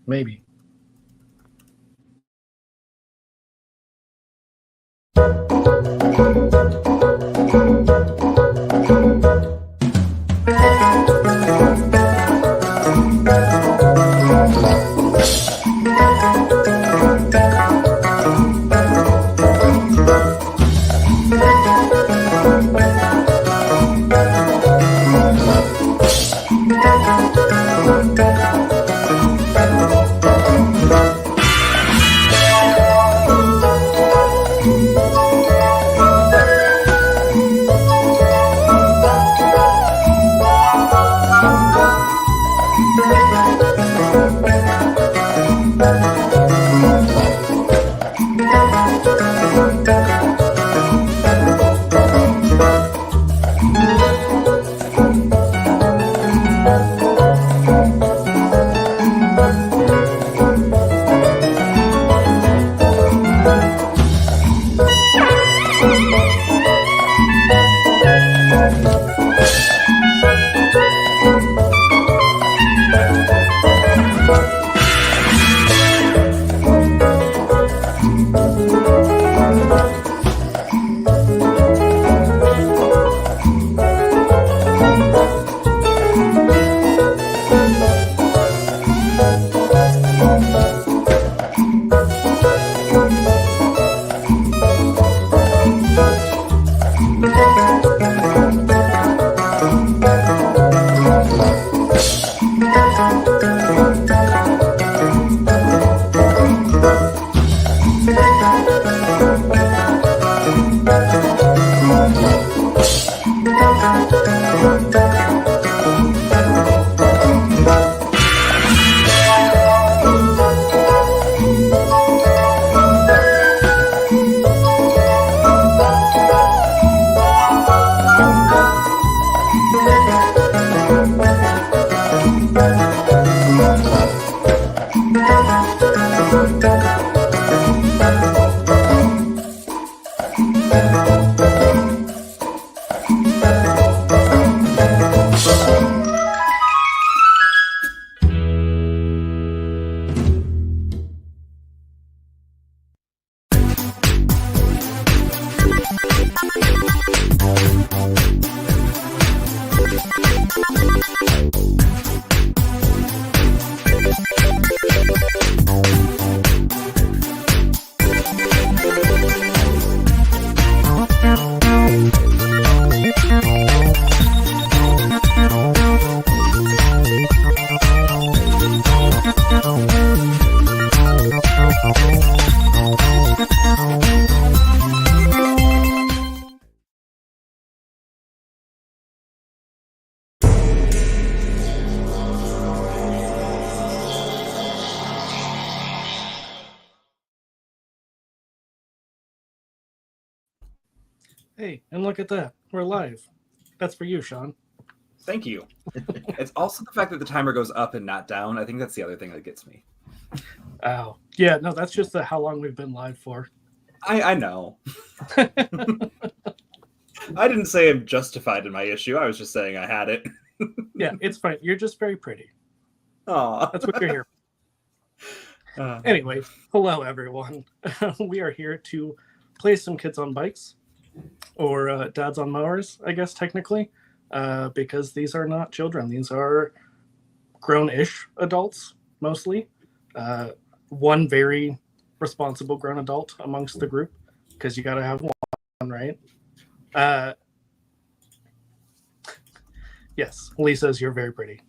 maybe. Hey, and look at that. We're live. That's for you, Sean. Thank you. It's also the fact that the timer goes up and not down. I think that's the other thing that gets me. Oh. Yeah, no, that's just how long we've been live for. I know. I didn't say I'm justified in my issue. I was just saying I had it. Yeah, it's fine. You're just very pretty. Aw. That's what you're here for. Anyway, hello, everyone. We are here to play some Kids on Bikes, or Dads on Mowers, I guess, technically, because these are not children. These are grown-ish adults, mostly. One very responsible grown adult amongst the group, because you got to have one, right? Yes, Lisa's, you're very pretty.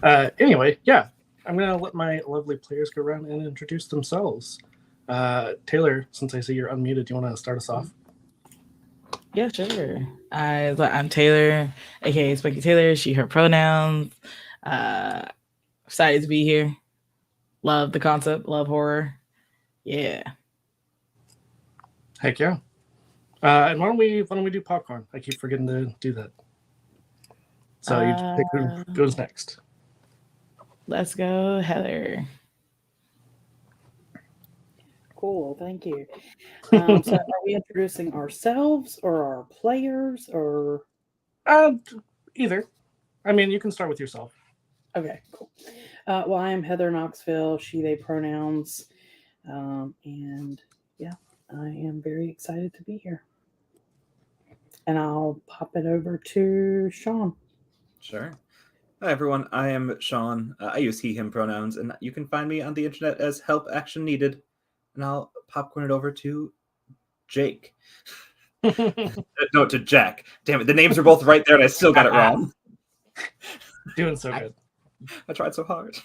Anyway, yeah, I'm going to let my lovely players go around and introduce themselves. Taylor, since I see you're unmuted, do you want to start us off? Yeah, sure. I'm Taylor, aka Spiky Taylor, she, her pronouns. Excited to be here. Love the concept, love horror. Yeah. Heck yeah. And why don't we do popcorn? I keep forgetting to do that. So you pick who goes next. Let's go, Heather. Cool, thank you. So are we introducing ourselves or our players or? Either. I mean, you can start with yourself. Okay, cool. Well, I am Heather Knoxville, she, they pronouns. And yeah, I am very excited to be here. And I'll pop it over to Sean. Sure. Hi, everyone. I am Sean. I use he, him pronouns, and you can find me on the internet as Help Action Needed. And I'll popcorn it over to Jake. No, to Jack. Damn it. The names are both right there, and I still got it wrong. Doing so good. I tried so hard.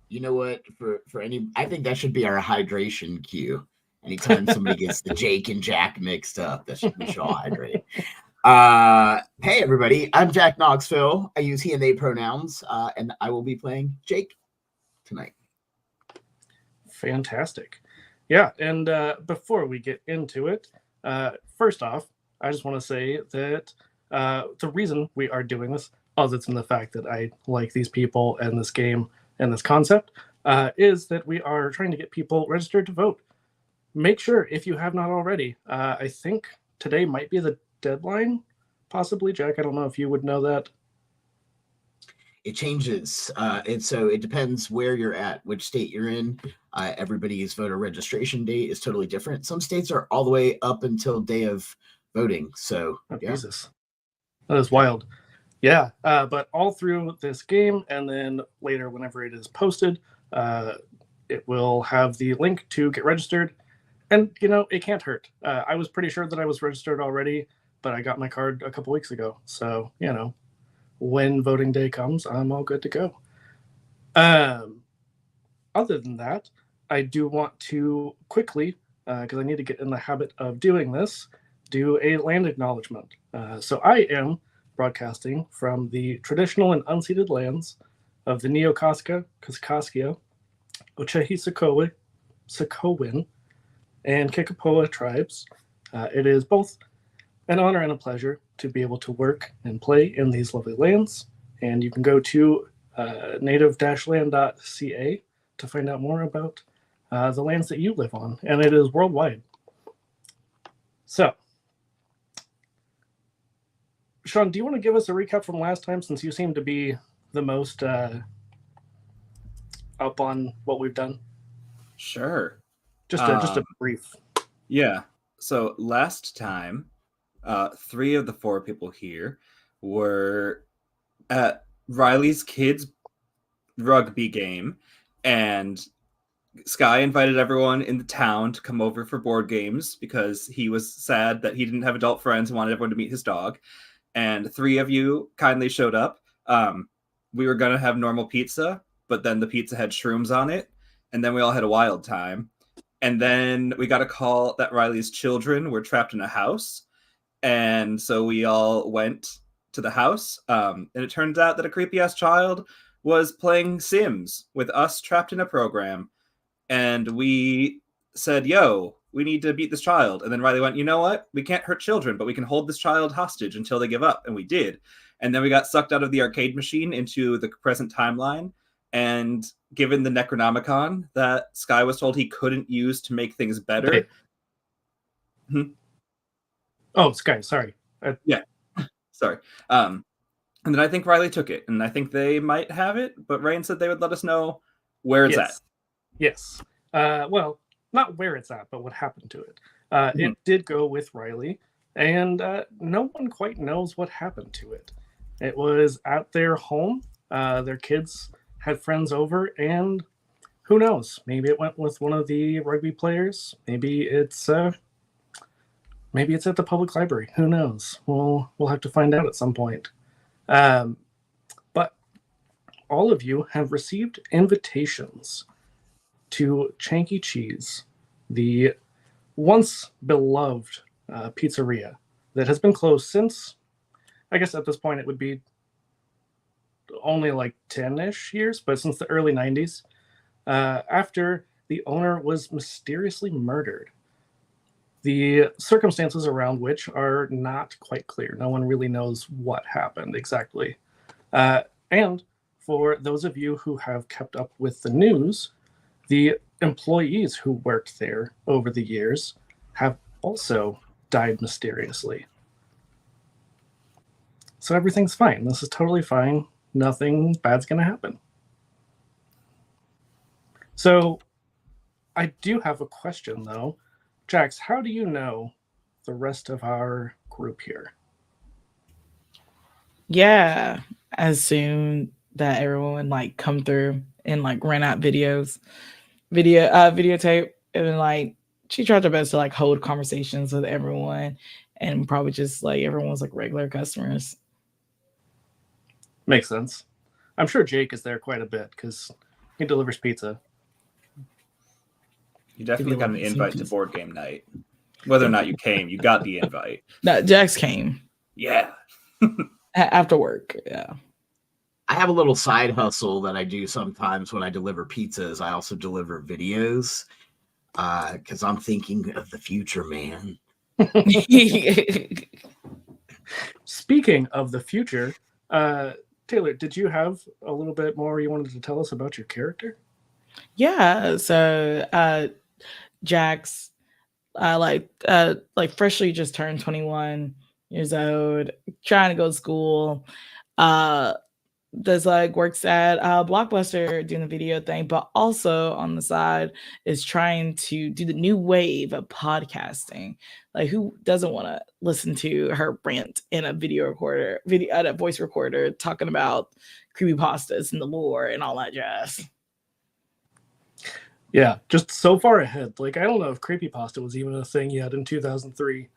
You know what? For any, I think that should be our hydration cue. Anytime somebody gets the Jake and Jack mixed up, that should, we should all hydrate. Hey everybody, I'm Jack Knoxville. I use he and they pronouns, and I will be playing Jake tonight. Fantastic. Yeah, and before we get into it, first off, I just want to say that the reason we are doing this, other than the fact that I like these people and this game and this concept, is that we are trying to get people registered to vote. Make sure, if you have not already, I think today might be the deadline, possibly. Jack, I don't know if you would know that. It changes. So it depends where you're at, which state you're in. Everybody's voter registration date is totally different. Some states are all the way up until day of voting. So yeah. Jesus, that is wild. Yeah, but all through this game, and then later, whenever it is posted, it will have the link to get registered. And, you know, it can't hurt. I was pretty sure that I was registered already, but I got my card a couple weeks ago. So, you know, when voting day comes, I'm all good to go. Other than that, I do want to quickly, because I need to get in the habit of doing this, do a land acknowledgement. So I am broadcasting from the traditional and unceded lands of the Neokaska, Kaskaskia, Ochehi Sakowin, and Kikapoa tribes. It is both an honor and a pleasure to be able to work and play in these lovely lands. And you can go to native-land.ca to find out more about the lands that you live on. And it is worldwide. So, Sean, do you want to give us a recap from last time, since you seem to be the most up on what we've done? Sure. Just a brief. Yeah. So last time, 3 of the 4 people here were at Riley's kids' rugby game, and Sky invited everyone in the town to come over for board games because he was sad that he didn't have adult friends and wanted everyone to meet his dog. And 3 of you kindly showed up. We were going to have normal pizza, but then the pizza had shrooms on it, and then we all had a wild time. And then we got a call that Riley's children were trapped in a house. And so we all went to the house. And it turns out that a creepy-ass child was playing Sims with us trapped in a program. And we said, yo, we need to beat this child. And then Riley went, you know what? We can't hurt children, but we can hold this child hostage until they give up. And we did. And then we got sucked out of the arcade machine into the present timeline. And given the Necronomicon that Sky was told he couldn't use to make things better. Oh, Sky, sorry. Yeah, sorry. And then I think Riley took it, and I think they might have it, but Rain said they would let us know where it's at. Yes. Well, not where it's at, but what happened to it. It did go with Riley, and no one quite knows what happened to it. It was at their home. Their kids had friends over, and who knows? Maybe it went with one of the rugby players. Maybe it's at the public library. Who knows? We'll have to find out at some point. But all of you have received invitations to Chanky Cheez, the once beloved pizzeria that has been closed since, I guess at this point it would be only like 10-ish years, but since the early 90s, after the owner was mysteriously murdered. The circumstances around which are not quite clear. No one really knows what happened exactly. And for those of you who have kept up with the news, the employees who worked there over the years have also died mysteriously. So everything's fine. This is totally fine. Nothing bad's going to happen. So I do have a question though. Jax, how do you know the rest of our group here? Yeah, as soon that everyone like come through and like rent out videotape, and like she tried her best to like hold conversations with everyone, and probably just like everyone was like regular customers. Makes sense. I'm sure Jake is there quite a bit because he delivers pizza. You definitely got an Delivered some invite to pizza. board game night. Whether or not you came, you got the invite. No, Jax came Yeah. after work. Yeah. I have a little side hustle that I do sometimes when I deliver pizzas. I also deliver videos because I'm thinking of the future, man. Speaking of the future, Taylor, did you have a little bit more you wanted to tell us about your character? Yeah. So Jax like freshly just turned 21 years old, trying to go to school. Does like works at Blockbuster doing the video thing, but also on the side is trying to do the new wave of podcasting. Like, who doesn't want to listen to her rant in a a voice recorder talking about creepypastas and the lore and all that jazz? Yeah, just so far ahead. Like, I don't know if creepypasta was even a thing yet in 2003.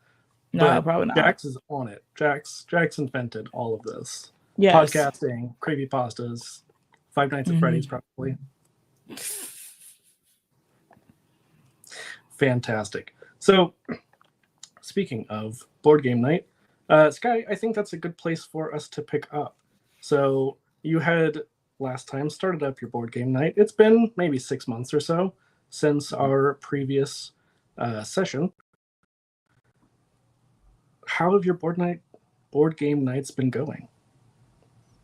No, but probably not. Jax is on it. Jax invented all of this. Yes. Podcasting, creepypastas, Five Nights at Freddy's, probably. Fantastic. So, speaking of board game night, Sky, I think that's a good place for us to pick up. So, you had last time started up your board game night. It's been maybe 6 months or so since our previous session. How have your board game nights been going?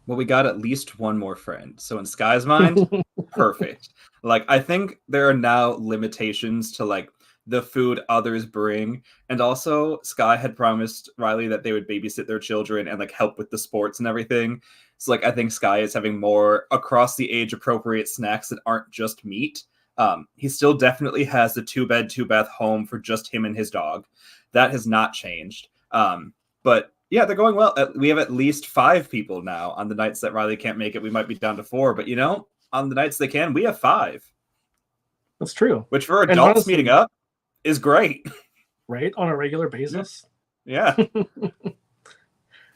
Well, we got at least one more friend. So in Sky's mind, perfect. Like, I think there are now limitations to like the food others bring. And also Sky had promised Riley that they would babysit their children and like help with the sports and everything. So like I think Sky is having more across the age appropriate snacks that aren't just meat. He still definitely has the 2-bed, 2-bath home for just him and his dog. That has not changed. But yeah, they're going well. We have at least 5 people now. On the nights that Riley can't make it, we might be down to 4. But, you know, on the nights they can, we have 5. That's true. Which for adults honestly, meeting up is great. Right? On a regular basis. Yeah.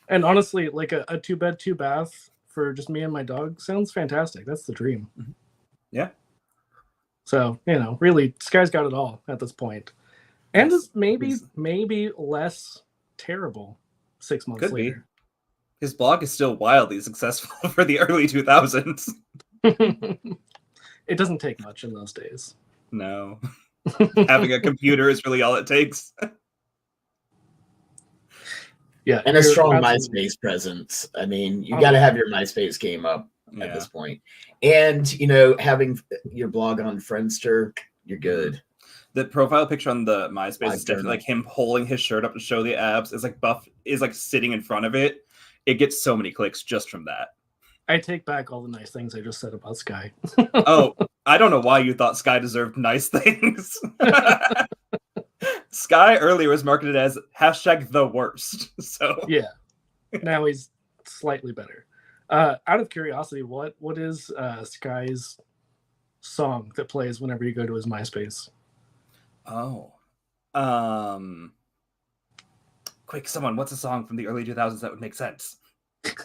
And honestly, like a 2-bed, 2-bath for just me and my dog sounds fantastic. That's the dream. Yeah. So, you know, really, Sky's got it all at this point. And is maybe less terrible 6 months Could later. Be. His blog is still wildly successful for the early 2000s. It doesn't take much in those days. No. Having a computer is really all it takes. Yeah, and a strong MySpace presence. I mean, you got to have your MySpace game up at this point. And, you know, having your blog on Friendster, you're good. The profile picture on the MySpace is definitely like him pulling his shirt up to show the abs. It's like Buff is like sitting in front of it. It gets so many clicks just from that. I take back all the nice things I just said about Sky. Oh, I don't know why you thought Sky deserved nice things. Sky earlier was marketed as #the worst. So yeah, now he's slightly better. Out of curiosity, what is Sky's song that plays whenever you go to his MySpace? Oh, quick, someone! What's a song from the early 2000s that would make sense?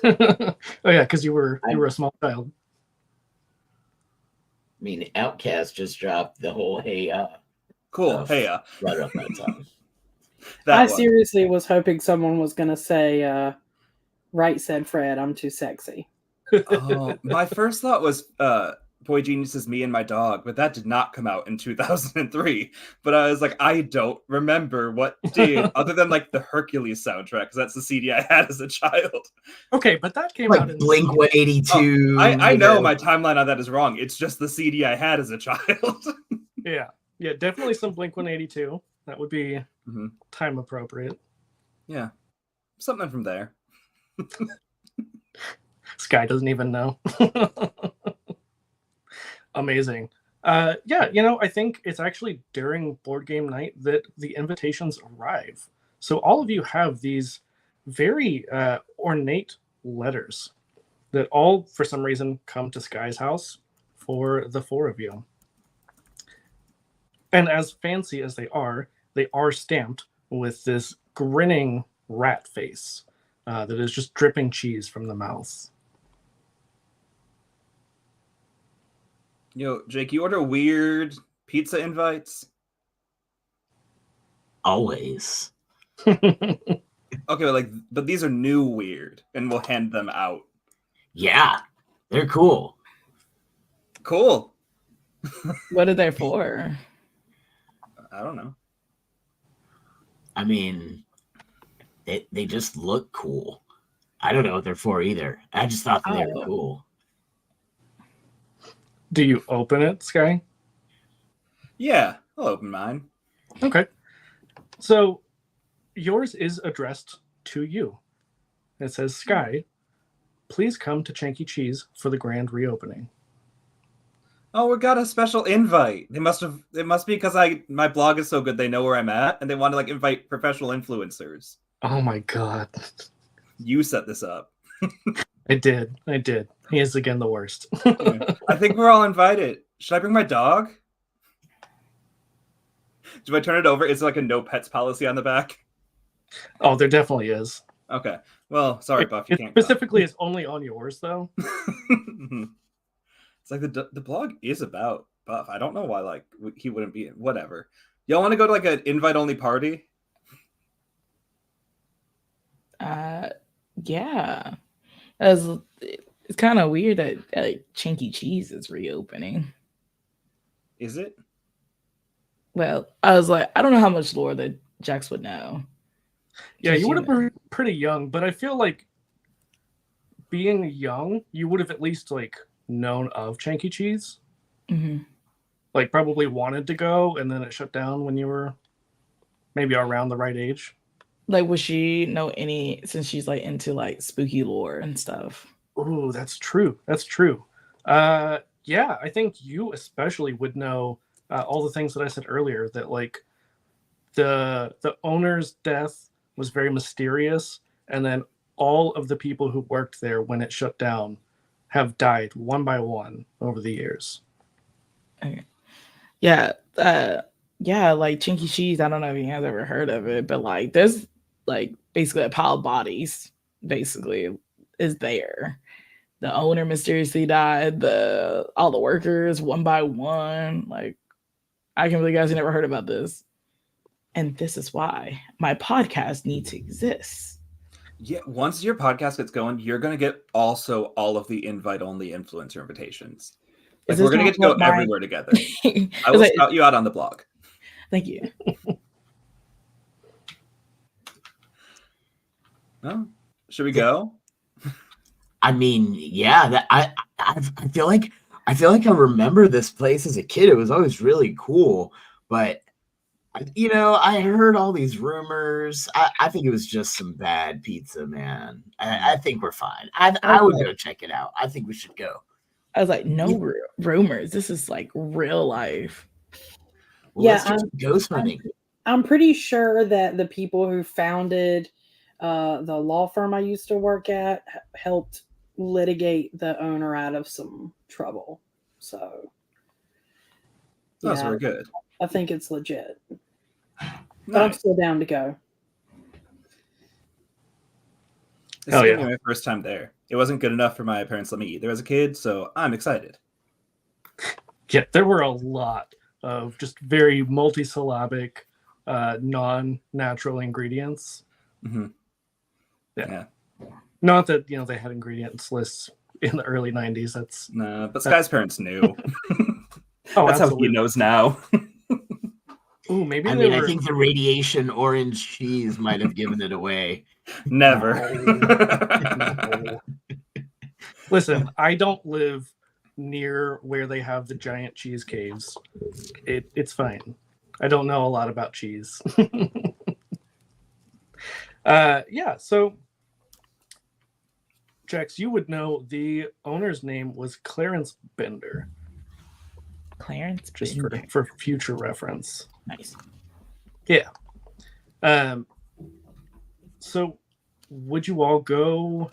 Oh yeah, because you were a small child. I mean, Outkast just dropped the whole "Hey cool, hey right up that time. I seriously was hoping someone was gonna say, "Right said Fred, I'm too sexy." Oh, my first thought was Boy Genius's Me and My Dog, but that did not come out in 2003. But I was like, I don't remember what did, other than like the Hercules soundtrack, because that's the CD I had as a child. Okay, but that came like out in Blink 182. Oh, I know my timeline on that is wrong. It's just the CD I had as a child. Yeah, definitely some Blink 182. That would be time appropriate. Yeah, something from there. Sky doesn't even know. Amazing. Yeah, I think it's actually during board game night that the invitations arrive. So all of you have these very ornate letters that all, for some reason, come to Sky's house for the four of you. And as fancy as they are stamped with this grinning rat face that is just dripping cheese from the mouth. Yo, Jake, you order weird pizza invites? Always. Okay, but these are new weird, and we'll hand them out. Yeah, they're cool. Cool. What are they for? I don't know. I mean, they just look cool. I don't know what they're for either. I just thought that they were cool. Do you open it, Sky? Yeah, I'll open mine. Okay. So yours is addressed to you. It says, Sky, please come to Chanky Cheez for the grand reopening. Oh, we got a special invite. It must be because my blog is so good they know where I'm at, and they want to invite professional influencers. Oh my god. You set this up. I did. He is again the worst. I think we're all invited. Should I bring my dog? Do I turn it over? Is there a no pets policy on the back? Oh, there definitely is. Okay. Well, sorry, Buff. You can't specifically, it's only on yours, though. It's the blog is about Buff. I don't know why he wouldn't be in. Whatever. Y'all want to go to an invite-only party? Yeah. It's kind of weird that Chanky Cheez is reopening. Is it? Well, I was like, I don't know how much lore that Jax would know. Yeah, you would have been pretty young, but I feel like being young, you would have at least known of Chanky Cheez. Mm-hmm. Probably wanted to go, and then it shut down when you were maybe around the right age. Would she know any, since she's into spooky lore and stuff? Oh, that's true. Yeah, I think you especially would know all the things that I said earlier, that the owner's death was very mysterious, and then all of the people who worked there when it shut down have died one by one over the years. Okay. Yeah, Chanky Cheez, I don't know if you guys ever heard of it, but there's basically a pile of bodies basically is there. The owner mysteriously died, all the workers one by one. I can't believe you guys never heard about this. And this is why my podcast needs to exist. Yeah, once your podcast gets going, you're going to get also all of the invite-only influencer invitations. We're going to get to go everywhere together. I will shout you out on the blog. Thank you. No? Should we go? I mean, yeah, I feel like I remember this place as a kid. It was always really cool, but I heard all these rumors. I think it was just some bad pizza, man. I think we're fine. I would go check it out. I think we should go. I was like, no rumors. This is real life. Well, let's do some ghost hunting. I'm pretty sure that the people who founded the law firm I used to work at helped litigate the owner out of some trouble. So that's very good. I think it's legit. But I'm still down to go. This is my first time there. It wasn't good enough for my parents to let me eat there as a kid, so I'm excited. Yeah, there were a lot of just very multisyllabic, non-natural ingredients. Mm-hmm. Yeah. Not that they had ingredients lists in the early 90s. That's but Sky's parents knew. That's how he knows now. Ooh, maybe I think the radiation orange cheese might have given it away. Never. No. Listen, I don't live near where they have the giant cheese caves. It's fine. I don't know a lot about cheese. So Jax, you would know the owner's name was Clarence Bender. Clarence just Bender. for future reference. Nice. Yeah. So would you all go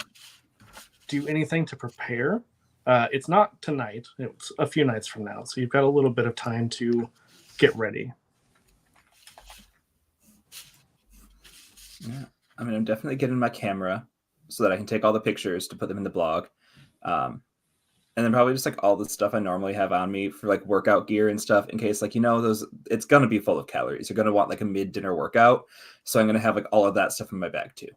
do anything to prepare? It's not tonight. It's a few nights from now. So you've got a little bit of time to get ready. Yeah. I mean, I'm definitely getting my camera so that I can take all the pictures to put them in the blog. And then probably just like all the stuff I normally have on me for like workout gear and stuff in case, like, it's going to be full of calories. You're going to want like a mid-dinner workout. So I'm going to have like all of that stuff in my bag too.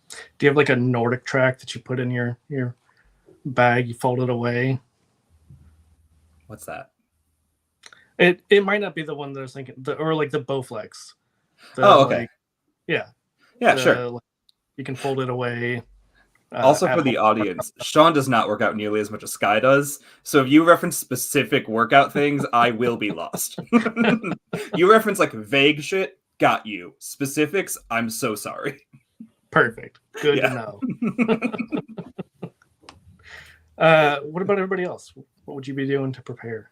Do you have like a Nordic track that you put in your bag? You fold it away. What's that? It might not be the one that I was thinking, or like the Bowflex. Oh, okay. Yeah, sure. Like, you can fold it away. Also, for the audience, Sean does not work out nearly as much as Sky does. So if you reference specific workout things, I will be lost. You reference like vague shit, got you. Specifics, I'm so sorry. Perfect. Good to know. What about everybody else? What would you be doing to prepare?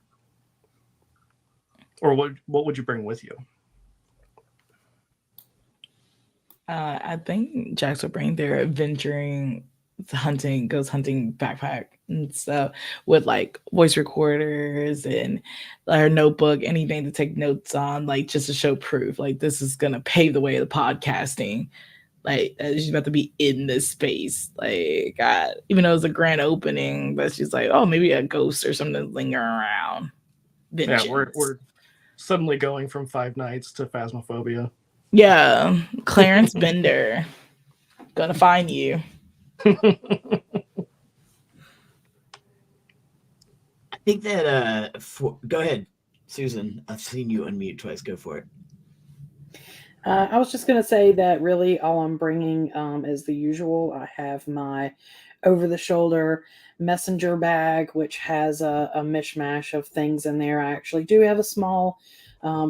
Or what would you bring with you? I think Jax will bring their adventuring goes hunting backpack and stuff with like voice recorders and her notebook, anything to take notes on, like just to show proof. Like this is gonna pave the way of the podcasting. Like she's about to be in this space. Like even though it's a grand opening, but she's like, oh, maybe a ghost or something lingering around. Vengeance. Yeah, we're suddenly going from 5 nights to Phasmophobia. Yeah, Clarence Bender. Gonna find you. I think that go ahead, Susan. I've seen you unmute twice. Go for it. I was just going to say that really all I'm bringing is the usual. I have my over-the-shoulder messenger bag, which has a mishmash of things in there. I actually do have a small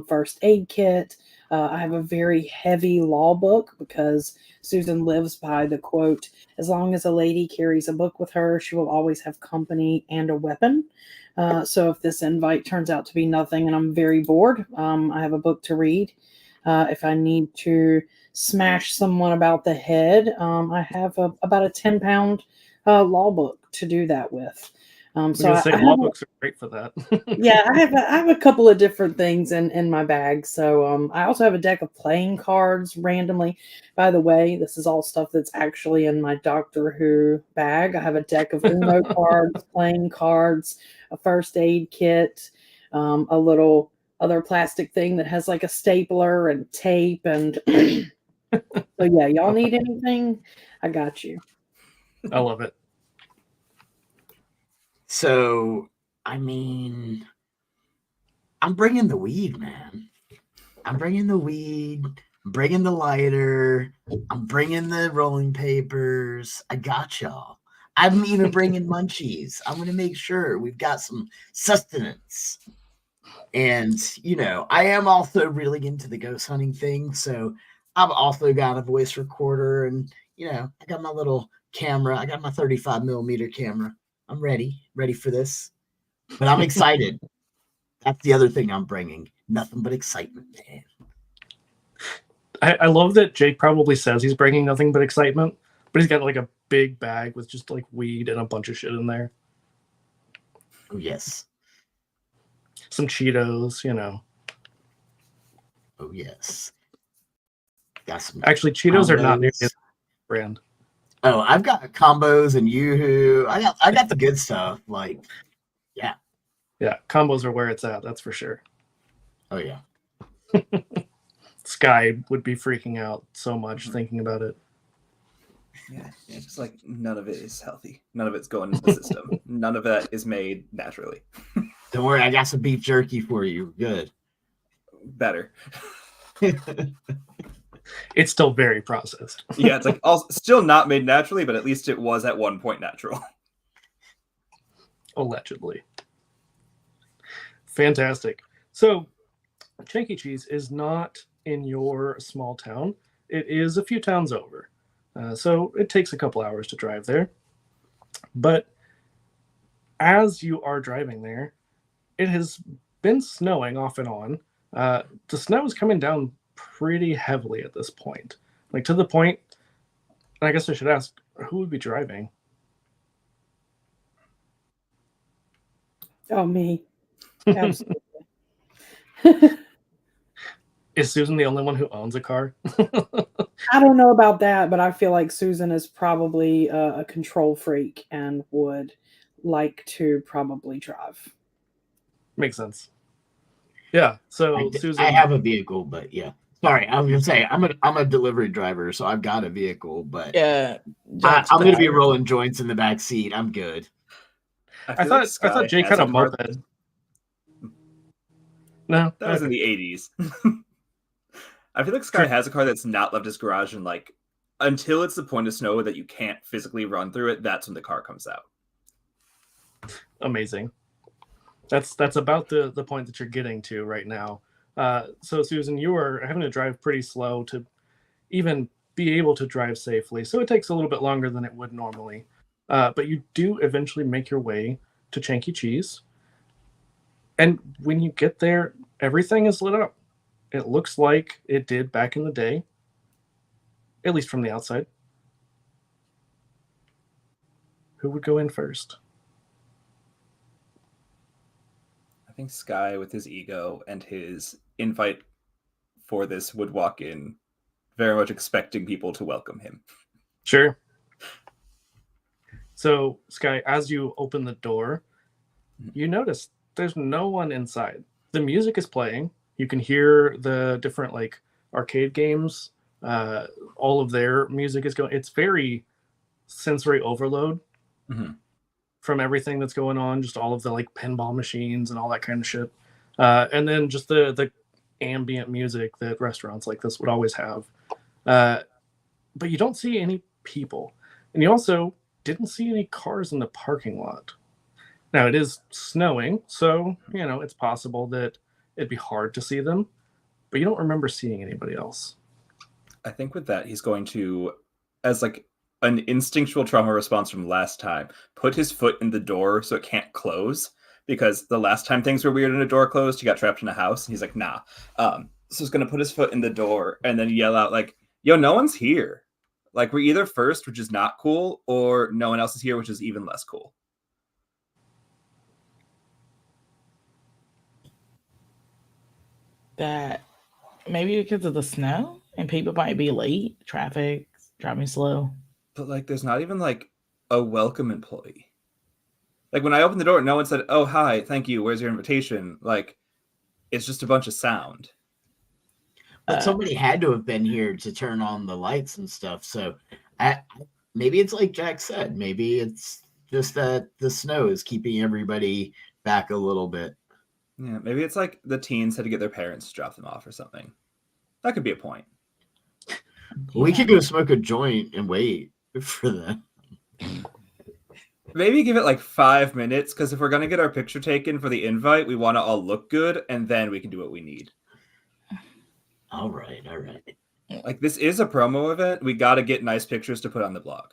first aid kit. I have a very heavy law book because Susan lives by the quote, as long as a lady carries a book with her, she will always have company and a weapon. So if this invite turns out to be nothing and I'm very bored, I have a book to read. If I need to smash someone about the head, I have about a 10-pound law book to do that with. So law books are great for that. Yeah, I have a couple of different things in my bag. So I also have a deck of playing cards randomly. By the way, this is all stuff that's actually in my Doctor Who bag. I have a deck of Uno cards, playing cards, a first aid kit, a little other plastic thing that has like a stapler and tape. And so yeah, y'all need anything? I got you. I love it. So, I mean, I'm bringing the weed, man. I'm bringing the weed. I'm bringing the lighter. I'm bringing the rolling papers. I got y'all. I'm even bringing munchies. I'm going to make sure we've got some sustenance. And, I am also really into the ghost hunting thing. So I've also got a voice recorder and, I got my little camera. I got my 35 millimeter camera. I'm ready for this, but I'm excited. That's the other thing I'm bringing. Nothing but excitement, man. I love that Jake probably says he's bringing nothing but excitement, but he's got like a big bag with just like weed and a bunch of shit in there. Oh, yes. Some Cheetos, Oh, yes. Got some Actually, Cheetos are not nearly combos. Brand. Oh, I've got combos and Yoo-hoo. I got the good stuff. Like, yeah. Yeah, combos are where it's at. That's for sure. Oh, yeah. Sky would be freaking out so much thinking about it. Yeah, just like none of it is healthy. None of it's going into the system. None of that is made naturally. Don't worry, I got some beef jerky for you. Good. Better. It's still very processed. Yeah, it's like still not made naturally, but at least it was at one point natural. Allegedly. Fantastic. So, Chanky Cheez is not in your small town. It is a few towns over. So it takes a couple hours to drive there. But as you are driving there, it has been snowing off and on. The snow is coming down pretty heavily at this point, like to the point. And I guess I should ask, who would be driving? Oh, me. Absolutely. Is Susan the only one who owns a car? I don't know about that, but I feel like Susan is probably a control freak and would like to probably drive. Makes sense. Yeah. So Susan, I have a vehicle, but yeah. Sorry, I was gonna say I'm a delivery driver, so I've got a vehicle, but Yeah, I'm Jack's gonna be driver. rolling joints in the back seat. I'm good. I thought Jake had a moped. No, That was in okay. the 80s. I feel like Sky has a car that's not left his garage, and like until it's the point of snow that you can't physically run through it, that's when the car comes out. Amazing. That's about the point that you're getting to right now. So Susan, you are having to drive pretty slow to even be able to drive safely. So it takes a little bit longer than it would normally. But you do eventually make your way to Chanky Cheez. And when you get there, everything is lit up. It looks like it did back in the day, at least from the outside. Who would go in first? I think Sky, with his ego and his invite for this, would walk in very much expecting people to welcome him. Sure. So, Sky, as you open the door, you notice there's no one inside. The music is playing. You can hear the different like arcade games. All of their music is going. It's very sensory overload from everything that's going on. Just all of the like pinball machines and all that kind of shit. And then just the ambient music that restaurants like this would always have. But you don't see any people, and you also didn't see any cars in the parking lot. Now it is snowing, so it's possible that it'd be hard to see them, but you don't remember seeing anybody else. I think with that, he's going to, as like an instinctual trauma response from last time, put his foot in the door so it can't close, because the last time things were weird and a door closed, he got trapped in a house, and he's like, nah. So he's going to put his foot in the door and then yell out like, yo, no one's here. Like, we're either first, which is not cool, or no one else is here, which is even less cool. That maybe because of the snow and people might be late, traffic, driving slow. But like, there's not even like a welcome employee. Like when I opened the door, no one said, "Oh, hi, thank you. Where's your invitation?" Like, it's just a bunch of sound. But somebody had to have been here to turn on the lights and stuff. So maybe it's like Jack said. Maybe it's just that the snow is keeping everybody back a little bit. Yeah, maybe it's like the teens had to get their parents to drop them off or something. That could be a point. We could go smoke a joint and wait for them. Maybe give it like 5 minutes, because if we're going to get our picture taken for the invite, we want to all look good, and then we can do what we need. All right. Like, this is a promo event. We got to get nice pictures to put on the blog.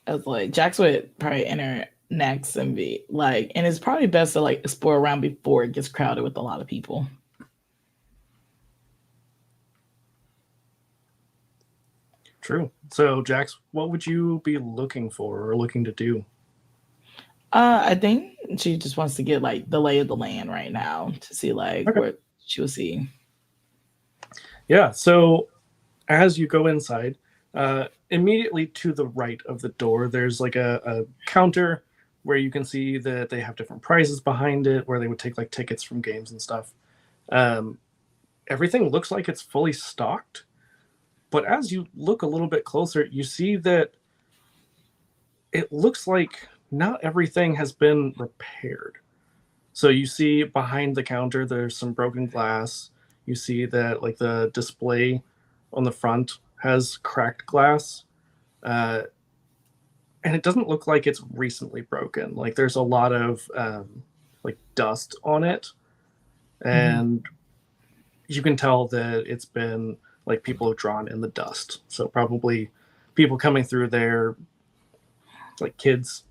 I was like, Jax would probably enter next and be like, and it's probably best to like explore around before it gets crowded with a lot of people. True. So, Jax, what would you be looking for or looking to do? I think she just wants to get like the lay of the land right now to see like what she will see. Yeah. So, as you go inside, immediately to the right of the door, there's like a counter where you can see that they have different prizes behind it, where they would take like tickets from games and stuff. Everything looks like it's fully stocked, but as you look a little bit closer, you see that it looks like not everything has been repaired. So you see behind the counter, there's some broken glass. You see that like the display on the front has cracked glass. And it doesn't look like it's recently broken. Like there's a lot of like dust on it. And you can tell that it's been like people have drawn in the dust. So probably people coming through there, like kids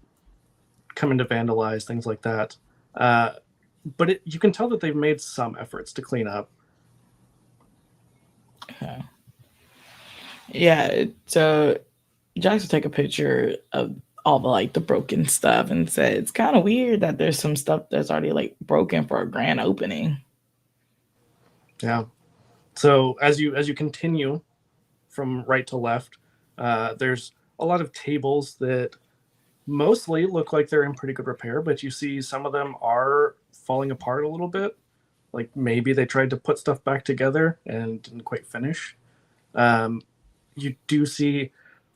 come in to vandalize, things like that. But you can tell that they've made some efforts to clean up. Okay. Yeah, so Jax will take a picture of all the like the broken stuff and say it's kind of weird that there's some stuff that's already like broken for a grand opening. Yeah. So as you continue from right to left, there's a lot of tables that mostly look like they're in pretty good repair, but you see some of them are falling apart a little bit. Like maybe they tried to put stuff back together and didn't quite finish. You do see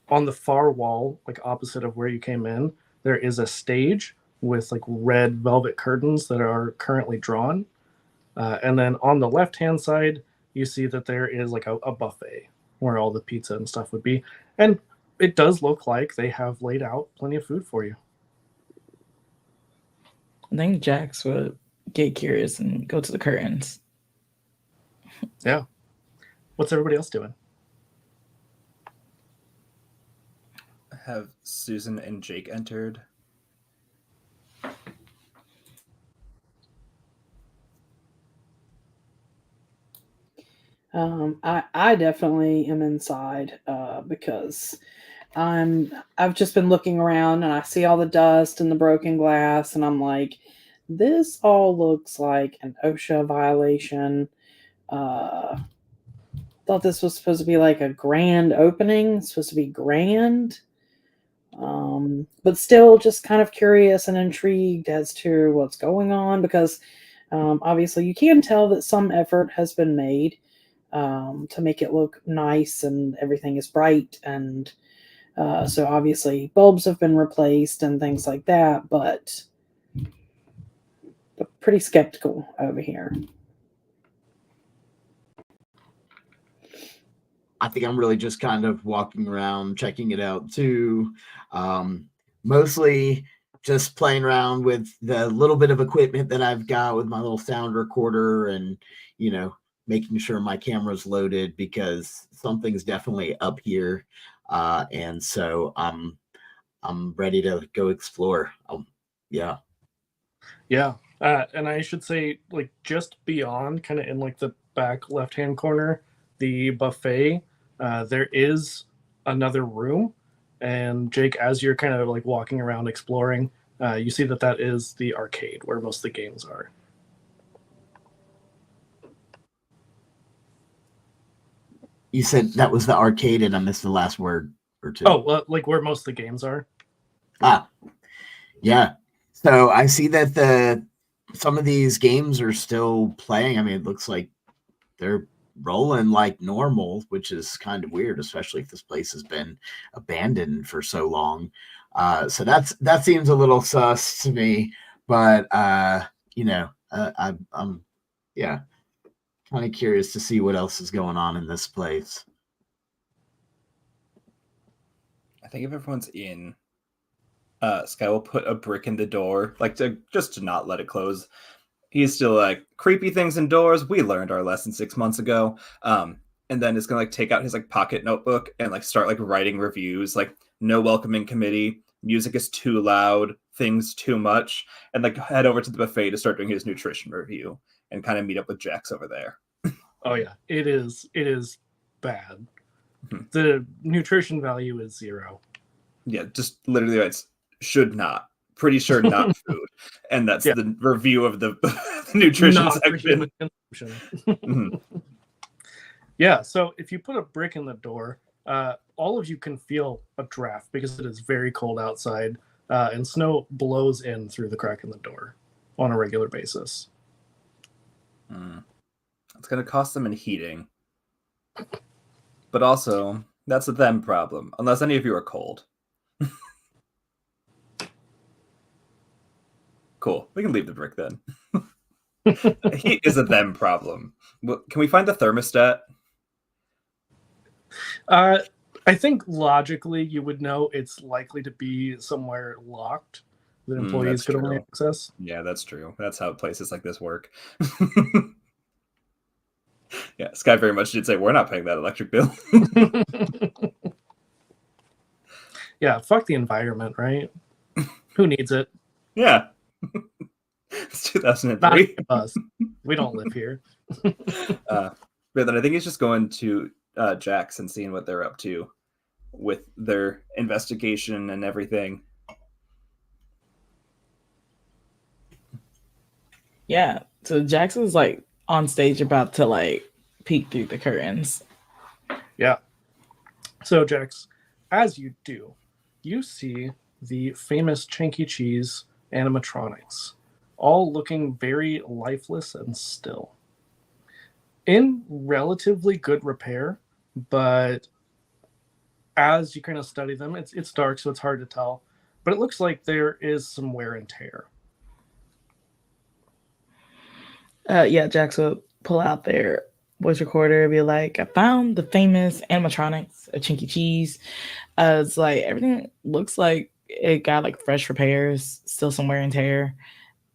on the far wall, like opposite of where you came in, there is a stage with like red velvet curtains that are currently drawn. And then on the left-hand side, you see that there is like a buffet where all the pizza and stuff would be. And it does look like they have laid out plenty of food for you. I think Jax would get curious and go to the curtains. Yeah. What's everybody else doing? Have Susan and Jake entered? I definitely am inside because I've just been looking around and I see all the dust and the broken glass and I'm like, this all looks like an OSHA violation. Thought this was supposed to be like a grand opening, it's supposed to be grand. But still just kind of curious and intrigued as to what's going on because obviously you can tell that some effort has been made to make it look nice and everything is bright. And so obviously bulbs have been replaced and things like that, but pretty skeptical over here. I think I'm really just kind of walking around, checking it out too. Mostly just playing around with the little bit of equipment that I've got with my little sound recorder and, making sure my camera's loaded because something's definitely up here. And so I'm ready to go explore. Yeah. Yeah. And I should say, like, just beyond, kind of in like the back left-hand corner, the buffet, there is another room. And Jake, as you're kind of like walking around exploring, you see that is the arcade where most of the games are. You said that was the arcade and I missed the last word or two. Oh, like where most of the games are. Yeah. So I see that some of these games are still playing. I mean, it looks like they're rolling like normal, which is kind of weird, especially if this place has been abandoned for so long. So that seems a little sus to me, but I'm kind of curious to see what else is going on in this place. I think if everyone's in, Sky will put a brick in the door, like to not let it close. He's still like, creepy things indoors. We learned our lesson 6 months ago. And then is gonna like take out his like pocket notebook and like start like writing reviews, like no welcoming committee, music is too loud, things too much, and like head over to the buffet to start doing his nutrition review and kind of meet up with Jax over there. Oh yeah, it is bad. Mm-hmm. The nutrition value is 0. Yeah, just literally it's should not. Pretty sure not food. And that's the review of the nutrition not section. Mm-hmm. Yeah, so if you put a brick in the door, all of you can feel a draft because it is very cold outside, and snow blows in through the crack in the door on a regular basis. It's going to cost them in heating. But also, that's a them problem, unless any of you are cold. Cool. We can leave the brick then. Heat is a them problem. Can we find the thermostat? I think logically you would know it's likely to be somewhere locked that employees could only access. Yeah, that's true. That's how places like this work. Yeah, Sky very much did say we're not paying that electric bill. Yeah, fuck the environment, right? Who needs it? Yeah. It's 2003. Not us. We don't live here. But then I think he's just going to Jax and seeing what they're up to with their investigation and everything. Yeah. So Jackson's like on stage about to like peek through the curtains. Yeah. So, Jax, as you do, you see the famous Chanky Cheez animatronics, all looking very lifeless and still. In relatively good repair, but as you kind of study them, it's dark, so it's hard to tell. But it looks like there is some wear and tear. Yeah, Jax will pull out their voice recorder and be like, I found the famous animatronics of Chanky Cheez. It's like everything looks like it got like fresh repairs, still some wear and tear.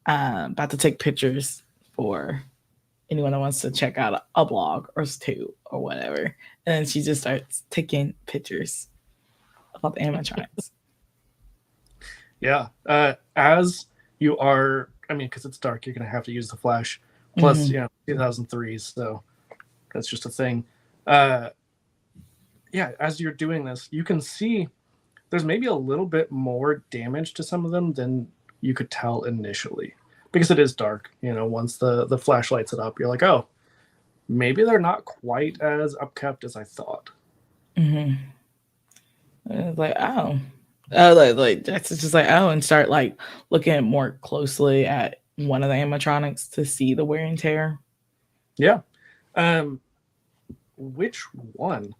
About to take pictures for anyone that wants to check out a blog or two or whatever. And then she just starts taking pictures of the animatronics. Yeah. As you are, I mean, because it's dark, you're going to have to use the flash. Plus, 2003, so that's just a thing. Yeah, as you're doing this, you can see there's maybe a little bit more damage to some of them than you could tell initially. Because it is dark, once the flash lights it up, you're like, oh, maybe they're not quite as upkept as I thought. Mm-hmm. It's like, oh. Like Jax is just like, oh, and start like looking more closely at one of the animatronics to see the wear and tear. Yeah. Which one?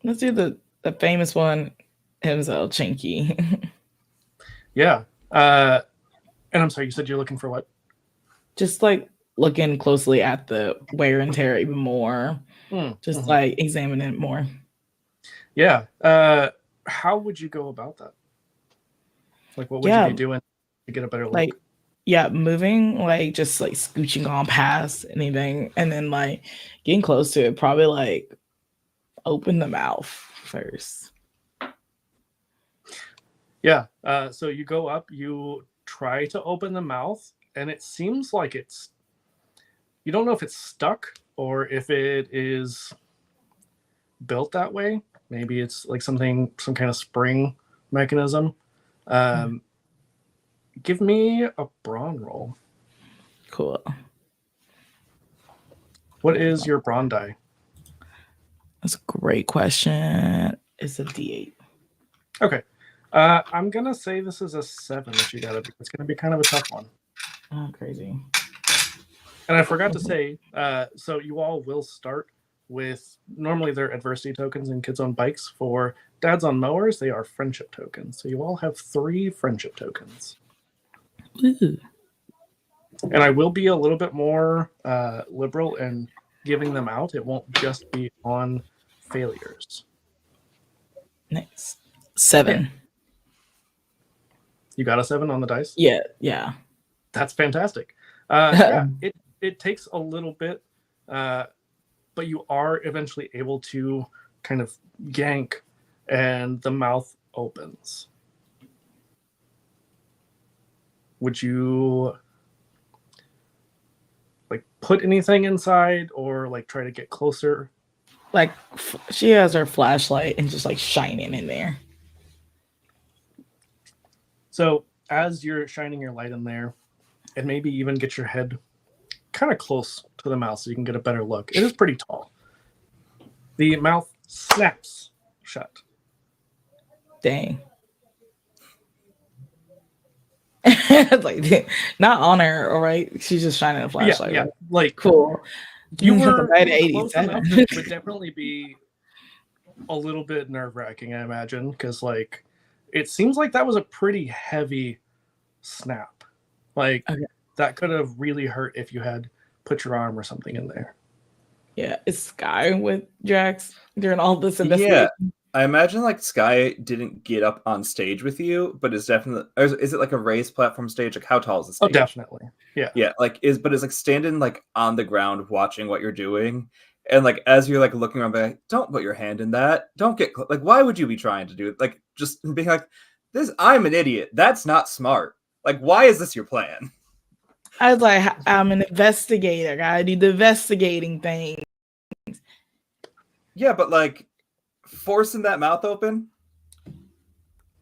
Let's do the famous one himself, Chanky. Yeah. And I'm sorry, you said you're looking for what? Just like looking closely at the wear and tear even more. Just like examining it more. Yeah. How would you go about that? Like, what would you be doing to get a better look? Like, yeah, moving, like just like scooching on past anything, and then like getting close to it. Probably like open the mouth first. Yeah. So you go up, you try to open the mouth, and it seems like you don't know if it's stuck or if it is built that way. Maybe it's like some kind of spring mechanism. Give me a brawn roll. Cool. What is your brawn die? That's a great question. It's a D8. Okay. I'm going to say this is a 7 that you got to do. It's going to be kind of a tough one. Oh, crazy. And I forgot to say, so you all will start with, normally they're adversity tokens in Kids on Bikes. For Dads on Mowers, they are friendship tokens. So you all have 3 friendship tokens. Ooh. And I will be a little bit more liberal in giving them out. It won't just be on failures. Nice. 7. You got a 7 on the dice? Yeah. That's fantastic. Yeah, it takes a little bit, but you are eventually able to kind of yank, and the mouth opens. Would you like put anything inside or like try to get closer? Like she has her flashlight and just like shining in there. So as you're shining your light in there, and maybe even get your head kind of close to the mouth so you can get a better look. It is pretty tall. The mouth snaps shut. Dang. It's like not on her, all right? She's just shining a flashlight. Yeah. Like cool. You were right at close 87. enough. It would definitely be a little bit nerve-wracking, I imagine, because like it seems like that was a pretty heavy snap. Like that could have really hurt if you had put your arm or something in there. Yeah, is Sky with Jax during all this investigation? Yeah, I imagine like Sky didn't get up on stage with you, but is definitely. Is it like a raised platform stage? Like how tall is the stage? Oh, definitely. Yeah. Yeah, like is like standing like on the ground watching what you're doing, and like as you're like looking around, like don't put your hand in that. Don't get like why would you be trying to do it? Like just being like I'm an idiot. That's not smart. Like, why is this your plan? I was like, I'm an investigator. I do the investigating thing. Yeah, but like forcing that mouth open?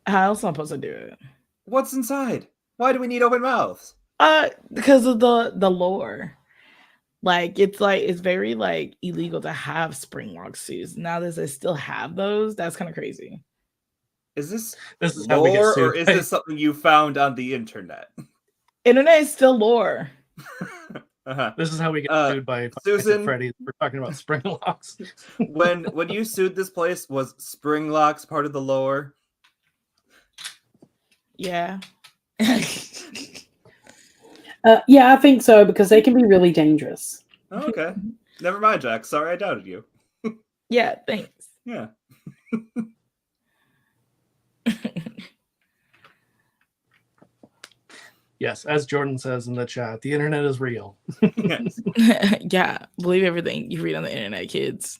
How else am I supposed to do it? What's inside? Why do we need open mouths? Because of the lore. Like it's very like illegal to have spring lock suits. Now that they still have those, that's kind of crazy. Is this is how we get lore, sued. or is this something you found on the internet? Internet is still lore. Uh-huh. This is how we get sued by Susan. Freddy. We're talking about spring locks. when you sued this place, was spring locks part of the lore? Yeah. Yeah, I think so, because they can be really dangerous. Oh, okay. Never mind, Jack. Sorry I doubted you. Yeah, thanks. Yeah. Yes, as Jordan says in the chat, the internet is real. Yes. Yeah, believe everything you read on the internet, kids.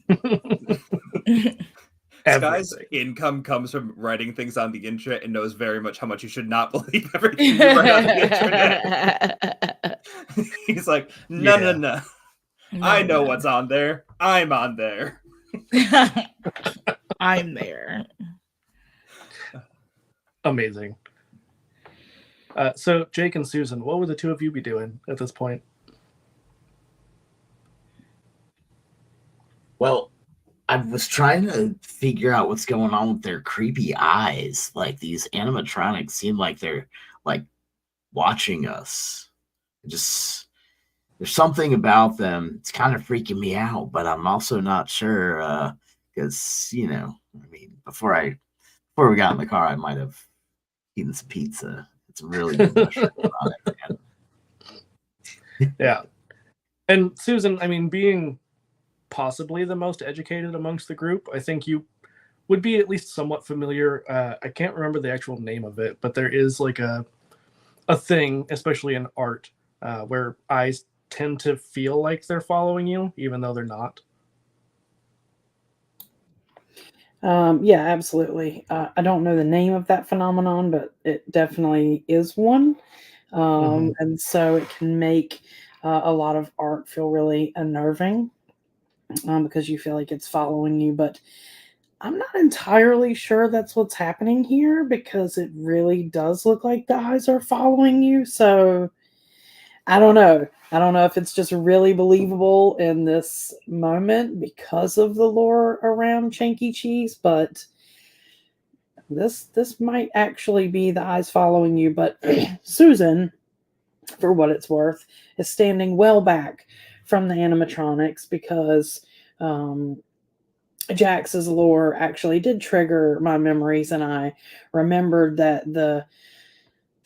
Sky's income comes from writing things on the internet and knows very much how much you should not believe everything you write on the internet. He's like, no. I know what's on there. I'm on there. I'm there. Amazing. So, Jake and Susan, what would the two of you be doing at this point? Well, I was trying to figure out what's going on with their creepy eyes. Like these animatronics seem like they're like watching us. Just there's something about them. It's kind of freaking me out, but I'm also not sure because I mean, before we got in the car, I might have eaten some pizza. It's really good mushrooms on it, man. Yeah. And Susan, I mean, being possibly the most educated amongst the group, I think you would be at least somewhat familiar. I can't remember the actual name of it, but there is like a thing, especially in art, where eyes tend to feel like they're following you, even though they're not. Yeah, absolutely. I don't know the name of that phenomenon, but it definitely is one. And so it can make a lot of art feel really unnerving because you feel like it's following you. But I'm not entirely sure that's what's happening here, because it really does look like the eyes are following you. So I don't know. I don't know if it's just really believable in this moment because of the lore around Chanky Cheez, but this might actually be the eyes following you. But Susan, for what it's worth, is standing well back from the animatronics because Jax's lore actually did trigger my memories, and I remembered that the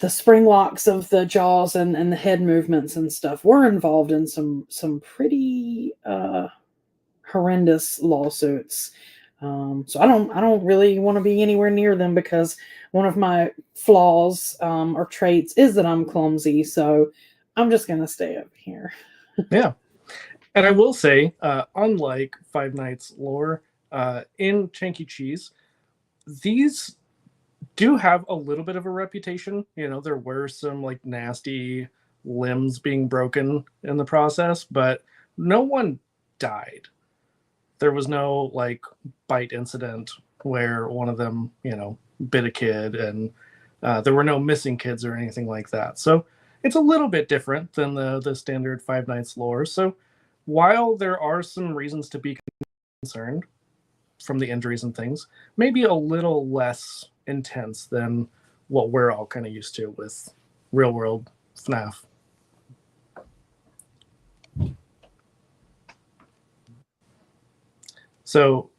spring locks of the jaws and the head movements and stuff were involved in some pretty horrendous lawsuits. So I don't really want to be anywhere near them, because one of my flaws or traits is that I'm clumsy. So I'm just gonna stay up here. Yeah. And I will say, unlike Five Nights lore, in Chanky Cheez, these do have a little bit of a reputation. There were some like nasty limbs being broken in the process, but no one died. There was no like bite incident where one of them, bit a kid, and there were no missing kids or anything like that. So it's a little bit different than the standard Five Nights lore. So while there are some reasons to be concerned from the injuries and things, maybe a little less intense than what we're all kind of used to with real world FNAF. So,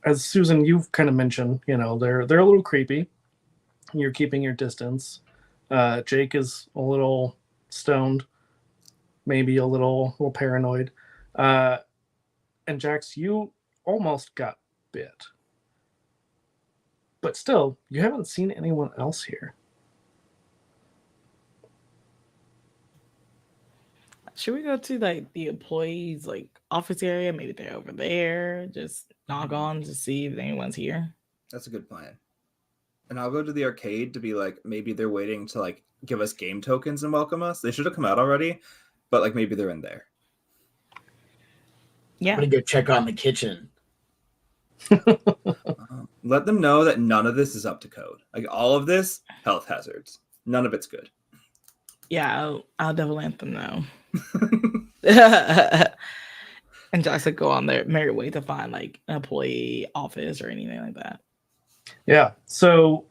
as Susan, you've kind of mentioned, they're a little creepy. You're keeping your distance. Jake is a little stoned, maybe a little paranoid. And Jax, you almost got bit. But still, you haven't seen anyone else here. Should we go to like the employees like office area? Maybe they're over there. Just knock on to see if anyone's here. That's a good plan. and I'll go to the arcade to be like, maybe they're waiting to like give us game tokens and welcome us. They should have come out already, but like maybe they're in there. Yeah. I'm gonna go check on the kitchen. Let them know that none of this is up to code. Like all of this, health hazards. None of it's good. Yeah, I'll definitely let them know. And just like go on their merry way to find like an employee office or anything like that. Yeah. So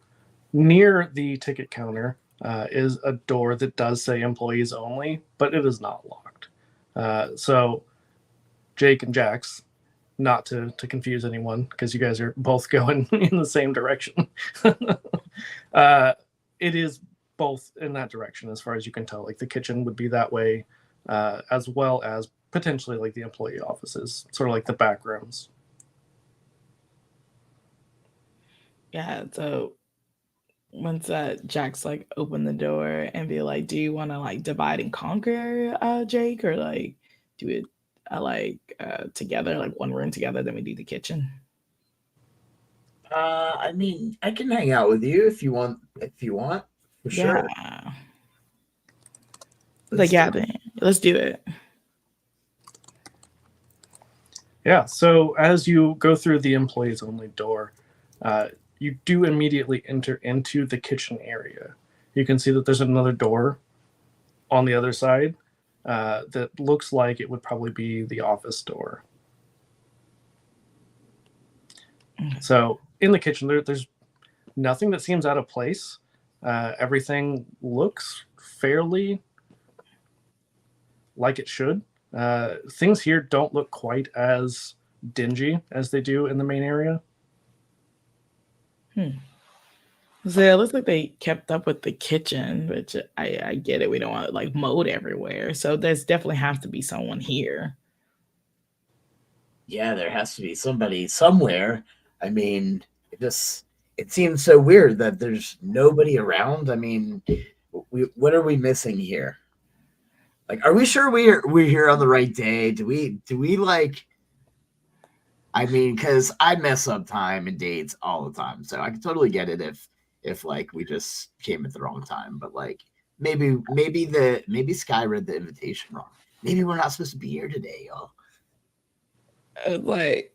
near the ticket counter is a door that does say employees only, but it is not locked. So Jake and Jax, not to confuse anyone, because you guys are both going in the same direction. It is both in that direction, as far as you can tell. Like the kitchen would be that way, as well as potentially like the employee offices, sort of like the back rooms. Yeah, so once Jax like open the door and be like, do you want to like divide and conquer, Jake, or like do it together, like one room together, then we do the kitchen? I mean, I can hang out with you if you want. For sure. Yeah. Let's Let's do it. Yeah, so as you go through the employees only door, you do immediately enter into the kitchen area. You can see that there's another door on the other side that looks like it would probably be the office door. So in the kitchen, there's nothing that seems out of place. Everything looks fairly like it should. Things here don't look quite as dingy as they do in the main area. So it looks like they kept up with the kitchen, which I get it. We don't want like mold everywhere. So there's definitely have to be someone here. Yeah, there has to be somebody somewhere. I mean, it seems so weird that there's nobody around. I mean, what are we missing here? Like, are we sure we're here on the right day? Do we like? I mean, because I mess up time and dates all the time, so I can totally get it if like we just came at the wrong time. But like maybe Sky read the invitation wrong. Maybe we're not supposed to be here today, y'all. Like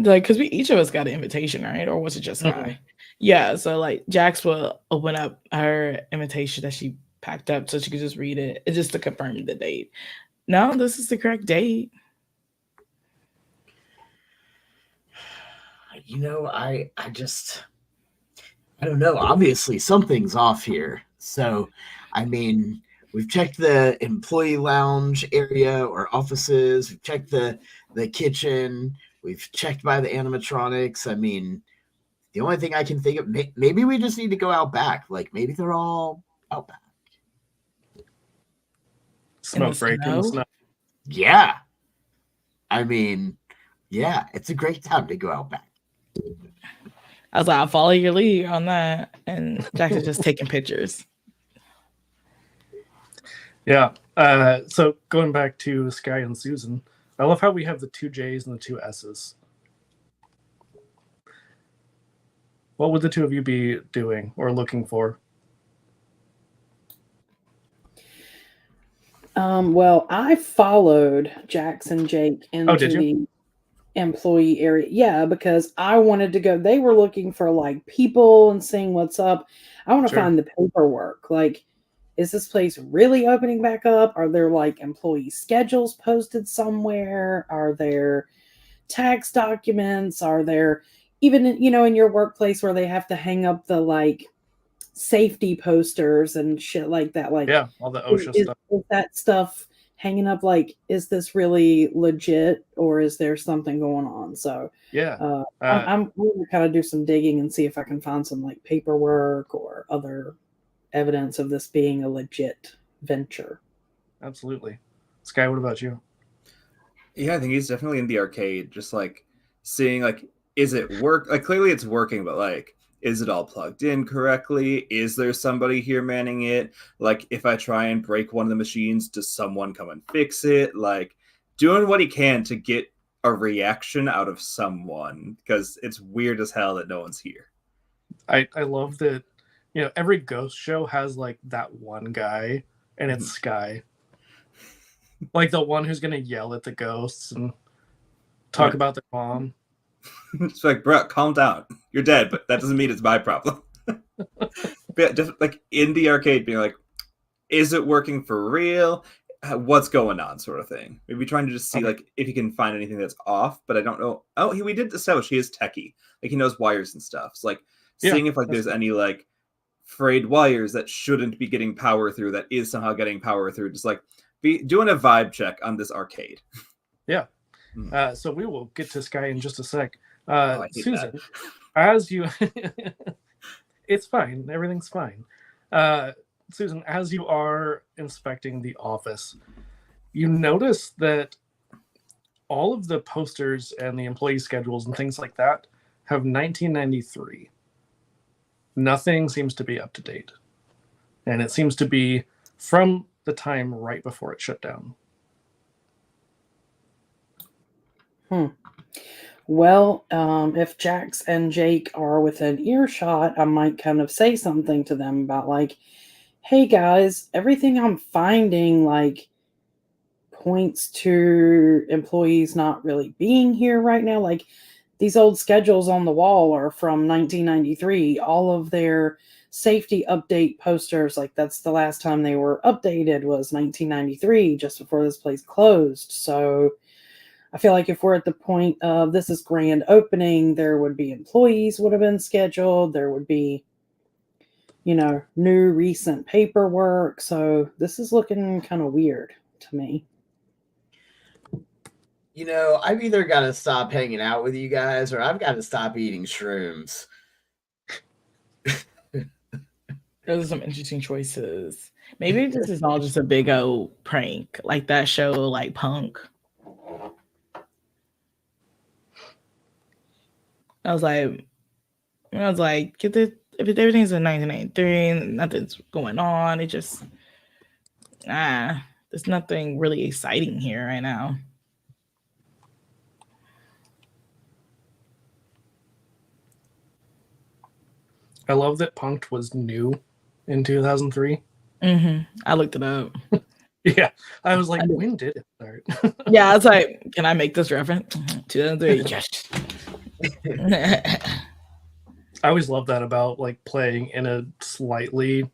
because each of us got an invitation, right? Or was it just Sky? Mm-hmm. Yeah. So like Jax will open up her invitation that she packed up so she could just read it. It's just to confirm the date. No, this is the correct date. You know, I don't know. Obviously, something's off here. So, I mean, we've checked the employee lounge area or offices. We've checked the kitchen. We've checked by the animatronics. I mean, the only thing I can think of, maybe we just need to go out back. Like, maybe they're all out back. Smoke break in the snow. Yeah. I mean, yeah, it's a great time to go out back. I was like, I'll follow your lead on that. And Jax is just taking pictures. Yeah. So going back to Sky and Susan, I love how we have the two J's and the two S's. What would the two of you be doing or looking for? Well, I followed Jax and Jake into the employee area. Yeah, because I wanted to go. They were looking for like people and seeing what's up. I want to find the paperwork. Like, is this place really opening back up? Are there like employee schedules posted somewhere? Are there tax documents? Are there even, in your workplace where they have to hang up the like safety posters and shit like that? Like, yeah, all the OSHA stuff. Is that stuff hanging up? Like, is this really legit or is there something going on? So yeah, I'm going to kind of do some digging and see if I can find some like paperwork or other evidence of this being a legit venture. Absolutely. Sky, what about you? Yeah, I think he's definitely in the arcade, just like seeing like, is it work? Like clearly it's working, but like, is it all plugged in correctly? Is there somebody here manning it? Like, if I try and break one of the machines, does someone come and fix it? Like, doing what he can to get a reaction out of someone, because it's weird as hell that no one's here. I love that, every ghost show has like that one guy, and it's Sky. Like the one who's gonna yell at the ghosts and talk about their mom. It's like, bro, calm down. You're dead, but that doesn't mean it's my problem. But just like in the arcade, being like, is it working for real? What's going on, sort of thing. Maybe trying to just see like if you can find anything that's off, but I don't know. Oh, we did establish he is techie. Like he knows wires and stuff. So like seeing if like there's any like frayed wires that shouldn't be getting power through that is somehow getting power through. Just like be doing a vibe check on this arcade. Yeah. So we will get to Sky in just a sec. Susan, that. as you, it's fine. Everything's fine. Susan, as you are inspecting the office, you notice that all of the posters and the employee schedules and things like that have 1993. Nothing seems to be up to date. And it seems to be from the time right before it shut down. Well, if Jax and Jake are within earshot, I might kind of say something to them about like, hey guys, everything I'm finding like points to employees not really being here right now. Like these old schedules on the wall are from 1993. All of their safety update posters, like that's the last time they were updated was 1993, just before this place closed. So I feel like if we're at the point of this is grand opening, there would be employees would have been scheduled. There would be, new recent paperwork. So this is looking kind of weird to me. I've either got to stop hanging out with you guys or I've got to stop eating shrooms. Those are some interesting choices. Maybe this is all just a big old prank, like that show, like Punk. I was like, if everything's in 1993, nothing's going on. It just, there's nothing really exciting here right now. I love that Punk'd was new in 2003. I looked it up. Yeah, I was like, when did it start? Yeah, I was like, can I make this reference? 2003. Yes. I always love that about like playing in a slightly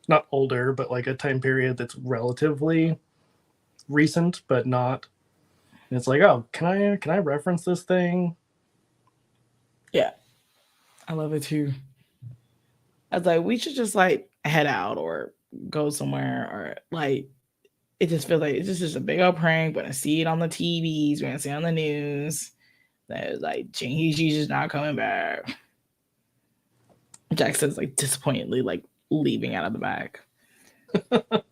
not older, but like a time period that's relatively recent, but not. And it's like, oh, can I reference this thing? Yeah, I love it too. I was like, we should just like head out or go somewhere, or like it just feels like it's just a big old prank. We're gonna see it on the TVs, we're gonna see it on the news. That like Chanky Cheez is not coming back. Jackson's like disappointedly like leaving out of the back. I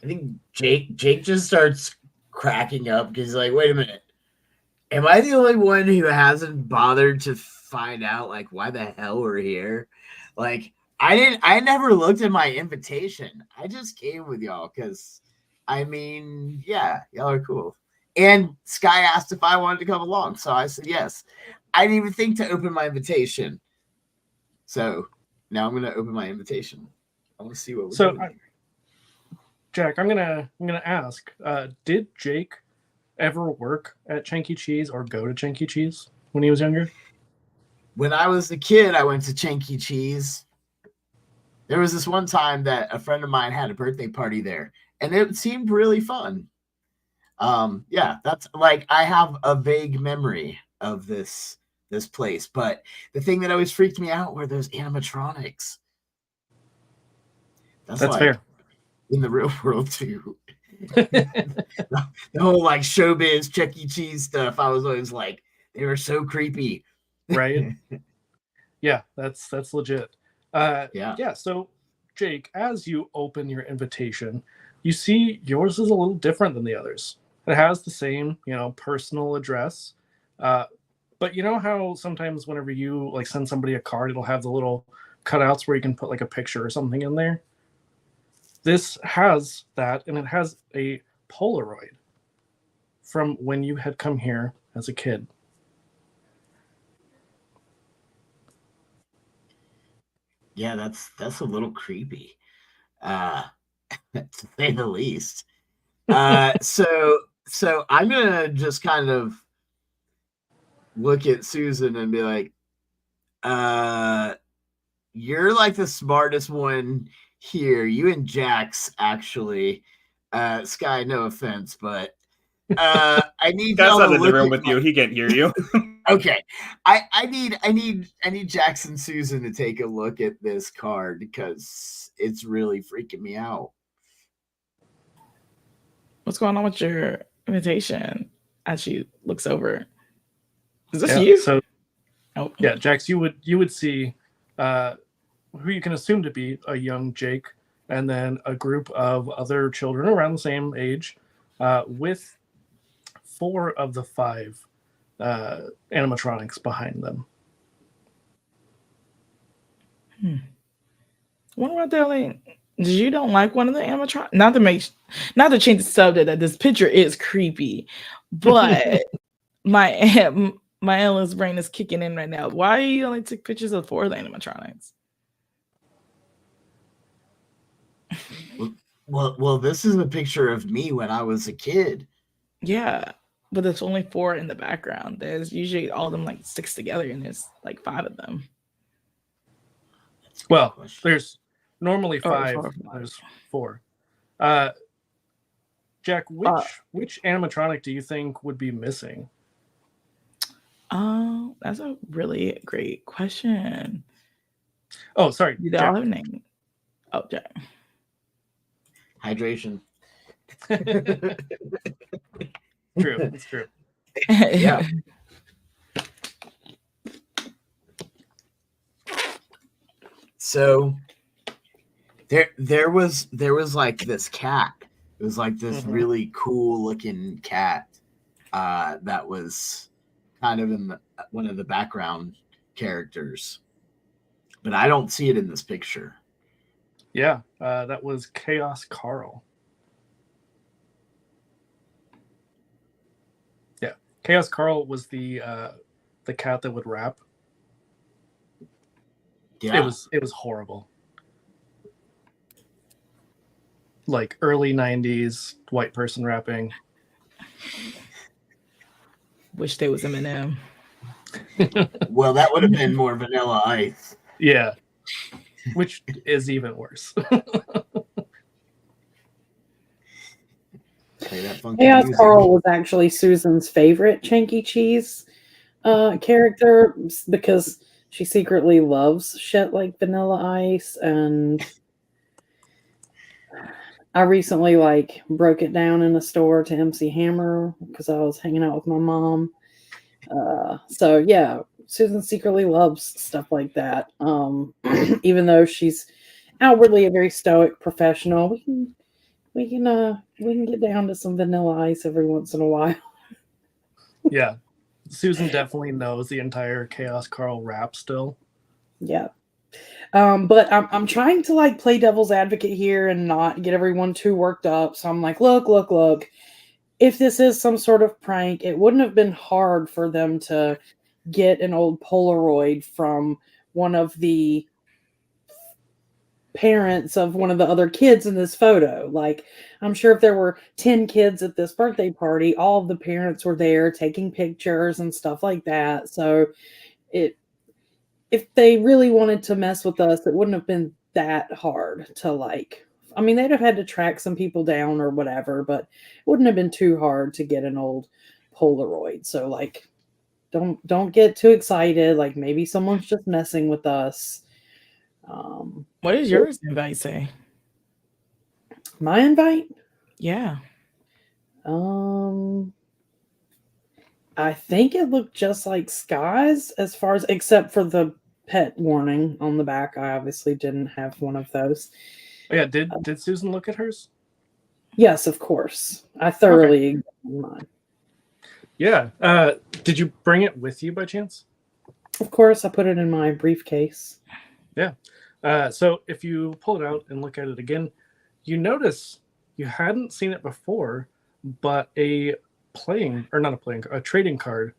think Jake just starts cracking up because he's like, wait a minute. Am I the only one who hasn't bothered to find out like why the hell we're here? Like I never looked at my invitation. I just came with y'all because yeah, y'all are cool. And Sky asked if I wanted to come along. So I said yes. I didn't even think to open my invitation. So now I'm gonna open my invitation. I want to see what we're doing. Jack, I'm gonna ask, did Jake ever work at Chanky Cheez or go to Chanky Cheez when he was younger? When I was a kid, I went to Chanky Cheez. There was this one time that a friend of mine had a birthday party there, and it seemed really fun. Yeah, that's like I have a vague memory of this place, but the thing that always freaked me out were those animatronics. That's like, fair. In the real world too. The whole like showbiz Chuck E. Cheese stuff, I was always like, they were so creepy. Right. Yeah, that's legit. Yeah. So Jake, as you open your invitation, you see yours is a little different than the others. It has the same, personal address. But you know how sometimes whenever you like send somebody a card, it'll have the little cutouts where you can put like a picture or something in there. This has that, and it has a Polaroid from when you had come here as a kid. Yeah, that's a little creepy, to say the least. So I'm gonna just kind of look at Susan and be like, you're like the smartest one here. You and Jax, actually. Sky, no offense, but I need Scott's y'all not to in the look room at with my... you. He can't hear you. Okay. I need Jax and Susan to take a look at this card because it's really freaking me out. What's going on with your invitation? As she looks over, is this Yeah, you? so Oh, yeah, Jax, you would see who you can assume to be a young Jake, and then a group of other children around the same age, with 4 of the 5 animatronics behind them. I wonder what they're like. You don't like one of the animatronics? Not to change the subject. That this picture is creepy, but my my analyst brain is kicking in right now. Why you only took pictures of 4 of the animatronics? Well, this is a picture of me when I was a kid. Yeah, but there's only 4 in the background. There's usually all of them like sticks together, and there's like 5 of them. Well, there's normally Or 5. 4. There's 4. Jack, which animatronic do you think would be missing? That's a really great question. Oh, sorry, You all have a name. Oh, Jack. Hydration. True, it's true. Yeah. So there was like this cat. It was like this really cool looking cat that was kind of in one of the background characters, but I don't see it in this picture. Yeah, that was Chaos Carl. Yeah, Chaos Carl was the cat that would rap. Yeah. It was horrible. Like early 90s white person rapping. Wish there was Eminem. Well, that would have been more Vanilla Ice. Yeah, which is even worse. Chaos Carl was actually Susan's favorite Chanky Cheez character because she secretly loves shit like Vanilla Ice, and I recently like broke it down in a store to MC Hammer because I was hanging out with my mom. So yeah, Susan secretly loves stuff like that. Even though she's outwardly a very stoic professional, we can get down to some Vanilla Ice every once in a while. Yeah, Susan definitely knows the entire Chaos Carl rap still. Yeah. But I'm trying to like play devil's advocate here and not get everyone too worked up. So I'm like, look. If this is some sort of prank, it wouldn't have been hard for them to get an old Polaroid from one of the parents of one of the other kids in this photo. Like, I'm sure if there were 10 kids at this birthday party, all of the parents were there taking pictures and stuff like that. So if they really wanted to mess with us, it wouldn't have been that hard to like, I mean, they'd have had to track some people down or whatever, but it wouldn't have been too hard to get an old Polaroid. So like, don't get too excited. Like maybe someone's just messing with us. What does yours invite say? My invite? Yeah. I think it looked just like Sky's as far as, except for the pet warning on the back. I obviously didn't have one of those. Oh, yeah, did Susan look at hers? Yes, of course. I thoroughly examined mine. Yeah. Did you bring it with you by chance? Of course, I put it in my briefcase. Yeah. So if you pull it out and look at it again, you notice you hadn't seen it before, but a trading card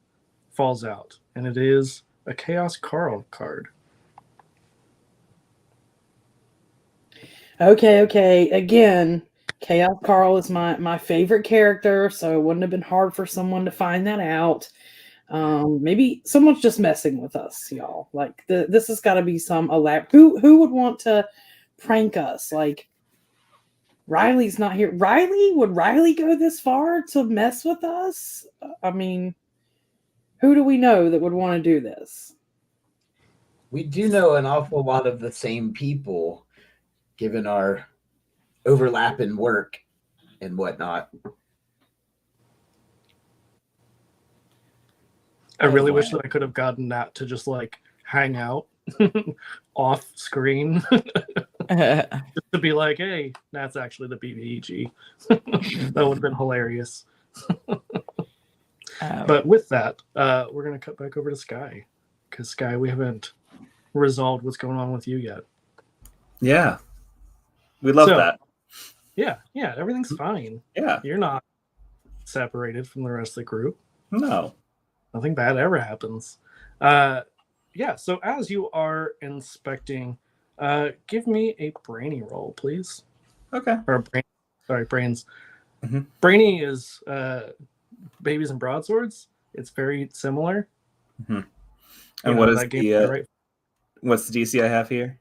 falls out, and it is a Chaos Carl card. Okay. Again, Chaos Carl is my favorite character, so it wouldn't have been hard for someone to find that out. Maybe someone's just messing with us, y'all. Like this has got to be some who would want to prank us? Like Riley's not here. Would Riley go this far to mess with us? I mean, who do we know that would want to do this? We do know an awful lot of the same people, given our overlap in work and whatnot. I really wish that I could have gotten Nat to just like hang out off screen just to be like, hey, Nat's actually the BBEG. That would have been hilarious. But with that, we're going to cut back over to Sky. Because Sky, we haven't resolved what's going on with you yet. Yeah. We love that. Yeah, everything's fine. Yeah. You're not separated from the rest of the group. No. Nothing bad ever happens. So as you are inspecting, give me a brainy roll, please. Okay. Or brains. Mm-hmm. Brainy is babies and broadswords. It's very similar. Mm-hmm. And what is right? What's the DC I have here?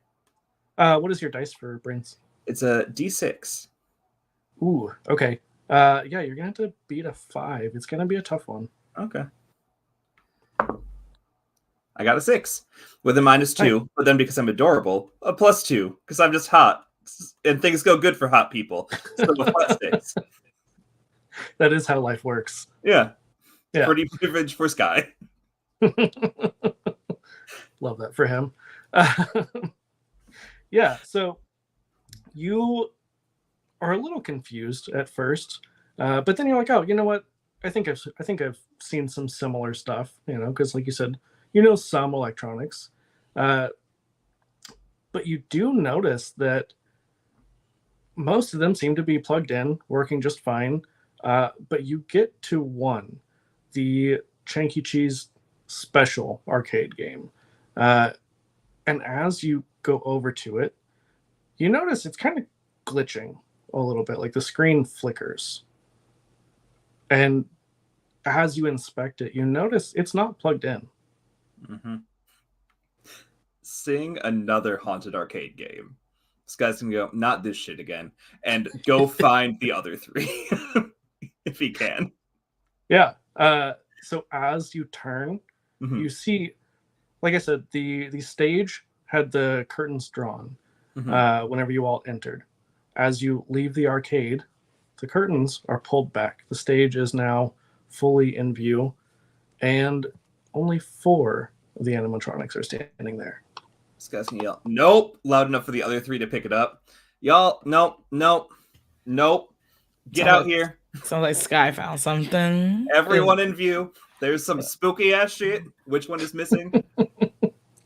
What is your dice for brains? It's a D6. Ooh, okay. You're gonna have to beat a 5. It's gonna be a tough one. Okay. I got a 6 with a -2, but then because I'm adorable, a +2 because I'm just hot and things go good for hot people. So a +6. That is how life works. Yeah. Pretty privilege for Sky. Love that for him. So you are a little confused at first, but then you're like, oh, you know what? I think I've seen some similar stuff, because like you said, some electronics, but you do notice that most of them seem to be plugged in, working just fine. But you get to one, the Chanky Cheez special arcade game, and as you go over to it, you notice it's kind of glitching a little bit, like the screen flickers. And as you inspect it, you notice it's not plugged in. Mm-hmm. Sing another haunted arcade game. This guy's gonna go, not this shit again, and go find the other 3 if he can. Yeah. So as you turn, Mm-hmm. you see, like I said, the stage had the curtains drawn. Mm-hmm. Whenever you all entered. As you leave the arcade, the curtains are pulled back. The stage is now fully in view, and only 4 of the animatronics are standing there. This guy's gonna yell, nope, loud enough for the other 3 to pick it up. Y'all, nope. Get out here. Sounds like Sky found something. Everyone in view. There's some spooky ass shit. Which one is missing?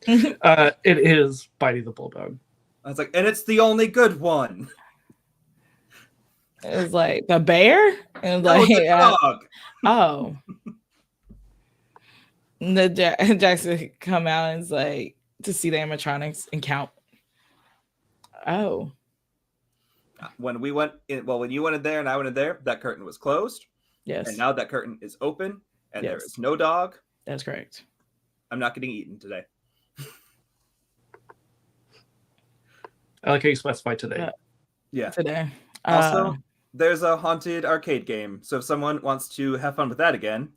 It is Bitey the Bulldog. I was like, and it's the only good one. It was like the bear? And No, it's a dog. Oh. The Jackson come out and it's like to see the animatronics and count. Oh. When we went in, when you went in there and I went in there, that curtain was closed. Yes. And now that curtain is open and Yes. there is no dog. That's correct. I'm not getting eaten today. I like how you specify today. Yeah. Today. Also, there's a haunted arcade game. So if someone wants to have fun with that again,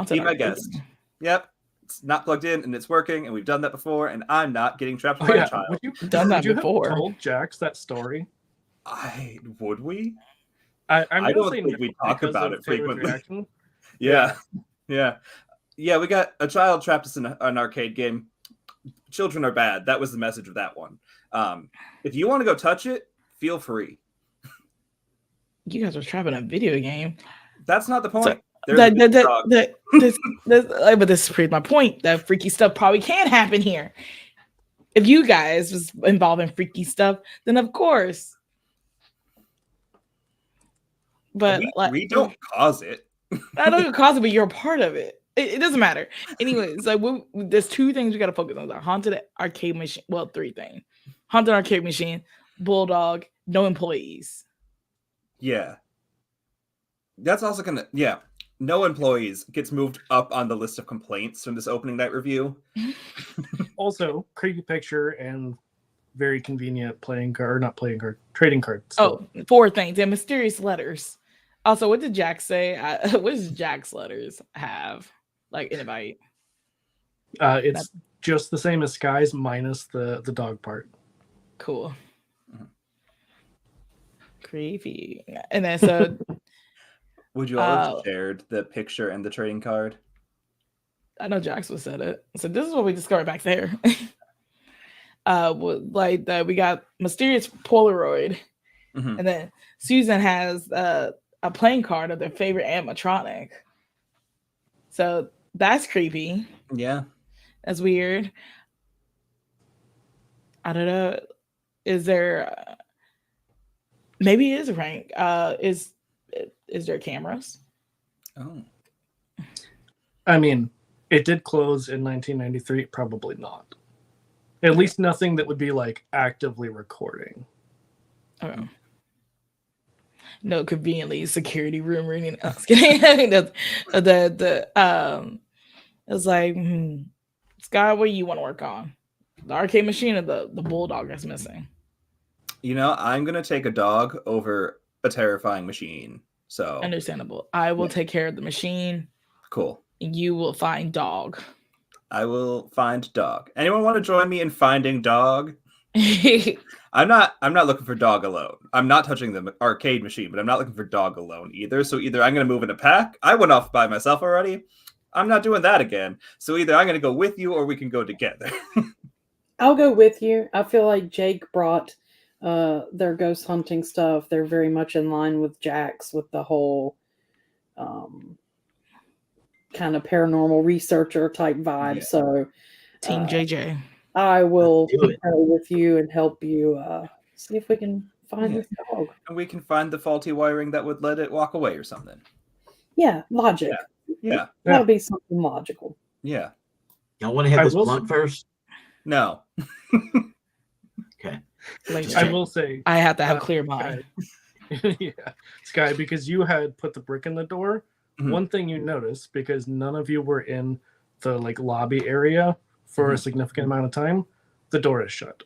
be my guest. Yep. It's not plugged in and it's working, and we've done that before, and I'm not getting trapped by a child. Would you done that have before? told Jax that story? Would we? I don't think we talk about it frequently. Yeah. We got a child trapped us in an arcade game. Children are bad. That was the message of that one. If you want to go touch it, feel free. You guys are trapping a video game. That's not the point. So, but this proves my point. That freaky stuff probably can happen here. If you guys was involved in freaky stuff, then of course. But we don't cause it. I don't cause it, but you're a part of it. It doesn't matter. Anyways, there's 2 things we got to focus on: the haunted arcade machine. Well, 3 things: haunted arcade machine, bulldog, no employees. Yeah. That's also gonna no employees gets moved up on the list of complaints from this opening night review. Also, creepy picture and very convenient trading card. Oh, 4 things and mysterious letters. Also, what did Jack say? What does Jack's letters have? Like anybody? It's just the same as Sky's minus the dog part. Cool. Creepy. And then so would you all have shared the picture and the trading card? I know Jax was said it. So this is what we discovered back there. We got mysterious Polaroid, and then Susan has a playing card of their favorite animatronic. So that's creepy. Yeah, that's weird. I don't know. Is there? Maybe it is a prank. Is there cameras? Oh, I mean, it did close in 1993. Probably not. At least nothing that would be like actively recording. Oh. No, conveniently security room reading. I was kidding. It was like, Sky, what do you want to work on? The arcade machine or the bulldog that's missing? You know, I'm gonna take a dog over a terrifying machine. So understandable. I will take care of the machine. Cool. And you will find dog. I will find dog. Anyone want to join me in finding dog? I'm not looking for dog alone. I'm not touching the arcade machine, but I'm not looking for dog alone either. So either I'm going to move in a pack. I went off by myself already. I'm not doing that again. So either I'm going to go with you or we can go together. I'll go with you. I feel like Jake brought their ghost hunting stuff. They're very much in line with Jack's with the whole kind of paranormal researcher type vibe. Yeah. So Team JJ. I will go with you and help you see if we can find this dog. And we can find the faulty wiring that would let it walk away or something. Yeah, logic. Yeah. That'll be something logical. Yeah. Y'all want to hit this blunt first? No. Okay. I will say I have to have clear mind. Yeah. Sky, because you had put the brick in the door, one thing you noticed, because none of you were in the like lobby area for a significant amount of time, the door is shut.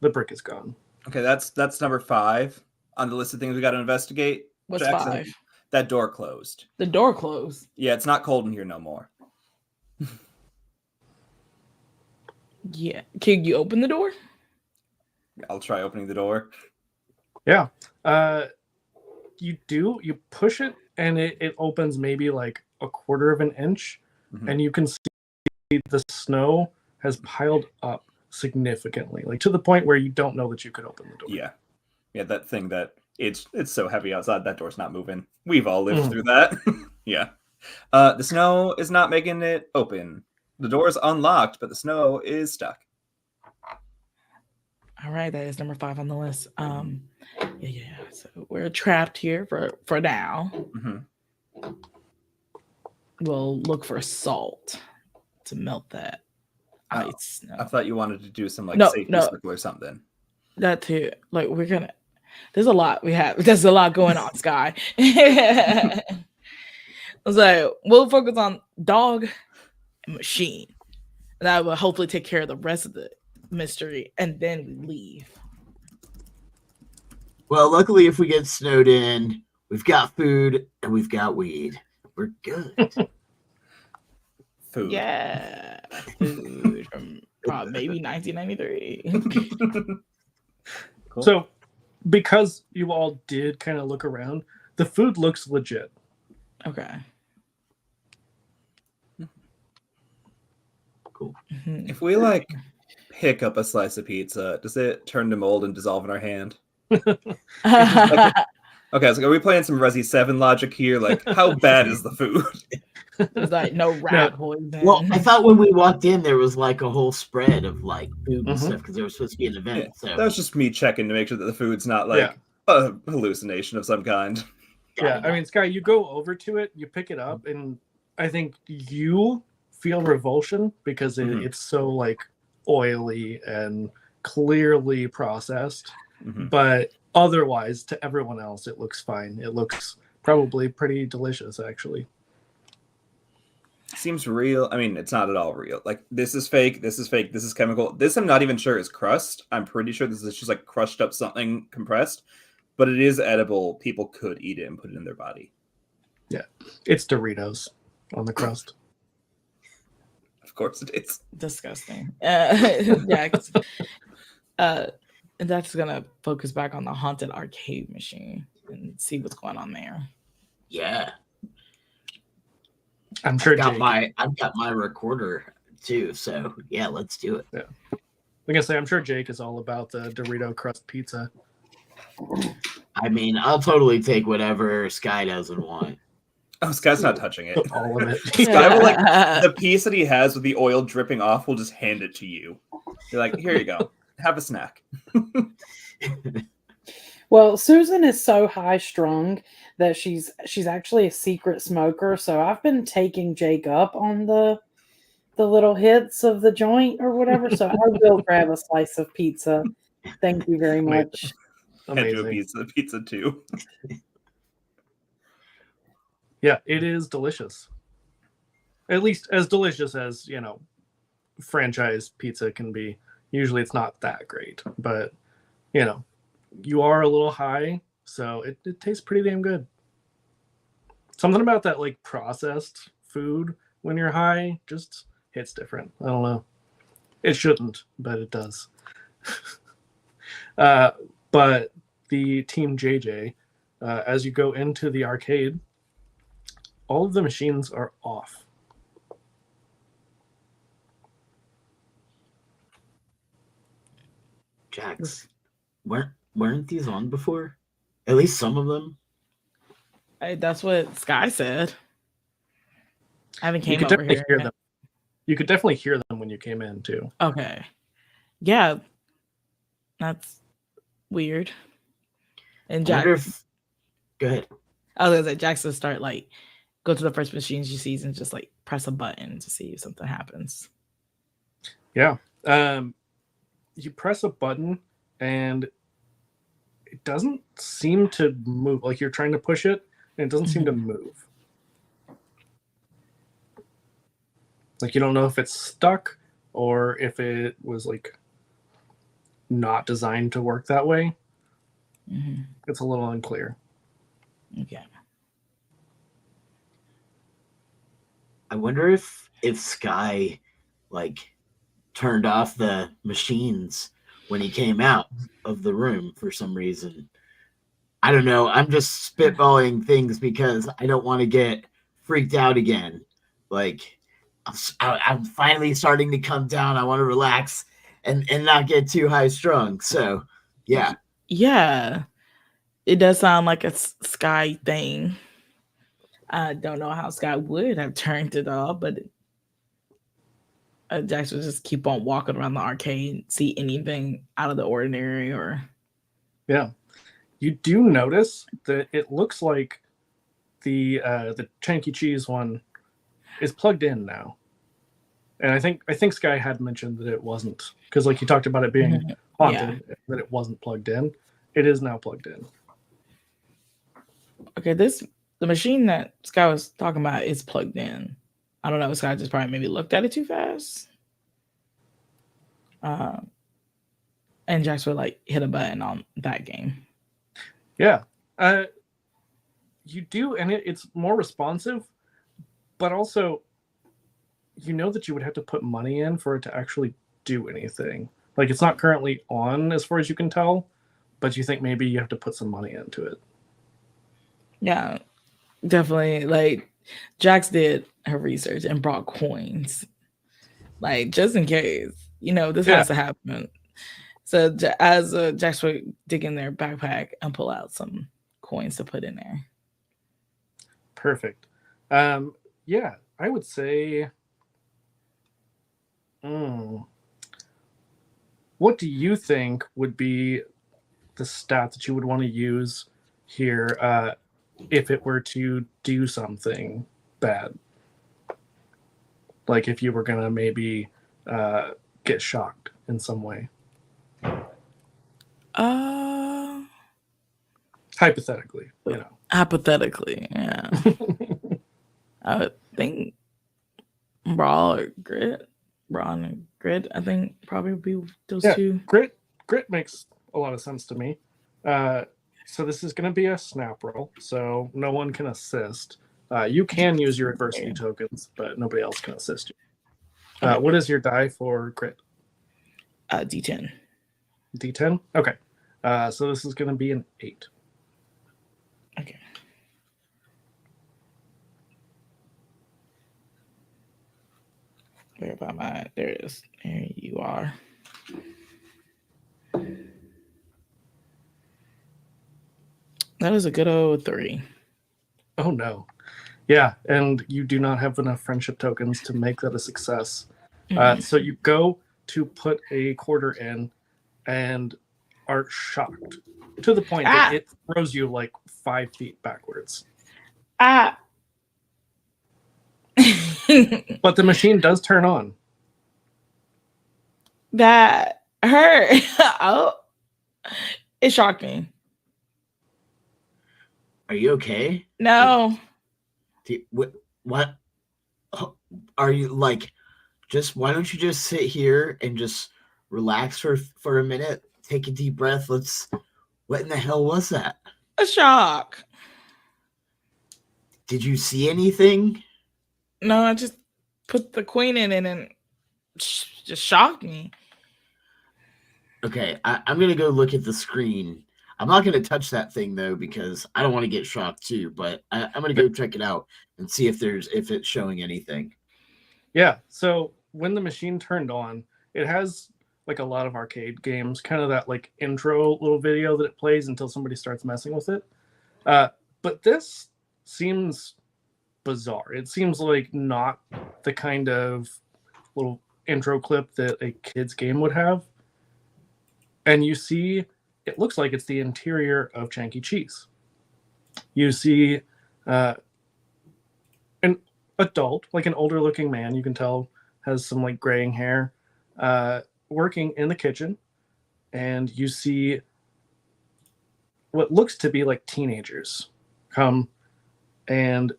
The brick is gone. Okay, that's number 5 on the list of things we got to investigate. What's Jackson, 5? That door closed. The door closed? Yeah, it's not cold in here no more. Yeah. Can you open the door? I'll try opening the door. Yeah. You do. You push it, and it opens maybe like a quarter of an inch, and you can see the snow has piled up significantly, like to the point where you don't know that you could open the door. Yeah, that thing that it's so heavy outside, that door's not moving. We've all lived through that. Yeah. The snow is not making it open. The door is unlocked, but the snow is stuck. All right, that is number 5 on the list. Yeah. So we're trapped here for now. We'll look for salt to melt that ice. I thought you wanted to do some safety circle or something. That too. Like there's a lot there's a lot going on, Sky. So we'll focus on dog and machine. That will hopefully take care of the rest of the mystery, and then we leave. Well, luckily, if we get snowed in, we've got food and we've got weed. We're good. Food. Yeah. Food from maybe 1993. Cool. So, because you all did kind of look around, the food looks legit. Okay. Cool. If we pick up a slice of pizza, does it turn to mold and dissolve in our hand? Okay, so are we playing some Resi 7 logic here? Like, how bad is the food? It's like no rat poison. Well, I thought when we walked in there was a whole spread of food and stuff because there was supposed to be an event. Yeah, so that was just me checking to make sure that the food's not a hallucination of some kind. Yeah, I mean, Sky, you go over to it, you pick it up, and I think you feel revulsion because it's so oily and clearly processed. But otherwise, to everyone else, it looks fine. It looks probably pretty delicious, actually. Seems real. I mean, it's not at all real. Like, this is fake. This is fake. This is chemical. This I'm not even sure is crust. I'm pretty sure this is just like crushed up something compressed, but it is edible. People could eat it and put it in their body. Yeah, it's Doritos on the crust. Of course it is. Disgusting. Jax. And that's gonna focus back on the haunted arcade machine and see what's going on there. Yeah. I'm sure I've got my recorder too, so yeah, let's do it. Yeah. Like I say, I'm sure Jake is all about the Dorito crust pizza. I mean, I'll totally take whatever Sky doesn't want. Oh, Sky's not touching it. All of it. Sky will, like, the piece that he has with the oil dripping off will just hand it to you. You're like, here you go. Have a snack. Well, Susan is so high strung that she's actually a secret smoker. So I've been taking Jake up on the little hits of the joint or whatever. So I will grab a slice of pizza. Thank you very much. And do a piece of the pizza too. Yeah, it is delicious. At least as delicious as, franchise pizza can be. Usually it's not that great, but you are a little high, so it tastes pretty damn good. Something about that like processed food when you're high just hits different. I don't know. It shouldn't, but it does. But the Team JJ, as you go into the arcade, all of the machines are off. Jax, weren't these on before? At least some of them. Hey, that's what Sky said. I haven't You came could over definitely here. hear them. You could definitely hear them when you came in too. Okay. Yeah. That's weird. And I wonder Jax, if... Go ahead. I was gonna say Jax will start like go to the first machine she sees and just like press a button to see if something happens. Yeah. You press a button and it doesn't seem to move. Like you're trying to push it and it doesn't seem to move. Like you don't know if it's stuck or if it was like not designed to work that way. Mm-hmm. It's a little unclear. Okay. I wonder if Sky like turned off the machines when he came out of the room for some reason. I don't know. I'm just spitballing things because I don't want to get freaked out again. Like I'm finally starting to come down. I want to relax and not get too high strung. So yeah. Yeah. It does sound like a Sky thing. I don't know how Sky would have turned it off, but Jax would just keep on walking around the arcade, see anything out of the ordinary or... Yeah. You do notice that it looks like the Chanky Cheez one is plugged in now. And I think Sky had mentioned that it wasn't, because like you talked about it being haunted, that it wasn't plugged in. It is now plugged in. Okay, the machine that Sky was talking about is plugged in. I don't know, Sky just probably maybe looked at it too fast. And Jax would like hit a button on that game. Yeah. You do, and it's more responsive, but also you know that you would have to put money in for it to actually do anything. Like it's not currently on as far as you can tell, but you think maybe you have to put some money into it. Yeah, definitely. Like Jax did her research and brought coins, like just in case, this has to happen. So as Jax would dig in their backpack and pull out some coins to put in there. Perfect. Yeah, I would say. What do you think would be the stat that you would want to use here if it were to do something bad? Like if you were gonna maybe get shocked in some way. Hypothetically, Hypothetically, yeah. I would think Brawl or Grit. Brawl and Grit, I think probably would be those two. Grit makes a lot of sense to me. So this is going to be a snap roll, so no one can assist. You can use your adversity tokens, but nobody else can assist you. What is your die for Grit? D10. D10? Okay. So this is going to be an 8. Okay. Where about my? There it is. There you are. That is a good old 3. Oh no. Yeah, and you do not have enough friendship tokens to make that a success. So you go to put a quarter in and are shocked to the point that it throws you like 5 feet backwards. But the machine does turn on. That hurt. Oh, it shocked me. Are you okay? No. What? Are you like? Just why don't you just sit here and just relax for a minute? Take a deep breath. What in the hell was that? A shock. Did you see anything? No, I just put the queen in it and just shocked me. Okay, I'm gonna go look at the screen. I'm not gonna touch that thing though because I don't want to get shocked too. But I'm gonna go check it out and see if it's showing anything. Yeah. So when the machine turned on, it has like a lot of arcade games, kind of that like intro little video that it plays until somebody starts messing with it. But this seems bizarre. It seems like not the kind of little intro clip that a kid's game would have. And you see, it looks like it's the interior of Chanky Cheez. You see an adult, like an older looking man, you can tell has some like graying hair, working in the kitchen. And you see what looks to be like teenagers come and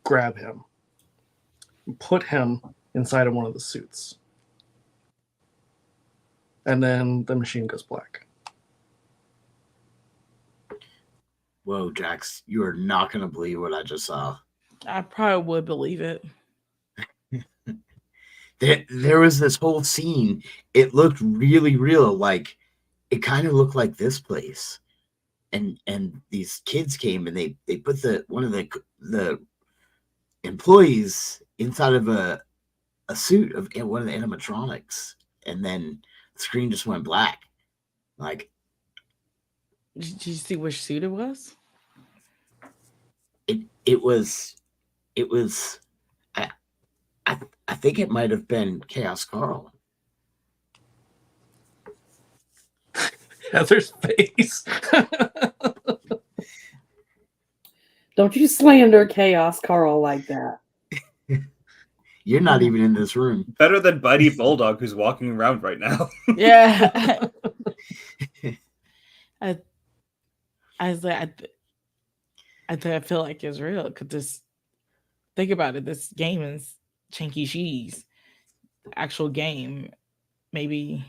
grab him, put him inside of one of the suits. And then the machine goes black. Whoa, Jax, you are not going to believe what I just saw. I probably would believe it. There was this whole scene. It looked really real. Like, it kind of looked like this place. And these kids came and they put one of the employees inside of a suit of one of the animatronics. And then the screen just went black. Like, did you see which suit it was? It was I think it might have been Chaos Carl. Heather's face. Don't you slander Chaos Carl like that. You're not even in this room. Better than Buddy Bulldog, who's walking around right now. Yeah. I feel like it's real because think about it. This game is Chanky Cheez. The actual game, maybe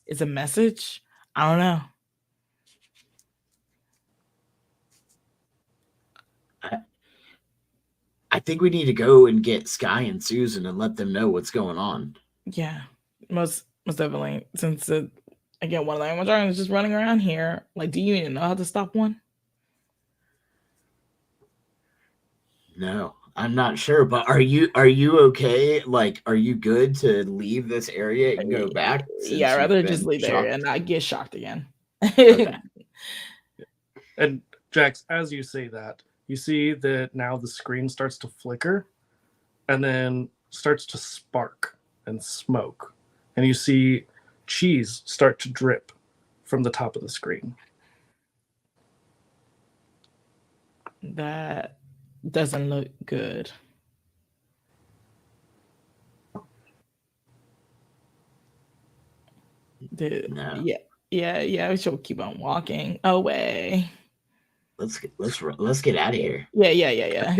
it's a message. I don't know. I think we need to go and get Sky and Susan and let them know what's going on. Yeah, most definitely. Since again, one of the animatronics is just running around here. Like, do you even know how to stop one? No, I'm not sure. But are you okay? Like, are you good to leave this area and go back? Yeah, I'd rather just leave there and not get shocked again. Okay. And Jax, as you say that, you see that now the screen starts to flicker and then starts to spark and smoke. And you see cheese start to drip from the top of the screen. That doesn't look good. No. Yeah, we should keep on walking away. let's get out of here. Yeah. Yeah,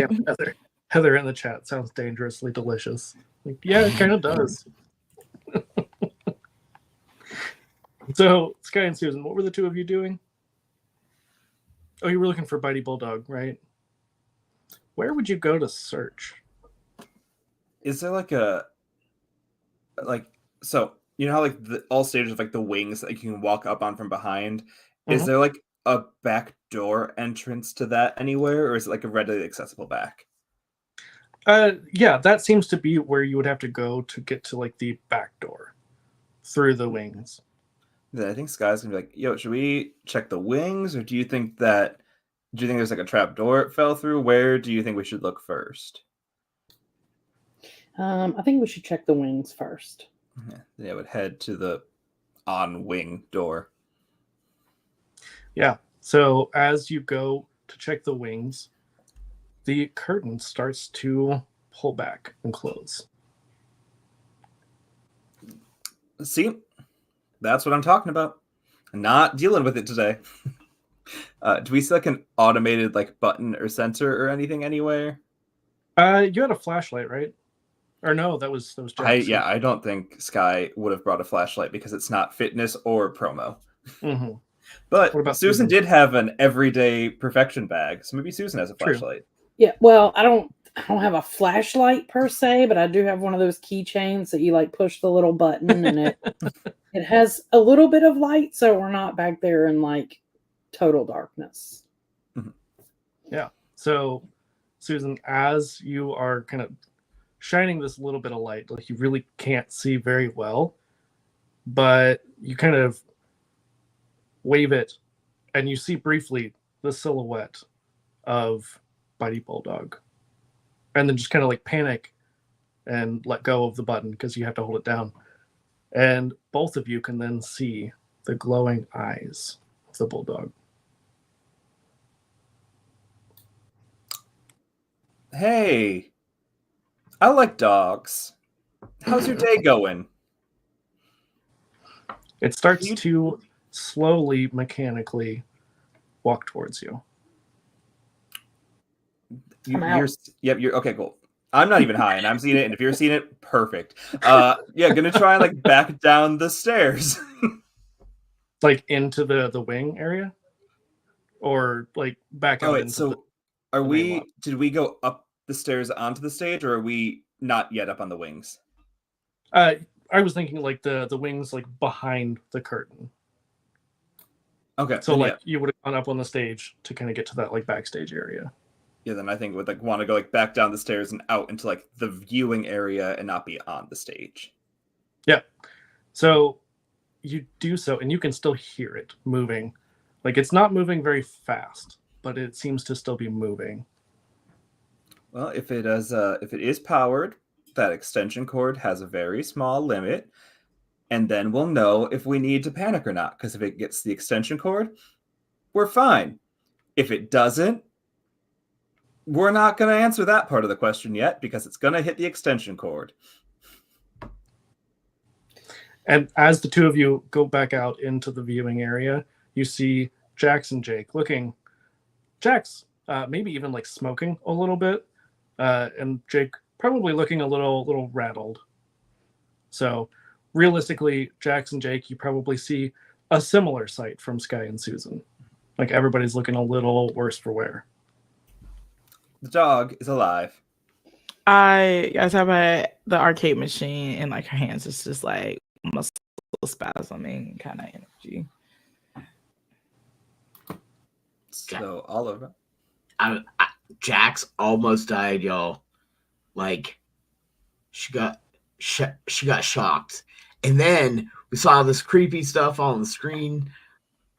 Heather in the chat sounds dangerously delicious. Like, yeah, it kind of does. So, Sky and Susan, what were the two of you doing? Oh, you were looking for Bitey Bulldog, right? Where would you go to search? Is there so you know how like all stages of like the wings that you can walk up on from behind? Is there like a back door entrance to that anywhere, or is it like a readily accessible back? Yeah, that seems to be where you would have to go to get to like the back door through the wings. Then I think Sky's gonna be like, "Yo, should we check the wings, or do you think there's like a trap door it fell through? Where do you think we should look first?" I think we should check the wings first. Yeah, then I would head to the on-wing door. Yeah. So as you go to check the wings, the curtain starts to pull back and close. See, that's what I'm talking about. I'm not dealing with it today. Do we see like an automated like button or sensor or anything anywhere? You had a flashlight, right? Or no, that was Jack's. I don't think Sky would have brought a flashlight because it's not fitness or promo. Mm-hmm. But What about Susan Susan? did have an everyday perfection bag, so maybe Susan has a True. flashlight. Yeah, well, I don't have a flashlight per se, but I do have one of those keychains that you like push the little button and it has a little bit of light, so we're not back there in like total darkness. Yeah. So, Susan, as you are kind of shining this little bit of light, like you really can't see very well, but you kind of wave it, and you see briefly the silhouette of Bitey Bulldog, and then just kind of like panic and let go of the button because you have to hold it down, and both of you can then see the glowing eyes of the bulldog. Hey, I like dogs. How's your day going? It starts to slowly, mechanically walk towards you. You're okay, cool. I'm not even high, and I'm seeing it, and if you're seeing it, perfect. Gonna try and like back down the stairs. Like into the wing area? Or like back out into so did we go up the stairs onto the stage, or are we not yet up on the wings? I was thinking like the wings like behind the curtain. Okay. So like you would have gone up on the stage to kind of get to that like backstage area. Yeah, then I think would like want to go like back down the stairs and out into like the viewing area and not be on the stage. Yeah. So you do so, and you can still hear it moving. Like it's not moving very fast, but it seems to still be moving. Well, if it is powered, that extension cord has a very small limit, and then we'll know if we need to panic or not. Because if it gets the extension cord, we're fine. If it doesn't, we're not going to answer that part of the question yet because it's going to hit the extension cord. And as the two of you go back out into the viewing area, you see Jax and Jake looking. Jax maybe even like smoking a little bit, and Jake probably looking a little rattled. So realistically, Jax and Jake, you probably see a similar sight from Sky and Susan. Like everybody's looking a little worse for wear. The dog is alive. I have the arcade machine in like her hands. It's just like muscle spasming kind of energy. So Oliver, Jax almost died, y'all. Like she got shocked, and then we saw this creepy stuff on the screen.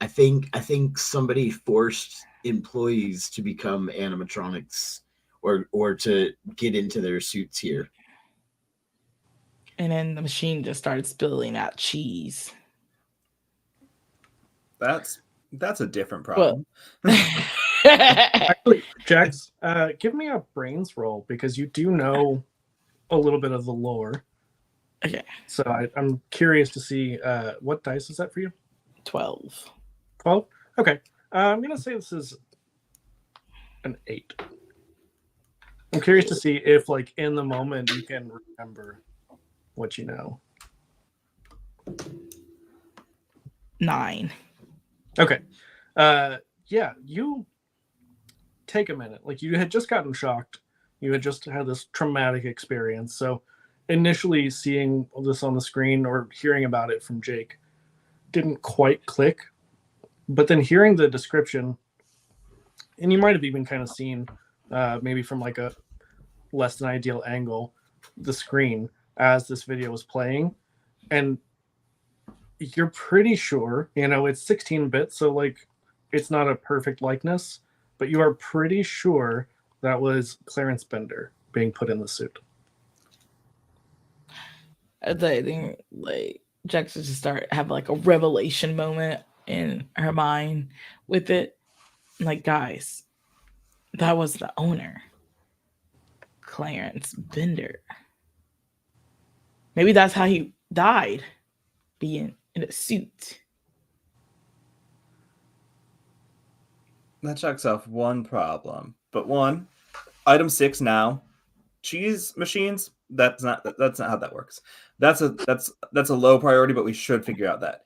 I think somebody forced employees to become animatronics or to get into their suits here. And then the machine just started spilling out cheese. That's a different problem. Actually, Jax, give me a brains roll because you do know a little bit of the lore. Okay. So I'm curious to see what dice is that for you? 12. 12? Okay. I'm going to say this is an 8. I'm curious to see if, like, in the moment you can remember what you know. 9. Okay. Yeah, you take a minute. Like, you had just gotten shocked. You had just had this traumatic experience. So initially seeing this on the screen or hearing about it from Jake didn't quite click. But then hearing the description, and you might have even kind of seen maybe from like a less than ideal angle the screen as this video was playing, and you're pretty sure, you know, it's 16-bit, so like it's not a perfect likeness, but you are pretty sure that was Clarence Bender being put in the suit. I think like Jackson just start have like a revelation moment in her mind with it. Like, guys, that was the owner, Clarence Bender. Maybe that's how he died, being in a suit. That checks off one problem, but one item 6 now. Cheese machines. That's not how that works. That's a low priority, but we should figure out that.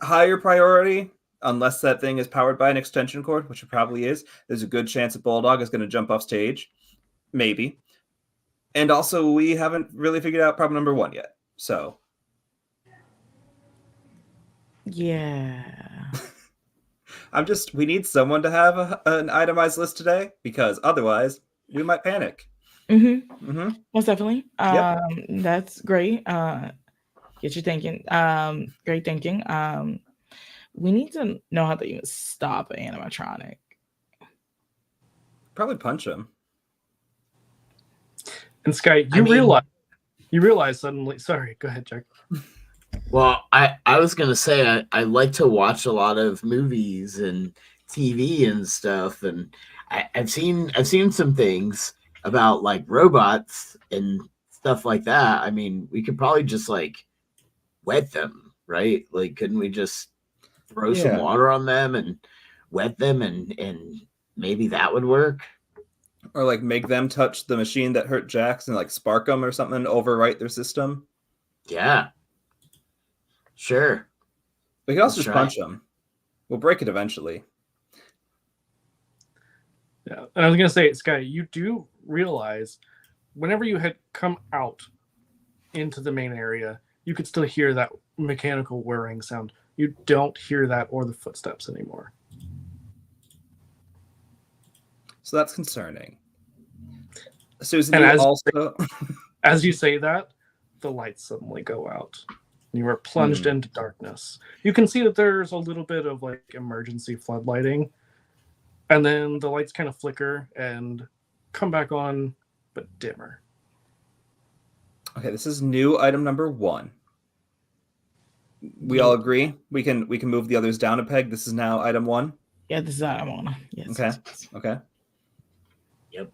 Higher priority, unless that thing is powered by an extension cord, which it probably is, there's a good chance that Bulldog is going to jump off stage. Maybe. And also, we haven't really figured out problem number 1 yet. So. Yeah. We need someone to have an itemized list today, because otherwise we might panic. Most definitely. Yep. That's great. Get you thinking. Great thinking. We need to know how to even stop an animatronic. Probably punch him. And Sky, you realize suddenly. Sorry, go ahead, Jack. Well, I was gonna say I like to watch a lot of movies and TV and stuff, and I've seen some things about like robots and stuff like that. I mean, we could probably just like wet them, right? Like, couldn't we just throw some water on them and wet them, and maybe that would work? Or like make them touch the machine that hurt Jax and like spark them or something and overwrite their system. Yeah. Sure. We can also just punch them. We'll break it eventually. Yeah. And I was going to say, Sky, you do realize whenever you had come out into the main area, you could still hear that mechanical whirring sound. You don't hear that or the footsteps anymore. So that's concerning. Susan, and as you say that, the lights suddenly go out. You are plunged into darkness. You can see that there's a little bit of like emergency floodlighting, and then the lights kind of flicker and come back on, but dimmer. Okay, this is new item number 1. We all agree we can move the others down a peg. This is now item 1. Yeah, this is item 1. Yes. Okay. Yes. Okay. Yep.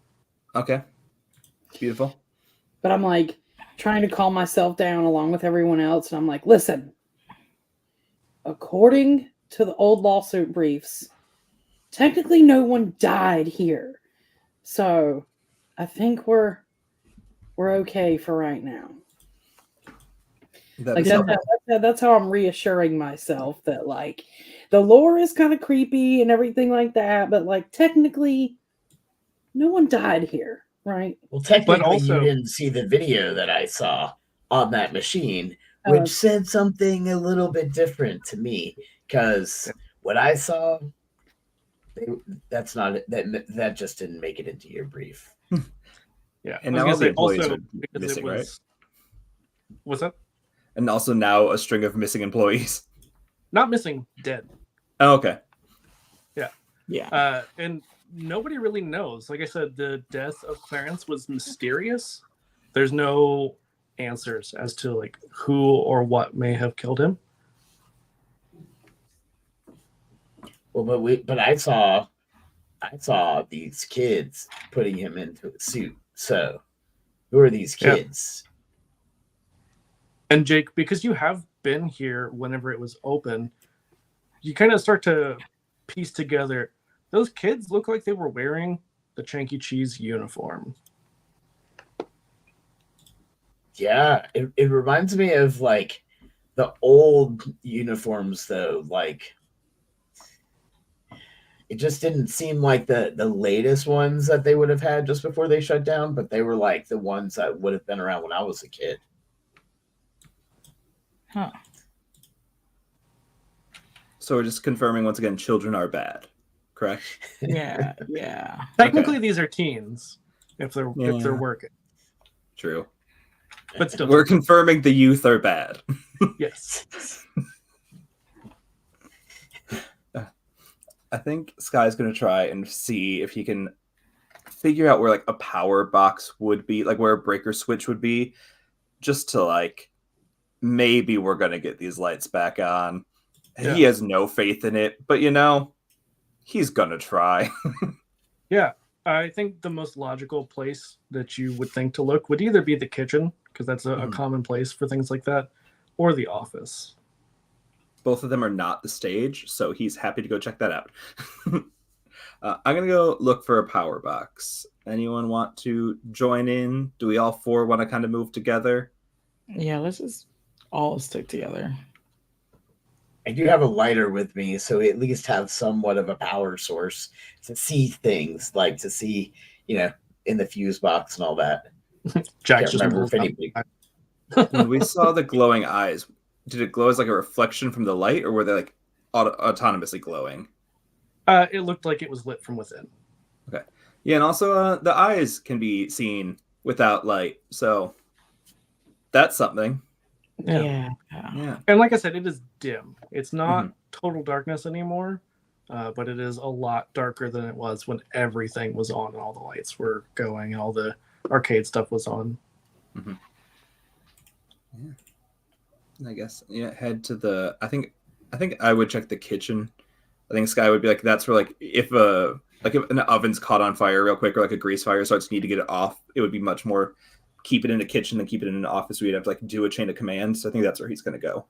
Okay. Beautiful. But I'm like trying to calm myself down along with everyone else. And I'm like, listen, according to the old lawsuit briefs, technically no one died here. So I think we're okay for right now. That's how I'm reassuring myself that like the lore is kind of creepy and everything like that. But like technically no one died here. Right. Well, technically, you didn't see the video that I saw on that machine, which said something a little bit different to me. Because what I saw, that just didn't make it into your brief. Yeah, and now all the employees are missing, right? What's that? And also now a string of missing employees. Not missing, dead. Oh, okay. Yeah. And nobody really knows. Like I said, the death of Clarence was mysterious. There's no answers as to like who or what may have killed him. Well, but I saw these kids putting him into a suit. So, who are these kids? Yeah. And Jake, because you have been here whenever it was open, you kind of start to piece together those kids look like they were wearing the Chanky Cheez uniform. Yeah, it reminds me of like the old uniforms though. Like it just didn't seem like the latest ones that they would have had just before they shut down, but they were like the ones that would have been around when I was a kid. Huh. So we're just confirming once again, children are bad, correct? Yeah, yeah. Technically, these are teens if they're working, True. but still, We're confirming the youth are bad. yes. I think Sky's gonna try and see if he can figure out where like a power box would be, like where a breaker switch would be, just to like maybe we're gonna get these lights back on. Yeah. He has no faith in it, but you know, he's gonna try. Yeah, I think the most logical place that you would think to look would either be the kitchen, because that's a common place for things like that, or the office. Both of them are not the stage, so he's happy to go check that out. I'm gonna go look for a power box. Anyone want to join in? Do we all four want to kind of move together? Yeah, let's just all stick together. I do have a lighter with me, so we at least have somewhat of a power source to see things, like to see, you know, in the fuse box and all that. Jack Can't just remember if pulls anybody. When we saw the glowing eyes, did it glow as like a reflection from the light, or were they like autonomously glowing? It looked like it was lit from within. Okay. Yeah, and also the eyes can be seen without light, so that's something. Yeah. Yeah. And like I said, it is dim. It's not total darkness anymore, but it is a lot darker than it was when everything was on and all the lights were going and all the arcade stuff was on. Mm-hmm. Yeah. I guess head to the. I think I would check the kitchen. I think Sky would be like, that's where like if an oven's caught on fire real quick, or like a grease fire starts, need to get it off. It would be much more keep it in a kitchen than keep it in an office. We'd have to like do a chain of commands. So I think that's where he's going to go.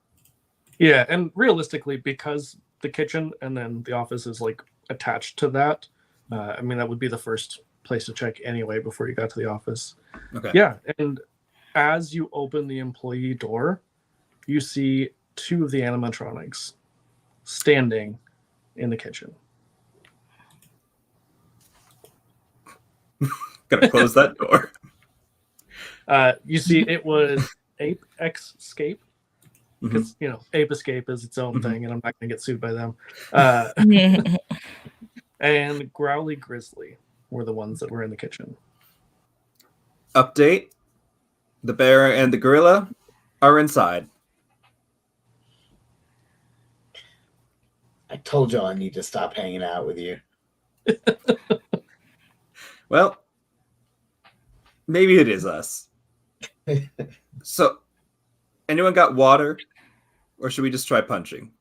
Yeah, and realistically, because the kitchen and then the office is like attached to that, I mean that would be the first place to check anyway before you got to the office. Okay. Yeah, and as you open the employee door, you see two of the animatronics standing in the kitchen. Gotta close that door. You see, it was Ape X Escape, because you know Ape Escape is its own thing, and I'm not going to get sued by them. And Growly Grizzly were the ones that were in the kitchen. Update: the bear and the gorilla are inside. I told y'all I need to stop hanging out with you. Well, maybe it is us. So, anyone got water, or should we just try punching?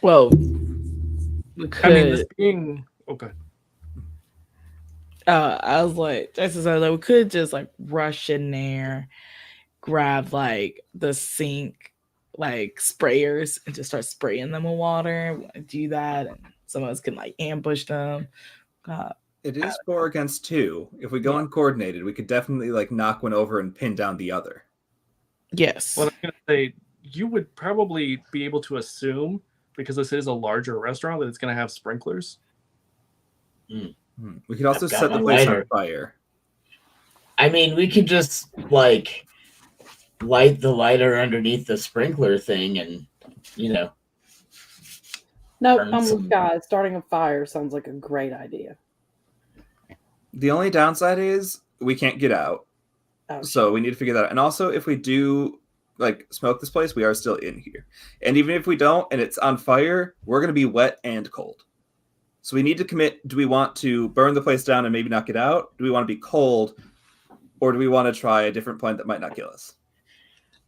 Well, we could. I mean, this being okay. I was like, Jason said, like, we could just like rush in there, grab like the sink, like sprayers, and just start spraying them with water. Do that, and some of us can like ambush them. It is 4 against 2. If we go uncoordinated, we could definitely like knock one over and pin down the other. Yes. Well, I'm going to say you would probably be able to assume, because this is a larger restaurant, that it's going to have sprinklers. We could also I've got set the my place on lighter. fire. I mean, we could just like light the lighter underneath the sprinkler thing, and you know. No, Burn I'm some- with guys. Starting a fire sounds like a great idea. The only downside is we can't get out. Oh, So we need to figure that out. And also, if we do like smoke this place, we are still in here. And even if we don't and it's on fire, we're going to be wet and cold. So we need to commit. Do we want to burn the place down and maybe not get out? Do we want to be cold? Or do we want to try a different plan that might not kill us?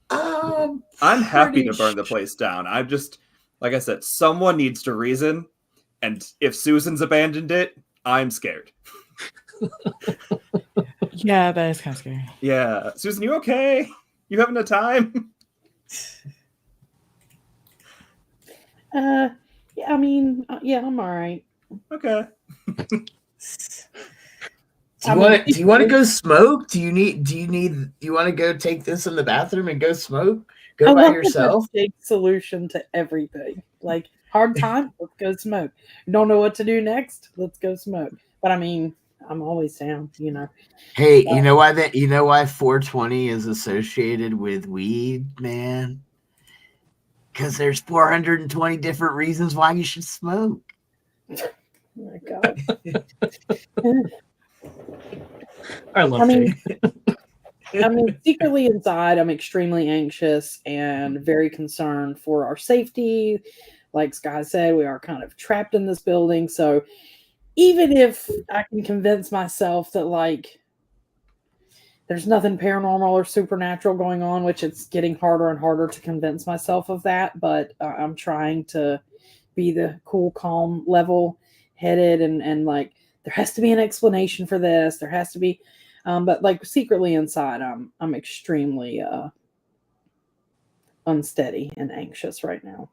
I'm happy to burn the place down. I'm just, like I said, someone needs to reason. And if Susan's abandoned it, I'm scared. Yeah, that is kind of scary. Yeah. Susan, you okay? You having a time? Yeah, I mean, yeah, I'm all right. Okay. Do you want to go smoke? Do you want to go take this in the bathroom and go smoke? I Go by love that yourself? that's a solution to everything. Like hard time, let's go smoke. Don't know what to do next, let's go smoke. But I mean, I'm always down, you know. Hey, you know why 420 is associated with weed, man? Because there's 420 different reasons why you should smoke. Oh my God. I love I mean, Jake. I mean, secretly inside, I'm extremely anxious and very concerned for our safety. Like Sky said, we are kind of trapped in this building. So even if I can convince myself that, like, there's nothing paranormal or supernatural going on, which it's getting harder and harder to convince myself of that, but I'm trying to be the cool, calm, level headed and like, there has to be an explanation for this. There has to be. But like secretly inside, I'm extremely unsteady and anxious right now.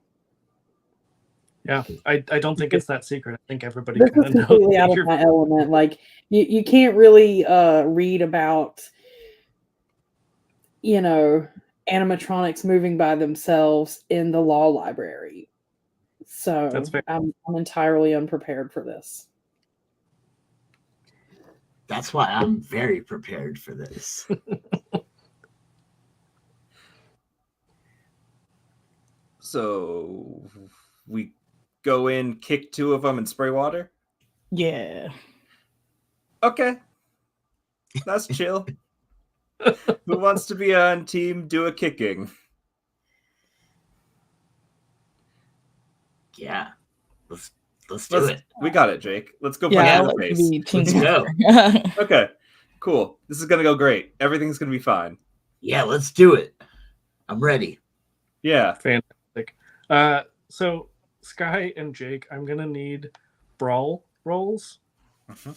Yeah, I don't think it's that secret. I think everybody This kind is of knows. completely out that of you're- my element. Like you can't really read about, you know, animatronics moving by themselves in the law library. So That's fair. I'm entirely unprepared for this. That's why I'm very prepared for this. So we go in, kick 2 of them, and spray water. Yeah. Okay, that's chill. Who wants to be on team do a kicking? Yeah. Let's do it. We got it, Jake. Let's go punch Yeah, in I'll the let you face. be team Let's go. commander. Okay, cool. This is gonna go great. Everything's gonna be fine. Yeah, let's do it. I'm ready. Yeah. Fantastic. So Sky and Jake, I'm gonna need brawl rolls. Mhm.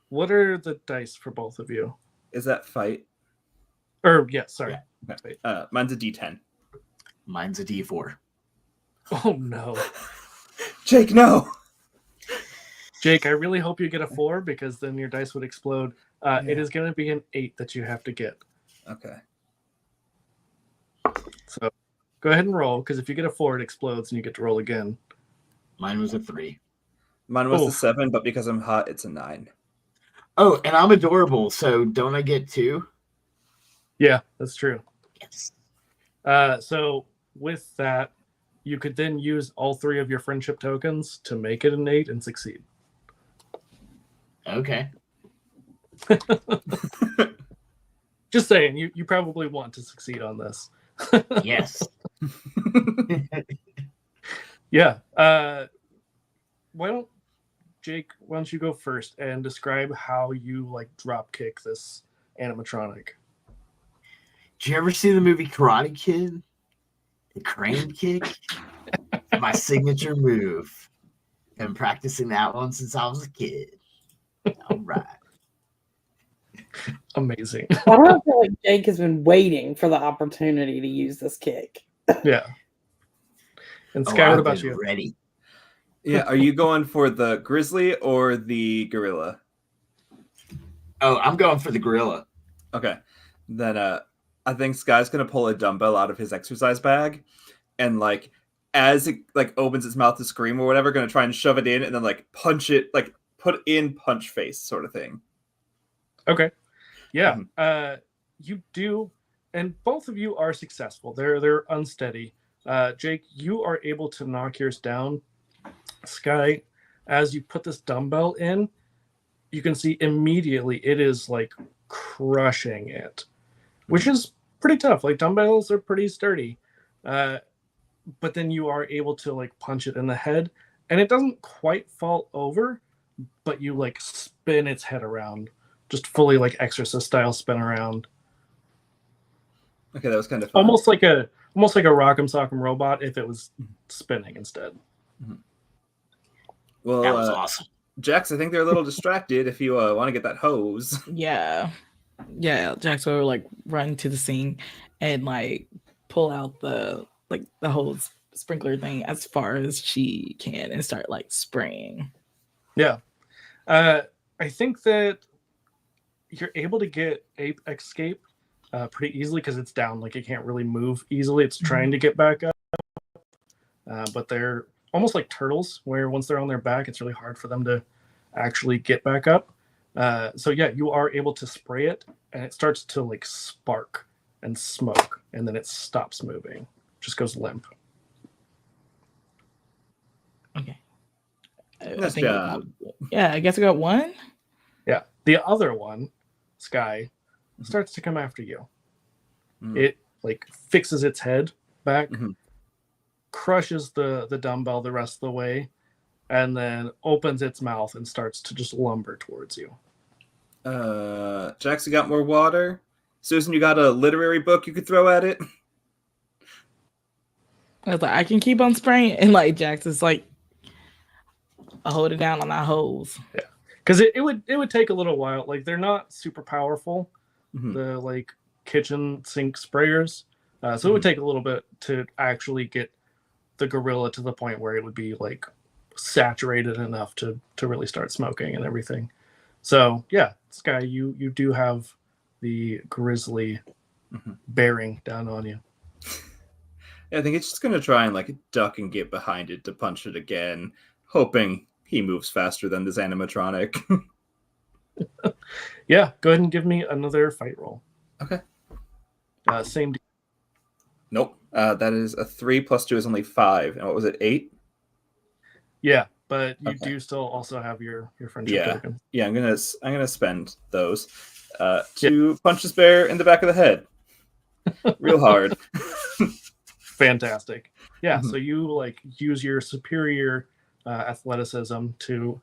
What are the dice for both of you? Is that fight? Or yeah, sorry. Okay. Mine's a D10. Mine's a D4. Oh no. Jake, no. Jake, I really hope you get a 4 because then your dice would explode. It is going to be an 8 that you have to get. Okay. So go ahead and roll because if you get a 4, it explodes and you get to roll again. Mine was a 3. Mine was Oh. a 7, but because I'm hot, it's a 9. Oh, and I'm adorable, so don't I get 2? Yeah, that's true. Yes. So with that, you could then use all 3 of your friendship tokens to make it an 8 and succeed. Okay. Just saying, you probably want to succeed on this. Yes. Yeah. Why don't you go first and describe how you like drop kick this animatronic? Did you ever see the movie Karate Kid? The crane kick? My signature move. Been practicing that one since I was a kid. All right. Amazing. I don't feel like Jake has been waiting for the opportunity to use this kick. Yeah. And Sky, what I've about been you? ready. Yeah, are you going for the grizzly or the gorilla? Oh, I'm going for the gorilla. Okay. Then I think Sky's gonna pull a dumbbell out of his exercise bag and like as it like opens its mouth to scream or whatever, gonna try and shove it in and then like punch it, like put in punch face sort of thing. Okay. Yeah. You do, and both of you are successful. They're unsteady. Jake, you are able to knock yours down. Sky, as you put this dumbbell in, you can see immediately it is like crushing it, which is pretty tough. Like dumbbells are pretty sturdy. But then you are able to like punch it in the head and it doesn't quite fall over, but you like spin its head around, just fully like exorcist style spin around. Okay, that was kind of fun. Almost like a Rock'em Sock'em Robot if it was spinning instead. Well, That was awesome. Jax, I think they're a little distracted. If you want to get that hose. Yeah. Jax will like run to the scene and like pull out the hose sprinkler thing as far as she can and start like spraying. Yeah. I think that you're able to get Ape Escape pretty easily because it's down. Like it can't really move easily. It's trying to get back up. But they're almost like turtles, where once they're on their back, it's really hard for them to actually get back up. So yeah, you are able to spray it, and it starts to like spark and smoke, and then it stops moving, just goes limp. Okay. Nice job. Yeah, I guess I got one. Yeah, the other one, Sky, starts to come after you. It like fixes its head back, crushes the dumbbell the rest of the way, and then opens its mouth and starts to just lumber towards you. Jackson got more water. Susan, you got a literary book you could throw at it? I was like, I can keep on spraying, and like Jackson's like, I hold it down on that hose. Yeah, because it would take a little while. Like they're not super powerful, the like kitchen sink sprayers, so it would take a little bit to actually get the gorilla to the point where it would be like saturated enough to really start smoking and everything. So yeah, Sky, you do have the grizzly bearing down on you. I think it's just gonna try and like duck and get behind it to punch it again, hoping he moves faster than this animatronic. Yeah, go ahead and give me another fight roll. Okay. Same. Nope. That is a 3 plus 2 is only 5. And what was it, 8? Yeah, but you Okay. do still also have your friendship token. Yeah, I'm gonna spend those to punch this bear in the back of the head. Real hard. Fantastic. Yeah, so you like use your superior athleticism to